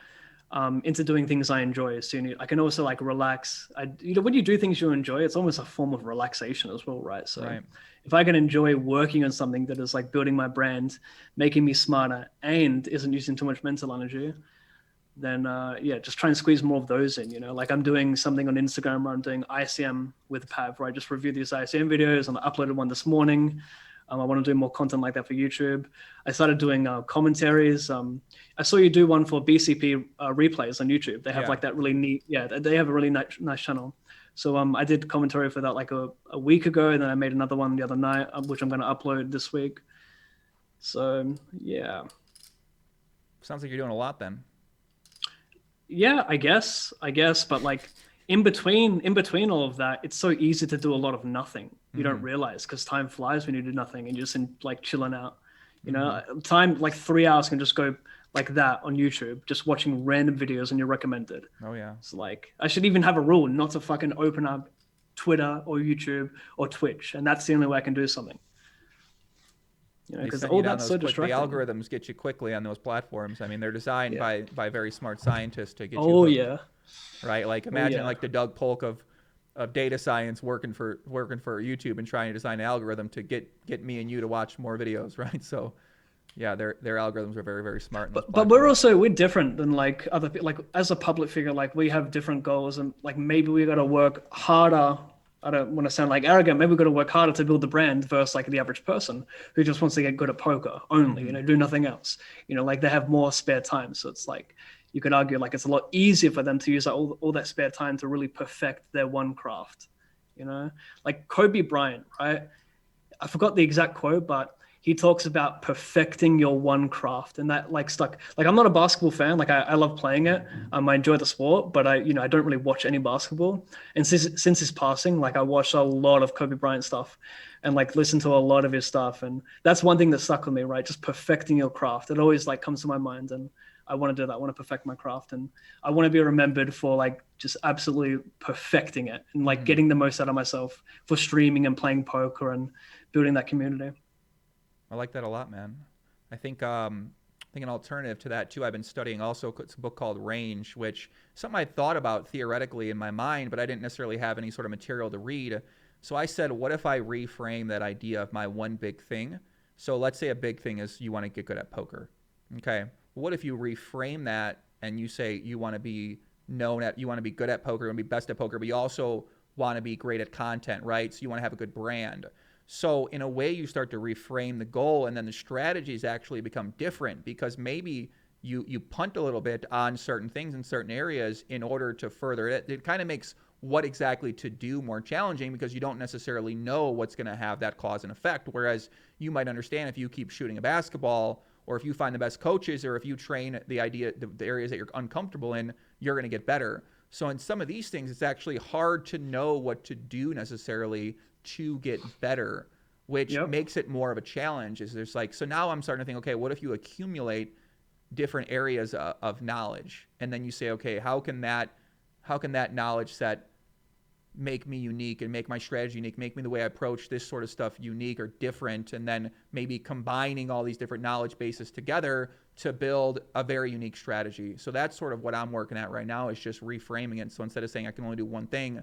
into doing things I enjoy. So I can also like relax. When you do things you enjoy, it's almost a form of relaxation as well, right? So right. If I can enjoy working on something that is like building my brand, making me smarter, and isn't using too much mental energy, then yeah, just try and squeeze more of those in. You know, like I'm doing something on Instagram where I'm doing ICM with Pav, where I just review these ICM videos, and I uploaded one this morning. I want to do more content like that for YouTube. I started doing commentaries. I saw you do one for BCP replays on YouTube. They have like that really neat, they have a really nice channel. So I did commentary for that like a week ago, and then I made another one the other night, which I'm going to upload this week. So yeah. Sounds like you're doing a lot then. Yeah, I guess, but like in between all of that, it's so easy to do a lot of nothing. You don't realize, because time flies when you do nothing and you're just like chilling out. You know, time like 3 hours can just go like that on YouTube, just watching random videos and you're recommended. Oh yeah. It's like I should even have a rule not to fucking open up Twitter or YouTube or Twitch, and that's the only way I can do something. You know, because all that's so distracting. The algorithms get you quickly on those platforms. I mean, they're designed by very smart scientists to get you. Oh yeah. Right. Like imagine like the Doug Polk of data science working for YouTube and trying to design an algorithm to get me and you to watch more videos, right? So yeah, their algorithms are very, very smart. But we're different than like other people. Like as a public figure, like we have different goals, and like maybe we got to work harder. I don't want to sound like arrogant. Maybe we've got to work harder to build the brand versus like the average person who just wants to get good at poker only, you know, do nothing else. You know, like they have more spare time. So it's like, you could argue like it's a lot easier for them to use all that spare time to really perfect their one craft, you know? Like Kobe Bryant, right? I forgot the exact quote, but he talks about perfecting your one craft, and that like stuck. Like I'm not a basketball fan. Like I love playing it. I enjoy the sport, but I don't really watch any basketball. And since his passing, like I watched a lot of Kobe Bryant stuff, and like listened to a lot of his stuff. And that's one thing that stuck with me, right? Just perfecting your craft. It always like comes to my mind, and I want to do that. I want to perfect my craft, and I want to be remembered for like just absolutely perfecting it and like getting the most out of myself for streaming and playing poker and building that community. I like that a lot, man. I think an alternative to that too. I've been studying also it's a book called Range, which something I thought about theoretically in my mind, but I didn't necessarily have any sort of material to read. So I said, what if I reframe that idea of my one big thing? So let's say a big thing is you want to get good at poker. Okay. What if you reframe that and you say you want to be you want to be good at poker and be best at poker, but you also want to be great at content, right? So you want to have a good brand. So in a way, you start to reframe the goal, and then the strategies actually become different because maybe you punt a little bit on certain things in certain areas in order to further it. It kind of makes what exactly to do more challenging because you don't necessarily know what's going to have that cause and effect. Whereas you might understand if you keep shooting a basketball, or if you find the best coaches, or if you train the areas that you're uncomfortable in, you're going to get better. So in some of these things, it's actually hard to know what to do necessarily to get better, which makes it more of a challenge. Is there's like, so now I'm starting to think, okay, what if you accumulate different areas of knowledge, and then you say, okay, how can that knowledge set make me unique and make my strategy unique, make me the way I approach this sort of stuff unique or different, and then maybe combining all these different knowledge bases together to build a very unique strategy. So that's sort of what I'm working at right now, is just reframing it. So instead of saying I can only do one thing,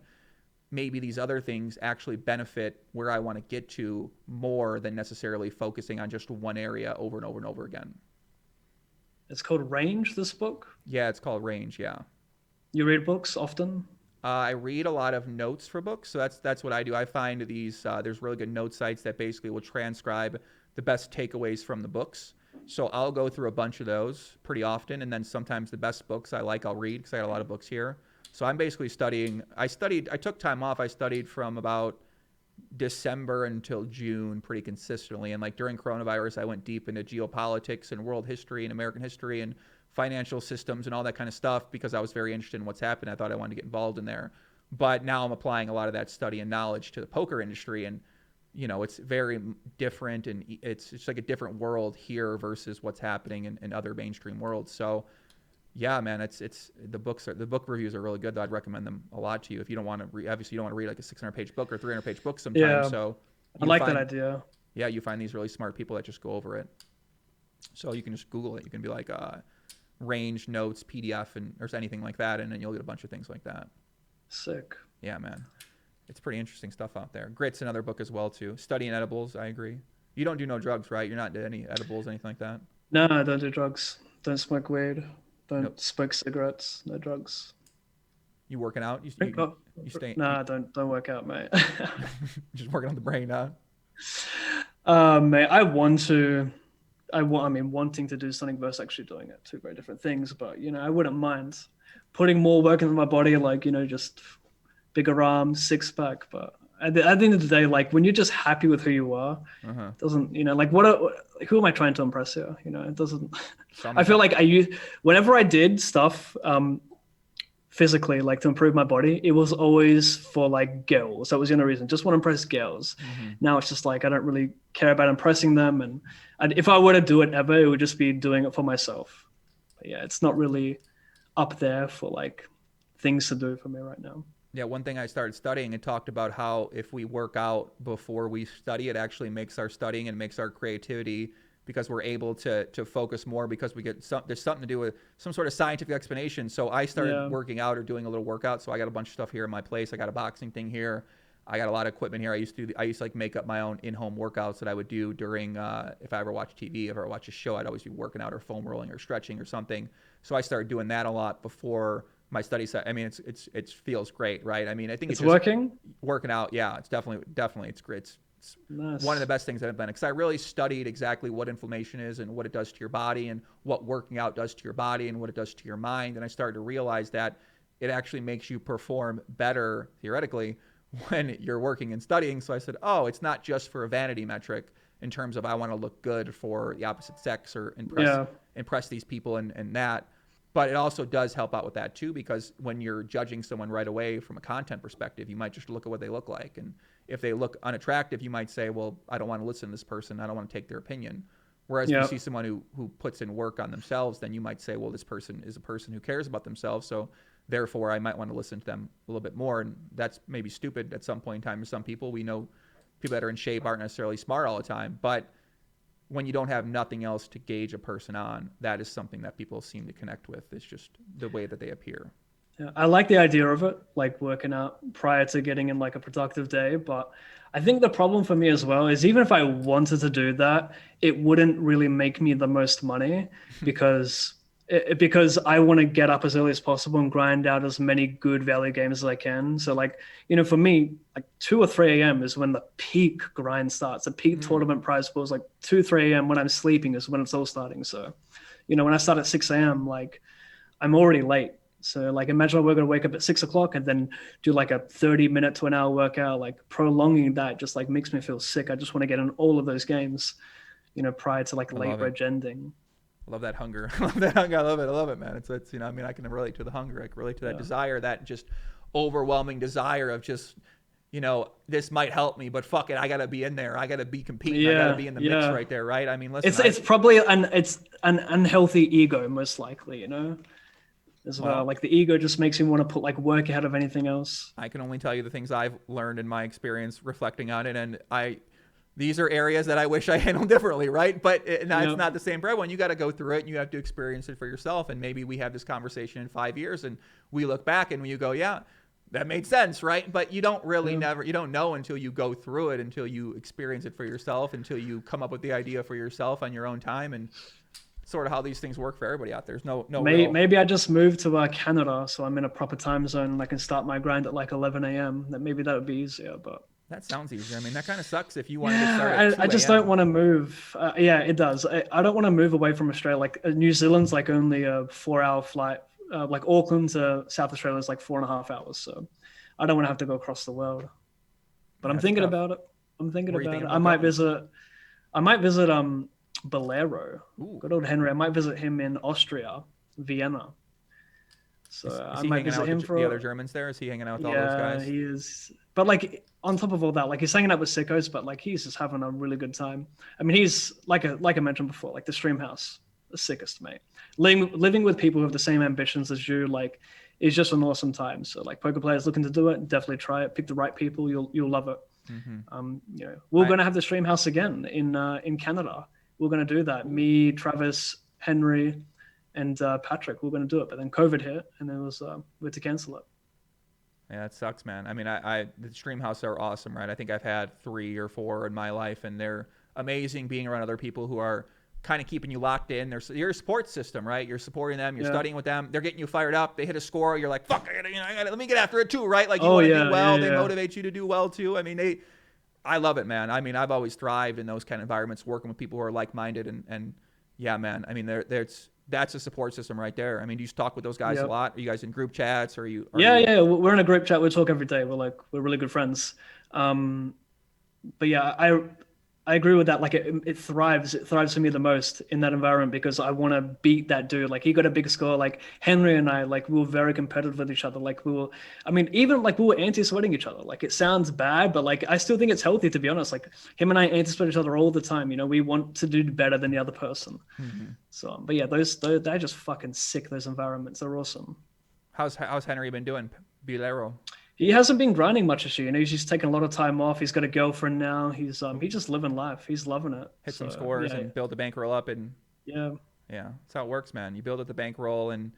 maybe these other things actually benefit where I want to get to more than necessarily focusing on just one area over and over and over again. It's called Range, this book? Yeah, it's called Range, yeah. You read books often? I read a lot of notes for books, so that's what I do. I find these there's really good note sites that basically will transcribe the best takeaways from the books. So I'll go through a bunch of those pretty often, and then sometimes the best books I'll read because I got a lot of books here. So I'm basically studying. I took time off. I studied from about December until June pretty consistently, and like during coronavirus, I went deep into geopolitics and world history and American history and financial systems and all that kind of stuff because I was very interested in what's happened. I thought I wanted to get involved in there. But now I'm applying a lot of that study and knowledge to the poker industry, and it's very different, and it's like a different world here versus what's happening in other mainstream worlds. So yeah, man, the book reviews are really good though. I'd recommend them a lot to you if you don't want to obviously you don't want to read like a 600-page book or 300-page book sometimes. Yeah, so I like that idea. Yeah, you find these really smart people that just go over it. So you can just Google it. You can be like Range notes PDF or anything like that, and then you'll get a bunch of things like that. Sick. Yeah, man, it's pretty interesting stuff out there. Grit's another book as well too. Studying edibles, I agree. You don't do no drugs, right? You're not doing any edibles, anything like that? No, I don't do drugs. Don't smoke weed. Don't Nope. smoke cigarettes. No drugs. You working out? You stay? Nah, don't work out, mate. Just working on the brain, huh? Mate, wanting to do something versus actually doing it, two very different things. But I wouldn't mind putting more work into my body, like just bigger arms, six pack. But at the end of the day, like when you're just happy with who you are, it doesn't like who am I trying to impress here? It doesn't. I feel like whenever I did stuff physically, like to improve my body, it was always for like girls. That was the only reason. Just want to impress girls. Now it's just like I don't really care about impressing them, and if I were to do it ever, it would just be doing it for myself. But yeah, it's not really up there for like things to do for me right now. Yeah, one thing I started studying, it talked about how if we work out before we study, it actually makes our studying and makes our creativity, because we're able to focus more because there's something to do with some sort of scientific explanation. So I started working out or doing a little workout. So I got a bunch of stuff here in my place. I got a boxing thing here. I got a lot of equipment here. I used to like make up my own in-home workouts that I would do during if I ever watch TV, if I ever watch a show, I'd always be working out or foam rolling or stretching or something. So I started doing that a lot before my study set. I mean, it feels great, right? I mean, I think it's working. Working out, yeah, it's definitely it's great. It's nice. One of the best things I've done, because I really studied exactly what inflammation is and what it does to your body and what working out does to your body and what it does to your mind. And I started to realize that it actually makes you perform better theoretically when you're working and studying. So I said, oh, it's not just for a vanity metric. in terms of I want to look good for the opposite sex or Yeah. impress these people and that. But it also does help out with that too, because when you're judging someone right away from a content perspective, you might just look at what they look like. And if they look unattractive, you might say, well, I don't want to listen to this person. I don't want to take their opinion. Whereas if you see someone who puts in work on themselves, then you might say, well, this person is a person who cares about themselves. So therefore, I might want to listen to them a little bit more. And that's maybe stupid at some point in time to some people. We know people that are in shape aren't necessarily smart all the time. But when you don't have nothing else to gauge a person on, that is something that people seem to connect with. It's just the way that they appear. Yeah, I like the idea of it, like working out prior to getting in like a productive day. But I think the problem for me as well is even if I wanted to do that, it wouldn't really make me the most money because because I want to get up as early as possible and grind out as many good value games as I can. So like, for me, like 2 or 3 a.m. is when the peak grind starts. The peak tournament prize pool is like 2, 3 a.m. when I'm sleeping is when it's all starting. So, when I start at 6 a.m., like I'm already late. So like imagine we're going to wake up at 6 o'clock and then do like a 30-minute to an hour workout, like prolonging that just like makes me feel sick. I just want to get in all of those games, prior to like late reg ending. I love that hunger. I love that hunger. I love it, man. It's I mean, I can relate to the hunger. I can relate to that desire, that just overwhelming desire of just, this might help me, but fuck it. I got to be in there. I got to be competing. I got to be in the mix right there. Right. I mean, listen, it's probably it's an unhealthy ego, most likely, as well. Like the ego just makes me want to put like work ahead of anything else. I can only tell you the things I've learned in my experience reflecting on it. And these are areas that I wish I handled differently, right? But it's not the same for everyone. You got to go through it and you have to experience it for yourself. And maybe we have this conversation in 5 years and we look back and you go, yeah, that made sense, right? But you don't really you don't know until you go through it, until you experience it for yourself, until you come up with the idea for yourself on your own time, and sort of how these things work for everybody out there. There's no maybe I just moved to Canada, so I'm in a proper time zone and I can start my grind at like 11 a.m. Maybe that would be easier, but that sounds easier. I mean, that kind of sucks if you want to start at 2 I just don't want to move. It does. I don't want to move away from Australia. Like New Zealand's like only a 4-hour flight. Like Auckland to South Australia is like 4.5 hours. So I don't want to have to go across the world. But I'm thinking about it. I might visit Bolero. Ooh. Good old Henry. I might visit him in Austria, Vienna. So is I might visit him for the other Germans there. Is he hanging out with all those guys? He is. But like on top of all that, like he's hanging out with sickos, but like he's just having a really good time. I mean, he's like I mentioned before, like the stream house, the sickest, mate. Living with people who have the same ambitions as you, like, is just an awesome time. So like poker players looking to do it, definitely try it. Pick the right people, you'll love it. Mm-hmm. We're going to have the stream house again in Canada. We're going to do that. Me, Travis, Henry, and Patrick. We're going to do it, but then COVID hit, and we had to cancel it. Yeah, that sucks, man. I mean, the stream house are awesome, right? I think I've had 3 or 4 in my life, and they're amazing being around other people who are kind of keeping you locked in. You're a support system, right? You're supporting them. You're studying with them. They're getting you fired up. They hit a score. You're like, fuck, I gotta, let me get after it too, right? Like you want to do well. They motivate you to do well too. I mean, I love it, man. I mean, I've always thrived in those kind of environments, working with people who are like-minded, and yeah, man. I mean, that's a support system right there. I mean, do you talk with those guys a lot? Are you guys in group chats? Or Yeah. We're in a group chat. We talk every day. We're really good friends. But yeah, I agree with that. Like it thrives for me the most in that environment because I want to beat that dude. Like he got a big score. Like Henry and I, like we were very competitive with each other. Like we were anti-sweating each other. Like it sounds bad, but like I still think it's healthy, to be honest. Like him and I anti-sweat each other all the time. We want to do better than the other person. Mm-hmm. So, but yeah, they're just fucking sick. Those environments, they're awesome. How's Henry been doing, Bilero? He hasn't been grinding much this year. He's just taking a lot of time off. He's got a girlfriend now. He's just living life. He's loving it. Hit some scores and build the bankroll up, and yeah, that's how it works, man. You build up the bankroll and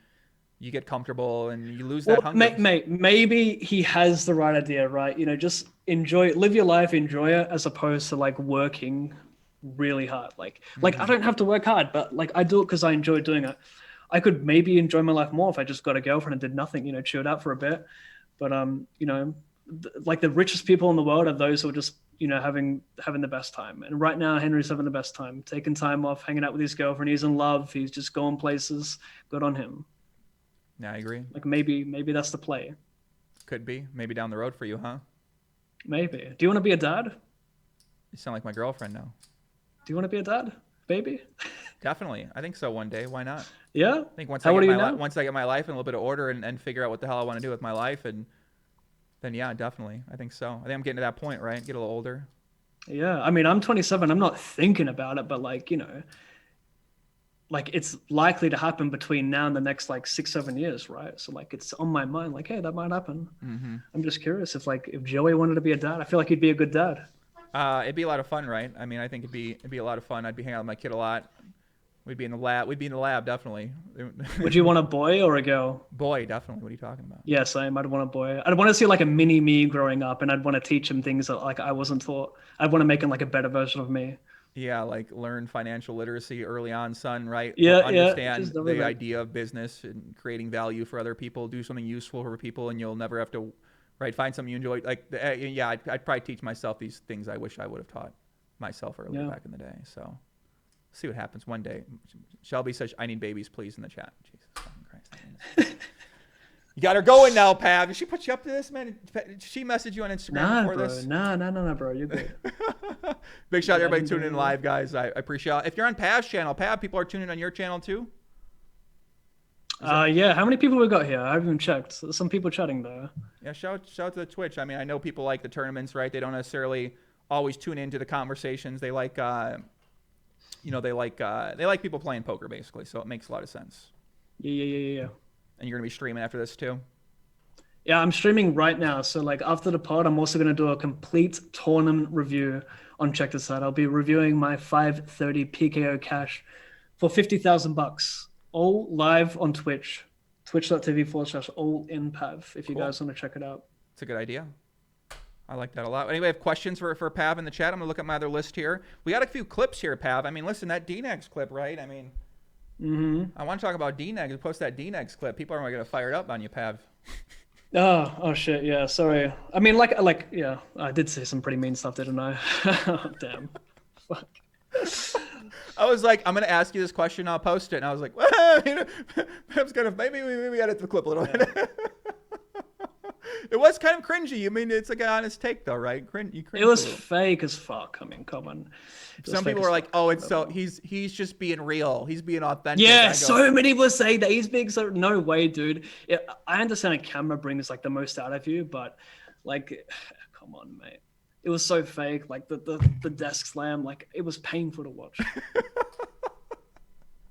you get comfortable and you lose that hunger. Maybe he has the right idea, right? Just live your life, enjoy it, as opposed to like working really hard. Like I don't have to work hard, but like I do it because I enjoy doing it. I could maybe enjoy my life more if I just got a girlfriend and did nothing, chilled out for a bit. But like the richest people in the world are those who are just having the best time. And right now Henry's having the best time, taking time off, hanging out with his girlfriend. He's in love. He's just going places. Good on him. Yeah, I agree. Like maybe that's the play. Could be. Maybe down the road for you, huh? Maybe. Do you want to be a dad? You sound like my girlfriend now. Do you want to be a dad, baby? Definitely. I think so one day. Why not? Yeah. I think once How I old get are you my now? once I get my life in a little bit of order and figure out what the hell I want to do with my life, and then yeah, definitely. I think so. I think I'm getting to that point, right? Get a little older. Yeah. I mean, I'm 27. I'm not thinking about it, but like, you know, like it's likely to happen between now and the next like 6, 7 years, right? So like it's on my mind, like, hey, that might happen. Mm-hmm. I'm just curious if Joey wanted to be a dad. I feel like he'd be a good dad. It'd be a lot of fun, right? I mean, I think it'd be a lot of fun. I'd be hanging out with my kid a lot. We'd be in the lab. We'd be in the lab, definitely. Would you want a boy or a girl? Boy, definitely. What are you talking about? Yeah, same. I'd want a boy. I'd want to see like a mini me growing up, and I'd want to teach him things that like I wasn't taught. I'd want to make him like a better version of me. Yeah, like learn financial literacy early on, son, right? Yeah, Understand just the everything. idea of business and creating value for other people. Do something useful for people, and you'll never have to, right? Find something you enjoy. Like, yeah, I'd probably teach myself these things I wish I would have taught myself earlier Yeah. back in the day. So, see what happens one day. Shelby says, "I need babies, please," in the chat. Jesus fucking Christ. You got her going now, Pav. Did she put you up to this, man? Did she message you on Instagram Nah, before bro. this? Nah, bro. You're good. Big shout out to everybody been tuning in doing live, guys. I appreciate it. If you're on Pav's channel, Pav, people are tuning in on your channel too? Yeah. How many people we got here? I haven't even checked. There's some people chatting though. Yeah, shout out to the Twitch. I mean, I know people like the tournaments, right? They don't necessarily always tune into the conversations. They like, they like people playing poker, basically. So it makes a lot of sense. Yeah. And you're gonna be streaming after this too? Yeah, I'm streaming right now. So like after the pod, I'm also gonna do a complete tournament review on Check This Out. I'll be reviewing my 530 PKO cash for $50,000, all live on Twitch, twitch.tv/ALLinPav. If you Cool. guys want to check it out. It's a good idea. I like that a lot. Anybody have questions for Pav in the chat? I'm gonna look at my other list here. We got a few clips here, Pav. I mean, listen, that DNegs clip, right? I mean, I want to talk about DNegs. Post that DNegs clip. People are gonna fire up on you, Pav. Oh shit, yeah, sorry. I mean, yeah, I did say some pretty mean stuff, didn't I? Oh, damn. Fuck. I was like, I'm gonna ask you this question. I'll post it, and I was like, well, Pav's gonna maybe edit the clip a little bit. It was kind of cringy. I mean, it's like an honest take, though, right? It was fake as fuck. I mean, come on. Some people were like, "Oh, it's so he's just being real. He's being authentic." Yeah, I go, so many people say that he's being so. No way, dude. Yeah, I understand a camera brings like the most out of you, but like, come on, mate. It was so fake. Like the desk slam, like it was painful to watch.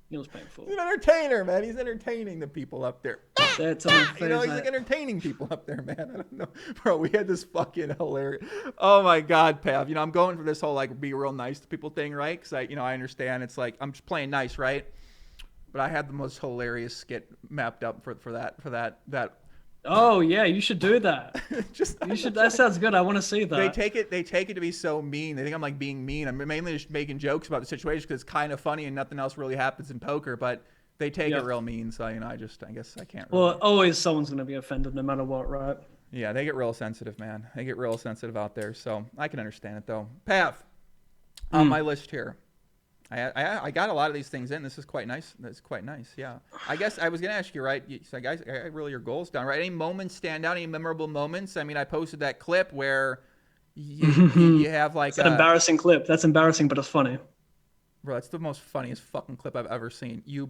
It was painful. He's an entertainer, man. He's entertaining the people up there. That's on my face, He's like entertaining people up there, man. I don't know, bro. We had this fucking hilarious. Oh my god, Pav. I'm going for this whole like be real nice to people thing, right? Because I understand it's like I'm just playing nice, right? But I had the most hilarious skit mapped up for that. Oh yeah, you should do that. You should. That sounds good. I want to see that. They take it to be so mean. They think I'm like being mean. I'm mainly just making jokes about the situation because it's kind of funny and nothing else really happens in poker. But they take it real mean. So I guess I can't. Really... Well, always someone's gonna be offended no matter what, right? Yeah, they get real sensitive, man. They get real sensitive out there. So I can understand it though. Pav, on my list here. I got a lot of these things in. This is quite nice. That's quite nice. Yeah. I guess I was gonna ask you, right? So guys, really your goals down, right? Any moments stand out? Any memorable moments? I mean, I posted that clip where you have like it's an embarrassing clip. That's embarrassing, but it's funny. Bro, that's the most funniest fucking clip I've ever seen. You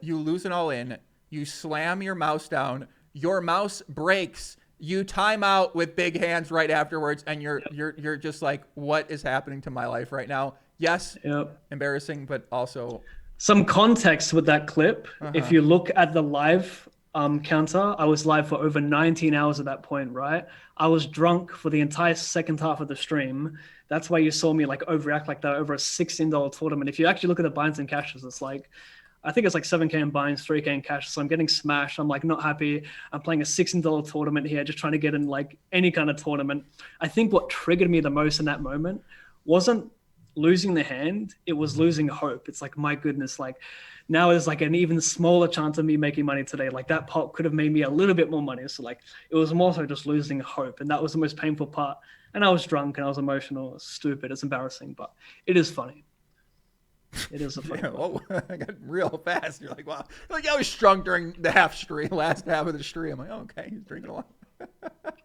lose it all in. You slam your mouse down. Your mouse breaks. You time out with big hands right afterwards, and you're just like, what is happening to my life right now? Yes, embarrassing, but also some context with that clip. If you look at the live counter, I was live for over 19 hours at that point, right? I was drunk for the entire second half of the stream. That's why you saw me like overreact like that over a $16 tournament. If you actually look at the binds and cashes, it's like, I think it's like 7K in binds, 3K in cash. So I'm getting smashed. I'm like not happy. I'm playing a $16 tournament here, just trying to get in like any kind of tournament. I think what triggered me the most in that moment wasn't losing the hand. It was losing hope. It's like, my goodness, like now there's like an even smaller chance of me making money today. Like that pot could have made me a little bit more money. So like, it was more so just losing hope. And that was the most painful part. And I was drunk and I was emotional. It was stupid. It's embarrassing, but it is funny. It is a funny. I got real fast. You're like, wow. Like I was drunk during the last half of the stream. I'm like, oh, okay, he's drinking a lot.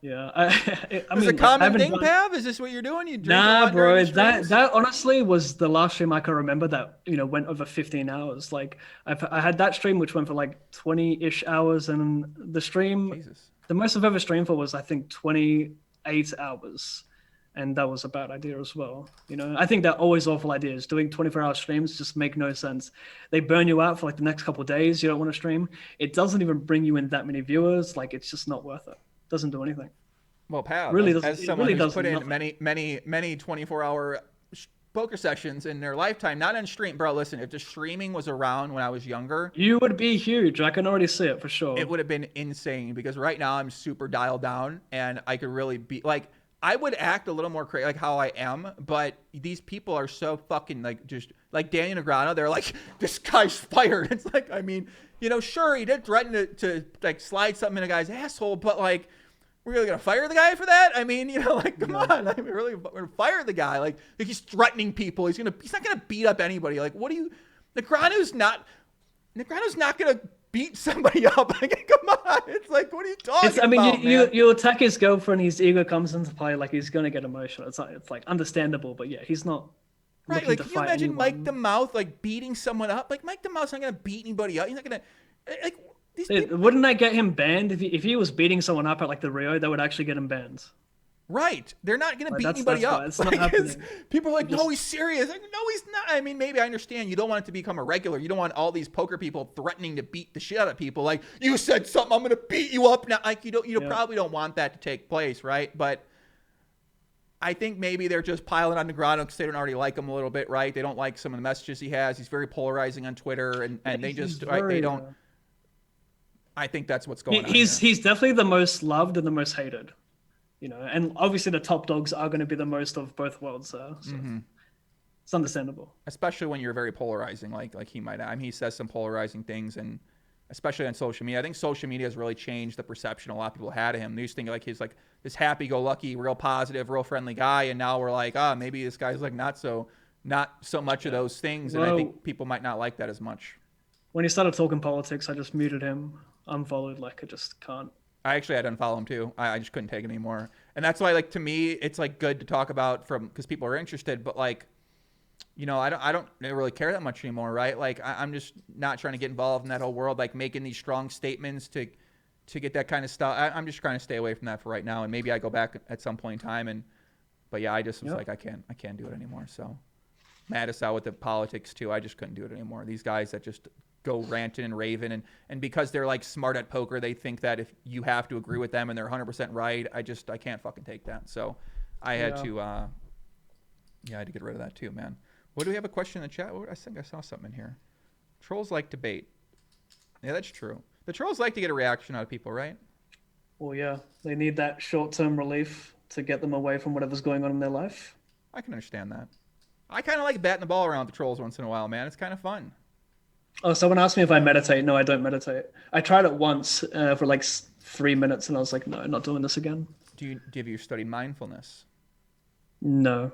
Yeah, I Is mean, it a common I haven't thing, done- Pav? Is this what you're doing? You drink a Nah, lot during bro. the streams? That honestly was the last stream I can remember that went over 15 hours. Like I had that stream which went for like 20-ish hours, and the stream, Jesus. the most I've ever streamed for was I think 28 hours, and that was a bad idea as well. I think they're always awful ideas. Doing 24-hour streams just make no sense. They burn you out for like the next couple of days. You don't want to stream. It doesn't even bring you in that many viewers. Like it's just not worth it. Doesn't do anything. Well, Pav, Really as doesn't. It someone really who's does put in nothing. many 24-hour poker sessions in their lifetime, not on stream, bro. Listen, if the streaming was around when I was younger, You would be huge. I can already see it for sure. it would have been insane. Because right now I'm super dialed down, and I could really be like, I would act a little more crazy, like how I am. But these people are so fucking like, just like Daniel Negreanu. They're like, this guy's fired. It's like, I mean, sure, he did threaten to like slide something in a guy's asshole, but like, we're really gonna fire the guy for that? I mean, like, come on, I mean, we're gonna fire the guy. Like he's threatening people. He's not gonna beat up anybody. Like, what do you? Negreanu's not gonna beat somebody up. Like, come on, it's like, what are you talking about? I mean, man? you attack his girlfriend, his ego comes into play. Like he's gonna get emotional. It's like understandable, but yeah, he's not. Right? looking Like, to can you fight imagine anyone. Mike the Mouth like beating someone up? Like Mike the Mouth's not gonna beat anybody up. He's not gonna like these people. Wouldn't that get him banned if he was beating someone up at like the Rio? That would actually get him banned. Right. They're not going to beat that's anybody why up. it's not Like, happening. people are like, no, he's serious. Like, no, he's not. I mean, maybe I understand. You don't want it to become a regular. You don't want all these poker people threatening to beat the shit out of people. Like, you said something, I'm going to beat you up now. Like, you probably don't want that to take place, right? But I think maybe they're just piling on Negreanu because they don't already like him a little bit, right? They don't like some of the messages he has. He's very polarizing on Twitter, and they just, right, they don't. I think that's what's going on. He's definitely the most loved and the most hated. And obviously the top dogs are going to be the most of both worlds. So it's understandable. Especially when you're very polarizing, like he might. I mean, he says some polarizing things, and especially on social media. I think social media has really changed the perception a lot of people had of him. They used to think like he's like this happy-go-lucky, real positive, real friendly guy, and now we're like, maybe this guy's like not so much of those things, and I think people might not like that as much. When he started talking politics, I just muted him, unfollowed. Like I just can't. I actually had to unfollow him too. I just couldn't take it anymore. And that's why, like, to me, it's like good to talk about because people are interested, but like, I don't really care that much anymore, right? Like, I'm just not trying to get involved in that whole world, like making these strong statements to get that kind of stuff. I'm just trying to stay away from that for right now. And maybe I go back at some point in time. But yeah, I just was like, I can't do it anymore. So Mattis out with the politics too. I just couldn't do it anymore. These guys that just go ranting and raving, and because they're like smart at poker, they think that if you have to agree with them and they're 100% right, I can't fucking take that. So I had to I had to get rid of that too, man. What do we have a question in the chat? I think I saw something in here. Trolls like debate. Yeah, that's true. The trolls like to get a reaction out of people, right? Well, yeah, they need that short-term relief to get them away from whatever's going on in their life. I can understand that. I kind of like batting the ball around with the trolls once in a while, man. It's kind of fun. Oh, someone asked me if I meditate. No, I don't meditate. I tried it once for like 3 minutes, and I was like, no, not doing this again. Have you studied mindfulness? No.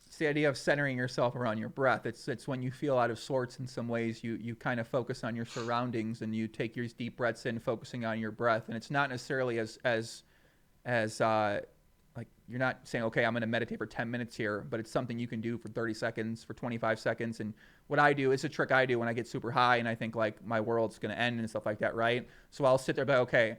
It's the idea of centering yourself around your breath. It's when you feel out of sorts in some ways, you kind of focus on your surroundings and you take your deep breaths in, focusing on your breath. And it's not necessarily as like you're not saying, okay, I'm going to meditate for 10 minutes here, but it's something you can do for 30 seconds, for 25 seconds. And what I do, it's a trick I do when I get super high and I think like my world's going to end and stuff like that, right? So I'll sit there, but okay,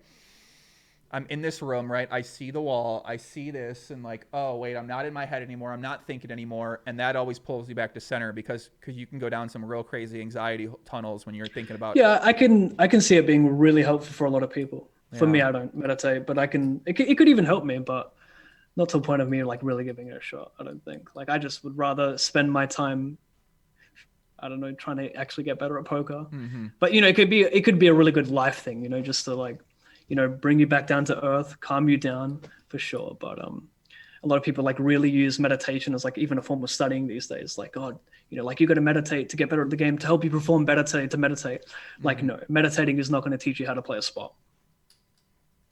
I'm in this room, right? I see the wall, I see this, and like, oh wait, I'm not in my head anymore. I'm not thinking anymore, and that always pulls you back to center because you can go down some real crazy anxiety tunnels when you're thinking about. Yeah, I can see it being really helpful for a lot of people. For Yeah. me, I don't meditate, but it could even help me, but not to the point of me like really giving it a shot. I don't think. Like I just would rather spend my time, I don't know, trying to actually get better at poker. Mm-hmm. But it could be a really good life thing, just to like, bring you back down to earth, calm you down for sure. But a lot of people like really use meditation as like even a form of studying these days. Like, God, like you got to meditate to get better at the game to help you perform better to meditate. Mm-hmm. Like, no, meditating is not going to teach you how to play a spot.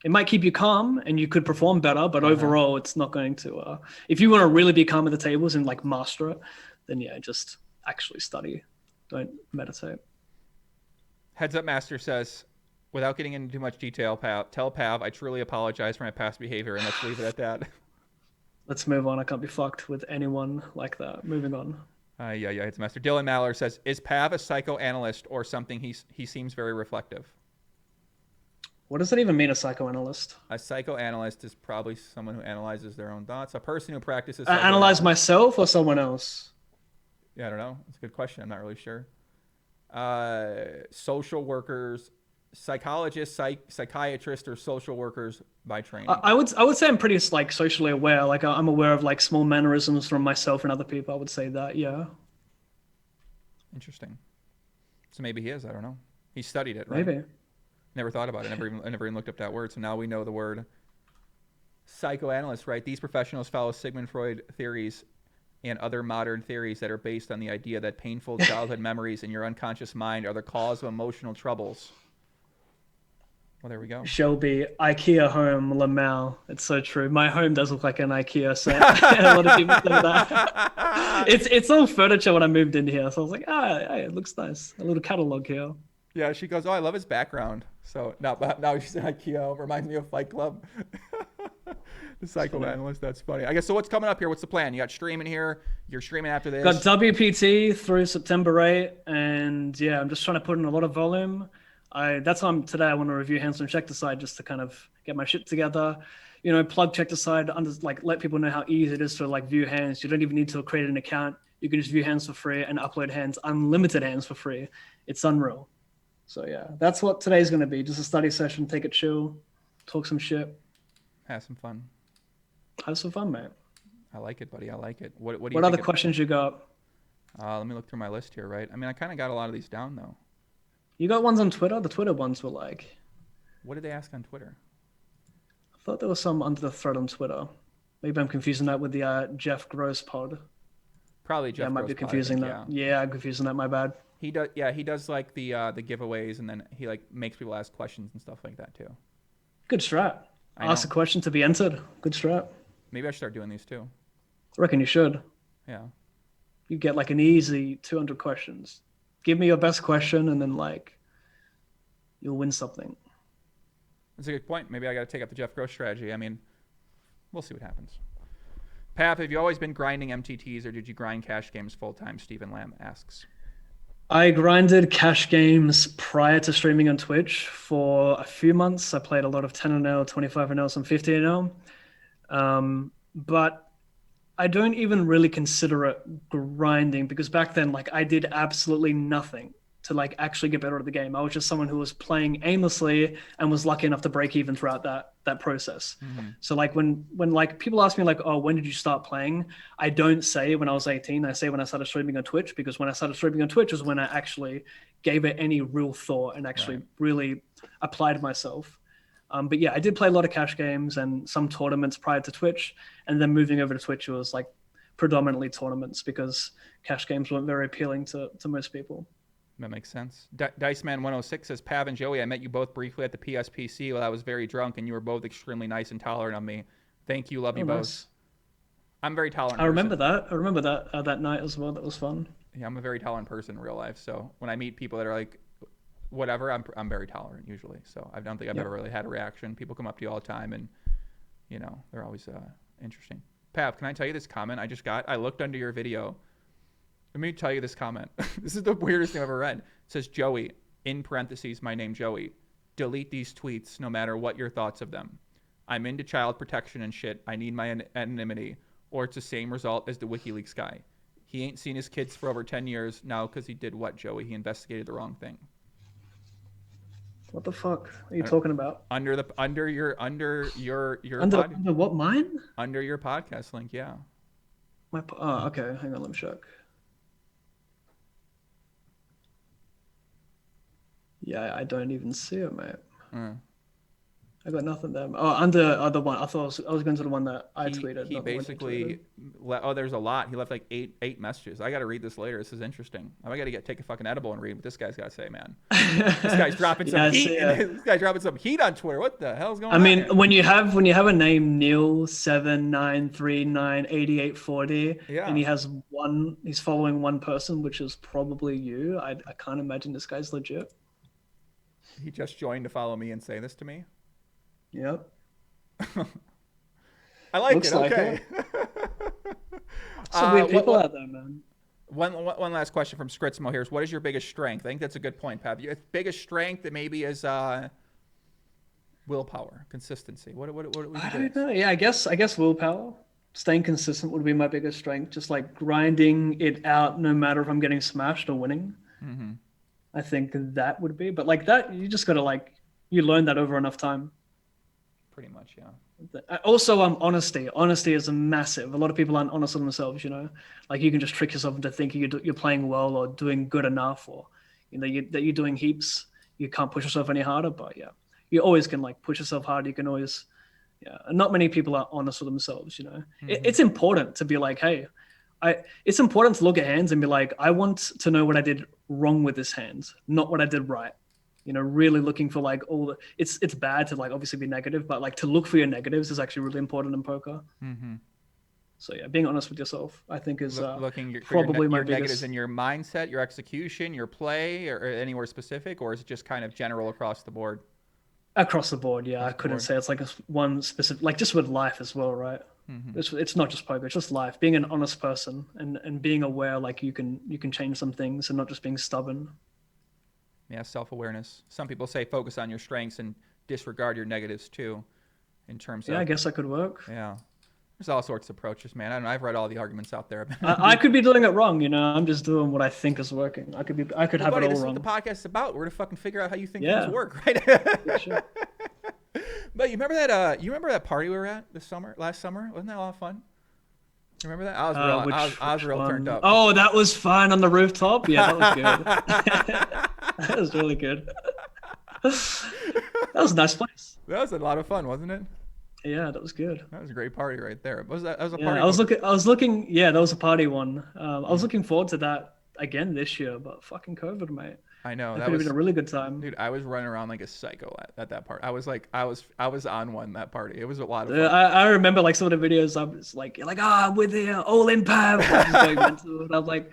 It might keep you calm and you could perform better, but overall it's not going to, if you want to really be calm at the tables and like master it, then yeah, just actually study. Don't meditate. Heads Up Master says, Without getting into too much detail, tell Pav I truly apologize for my past behavior, and let's leave it at that. Let's move on. I can't be fucked with anyone like that. Moving on. Yeah, it's Master. Dylan Maller says, is Pav a psychoanalyst or something? He seems very reflective. What does that even mean, a psychoanalyst? A psychoanalyst is probably someone who analyzes their own thoughts. A person who practices Analyze myself or someone else? Yeah, I don't know. It's a good question. I'm not really sure. Social workers, psychologists, psychiatrists, or social workers by training. I would say I'm pretty like socially aware. Like I'm aware of like small mannerisms from myself and other people. I would say that, yeah. Interesting. So maybe he is. I don't know. He studied it, right? Maybe. Never thought about it. I never even looked up that word. So now we know the word. Psychoanalyst, right? These professionals follow Sigmund Freud theories and other modern theories that are based on the idea that painful childhood memories in your unconscious mind are the cause of emotional troubles. Well, there we go. Shelby, IKEA home, Lamau. It's so true. My home does look like an IKEA set. A lot of people say that. It's all furniture when I moved in here. So I was like, it looks nice. A little catalog here. Yeah, she goes, oh, I love his background. So now she's in IKEA. Reminds me of Fight Club. The psychoanalyst. That's funny. I guess, so what's coming up here? What's the plan? You got streaming here. You're streaming after this. Got WPT through September 8. And yeah, I'm just trying to put in a lot of volume. That's why today I want to review Handsome Checktaside just to kind of get my shit together. You know, plug Checktaside, like let people know how easy it is to like view hands. You don't even need to create an account. You can just view hands for free and upload hands, unlimited hands for free. It's unreal. So yeah, that's what today's going to be. Just a study session, take it chill, talk some shit. Have some fun. Have some fun, mate. I like it, buddy. I like it. What other questions you got? Let me look through my list here, right? I mean, I kind of got a lot of these down, though. You got ones on Twitter? The Twitter ones were like... What did they ask on Twitter? I thought there was some under the thread on Twitter. Maybe I'm confusing that with the Jeff Gross pod. Probably Jeff Gross. I might be confusing that. Yeah, I'm confusing that. My bad. He does. Yeah, he does like the giveaways, and then he like makes people ask questions and stuff like that too. Good strat. Ask a question to be entered. Good strat. Maybe I should start doing these too. I reckon you should. Yeah. You get like an easy 200 questions. Give me your best question, and then like you'll win something. That's a good point. Maybe I got to take up the Jeff Gross strategy. I mean, we'll see what happens. Pav, have you always been grinding MTTs, or did you grind cash games full time? Stephen Lamb asks. I grinded cash games prior to streaming on Twitch for a few months. I played a lot of 10-0, 25-0, some 15-0. But I don't even really consider it grinding because back then, like, I did absolutely nothing to like actually get better at the game. I was just someone who was playing aimlessly and was lucky enough to break even throughout that process. Mm-hmm. So like when like people ask me like, oh, when did you start playing? I don't say when I was 18. I say when I started streaming on Twitch, because when I started streaming on Twitch was when I actually gave it any real thought and actually really applied myself. But yeah, I did play a lot of cash games and some tournaments prior to Twitch. And then moving over to Twitch, it was like predominantly tournaments because cash games weren't very appealing to most people. That makes sense. Diceman106 says, Pav and Joey, I met you both briefly at the PSPC while I was very drunk, and you were both extremely nice and tolerant of me. Thank you. Love you both. Nice. I'm very tolerant. I remember that. I remember that that night as well. That was fun. Yeah, I'm a very tolerant person in real life. So when I meet people that are like, whatever, I'm very tolerant usually. So I don't think I've ever really had a reaction. People come up to you all the time, and you know they're always interesting. Pav, can I tell you this comment I just got? I looked under your video. Let me tell you this comment. This is the weirdest thing I've ever read. It says, Joey, in parentheses, my name Joey. Delete these tweets no matter what your thoughts of them. I'm into child protection and shit. I need my anonymity, or it's the same result as the WikiLeaks guy. He ain't seen his kids for over 10 years now because he did what, Joey? He investigated the wrong thing. What the fuck are you talking about? Under your under what, mine? Under your podcast link, yeah. Okay. Hang on, let me check. Yeah, I don't even see it, mate. I got nothing there. Oh, under other one. I thought I was going to the one that I tweeted. He basically, there's a lot. He left like eight messages. I got to read this later. This is interesting. I got to take a fucking edible and read what this guy's got to say, man. This guy's dropping some heat. This guy's dropping some heat on Twitter. What the hell's going on? I mean, here? when you have a name Neil79398840, and he's following one person, which is probably you. I can't imagine this guy's legit. He just joined to follow me and say this to me. Yep. I like Looks it. like Okay. Some weird people out there, man. One last question from Skritzmo here is, what is your biggest strength? I think that's a good point, Pav. Your biggest strength that maybe is willpower, consistency. What would you I do? don't know. Yeah, I guess willpower. Staying consistent would be my biggest strength. Just like grinding it out, no matter if I'm getting smashed or winning. Mm-hmm. I think that would be. But like that, you just gotta like you learn that over enough time. Pretty much, yeah. Also, honesty. Honesty is a massive. A lot of people aren't honest with themselves. You know, like you can just trick yourself into thinking you're playing well or doing good enough, or that you're doing heaps. You can't push yourself any harder. But yeah, you always can like push yourself hard. You can always, yeah. And not many people are honest with themselves. You know, it's important to be like, hey, it's important to look at hands and be like, I want to know what I did wrong with this hand, not what I did right. You know, really looking for like it's bad to like obviously be negative, but like to look for your negatives is actually really important in poker. Mm-hmm. So yeah, being honest with yourself, I think is looking probably my your biggest negatives in your mindset, your execution, your play, or anywhere specific, or is it just kind of general across the board? across the board. Yeah, I couldn't say it's like one specific, like just with life as well, right? Mm-hmm. It's not just poker; it's just life. Being an honest person and being aware, like you can change some things and not just being stubborn. Yeah, self-awareness. Some people say focus on your strengths and disregard your negatives too, in terms of. Yeah, I guess that could work. Yeah. There's all sorts of approaches, man. I don't know. I've read all the arguments out there. I could be doing it wrong, you know. I'm just doing what I think is working. I could have buddy, it all this wrong. is what the podcast is about. We're to fucking figure out how you think Yeah. things work, right? Yeah, sure. But you remember that? You remember that party we were at last summer? Wasn't that a lot of fun? You remember that? I was real one? turned up. Oh, that was fun on the rooftop. Yeah, that was good. That was really good. That was a nice place. That was a lot of fun, wasn't it? Yeah, that was good. That was a great party right there. That was a Yeah, party. I was looking. Yeah, that was a party one. I was looking forward to that again this year, but fucking COVID, mate. I know That could have been a really good time. Dude, I was running around like a psycho at that party. I was on one that party. It was a lot of fun. I remember like some of the videos. I was like, you're like, with the ALLinPav. I was just going into it. I'm like,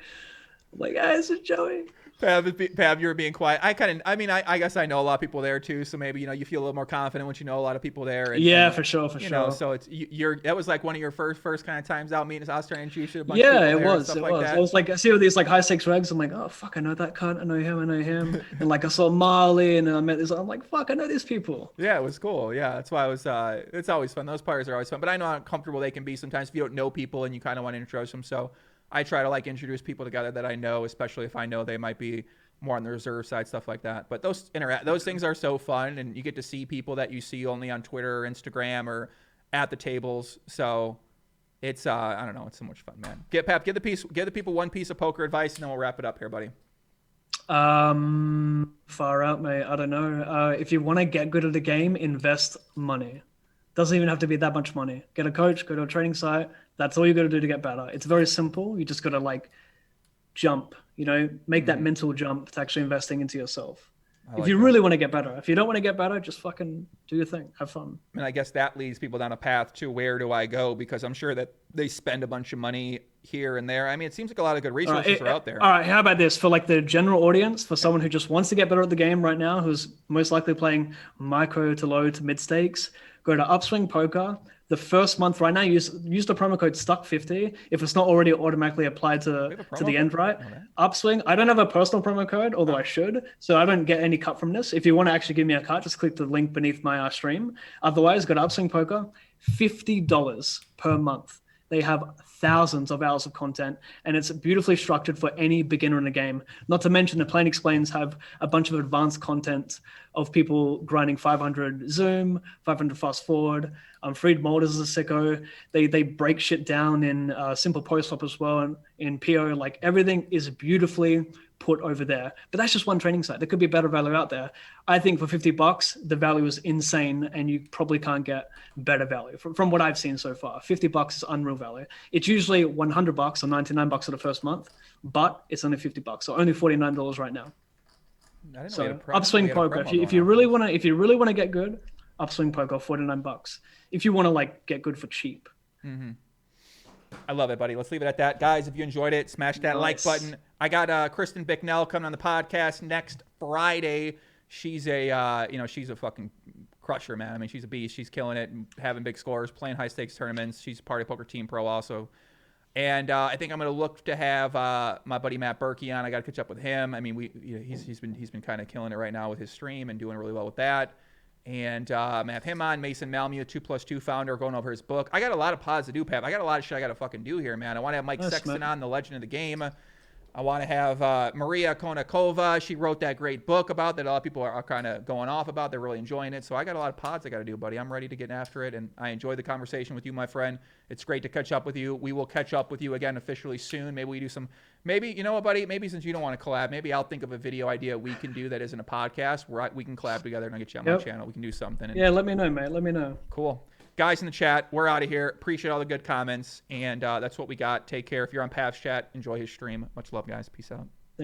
hey, this is Joey. Pav, you were being quiet. I guess I know a lot of people there too. So maybe, you feel a little more confident once you know a lot of people there. And, for sure. So that was like one of your first kind of times out meeting. I was trying to introduce you to a bunch Yeah, of people it there and was. stuff It like was. that. I was like, I see all these like high stakes regs. I'm like, oh fuck, I know that cunt. I know him. And like I saw Marley, and I met this. I'm like, fuck, I know these people. Yeah, it was cool. Yeah, that's why I was. It's always fun. Those parties are always fun. But I know how uncomfortable they can be sometimes if you don't know people and you kind of want to introduce them. So I try to like introduce people together that I know, especially if I know they might be more on the reserve side, stuff like that. But those things are so fun, and you get to see people that you see only on Twitter or Instagram or at the tables. So it's I don't know, it's so much fun, man. Give the people one piece of poker advice, and then we'll wrap it up here, buddy. Far out, mate. I don't know. If you want to get good at the game, invest money. Doesn't even have to be that much money. Get a coach, go to a training site. That's all you got to do to get better. It's very simple. You just got to like jump, make that mental jump to actually investing into yourself. If you really want to get better. If you don't want to get better, just fucking do your thing. Have fun. And I guess that leads people down a path to where do I go? Because I'm sure that they spend a bunch of money here and there. I mean, it seems like a lot of good resources are out there. All right, how about this? For like the general audience, for someone who just wants to get better at the game right now, who's most likely playing micro to low to mid stakes, go to Upswing Poker. The first month right now, use the promo code STUCK50 if it's not already automatically applied to the end, right? Okay. Upswing, I don't have a personal promo code, although I should, so I don't get any cut from this. If you want to actually give me a cut, just click the link beneath my stream. Otherwise, go to Upswing Poker, $50 per month. They have thousands of hours of content, and it's beautifully structured for any beginner in the game. Not to mention the Plain Explains have a bunch of advanced content of people grinding 500 zoom, 500 fast forward. Freed Molders is a sicko. They break shit down in simple post flop as well, and in PO. Like everything is beautifully put over there. But that's just one training site. There could be better value out there. I think for $50, the value is insane, and you probably can't get better value from what I've seen so far. $50 is unreal value. It's usually $100 or $99 for the first month, but it's only $50, so only $49 right now. So Upswing Poker, if you really want to get good, Upswing Poker, $49. If you want to like get good for cheap. Mm-hmm. I love it, buddy. Let's leave it at that. Guys, if you enjoyed it, smash that like button. I got Kristen Bicknell coming on the podcast next Friday. she's a she's a fucking crusher, man. I mean, she's a beast. She's killing it, and having big scores, playing high stakes tournaments. She's a Party Poker Team Pro also. And I think I'm going to look to have my buddy Matt Berkey on. I got to catch up with him. I mean, he's been kind of killing it right now with his stream and doing really well with that. And have him on. Mason Malmuth, 2+2 founder, going over his book. I got a lot of pods to do, Pav. I got a lot of shit I got to fucking do here, man. I want to have Mike Sexton on, the legend of the game. I want to have Maria Konakova. She wrote that great book about that a lot of people are kind of going off about. They're really enjoying it. So I got a lot of pods I got to do, buddy. I'm ready to get after it, and I enjoyed the conversation with you, my friend. It's great to catch up with you. We will catch up with you again officially soon. Maybe we do some – maybe, you know what, buddy? Maybe since you don't want to collab, maybe I'll think of a video idea we can do that isn't a podcast where we can collab together and I'll get you on my channel. We can do something. Yeah, let me know, mate. Let me know. Cool. Guys in the chat, we're out of here. Appreciate all the good comments, and that's what we got. Take care. If you're on Pav's chat, enjoy his stream. Much love, guys. Peace out.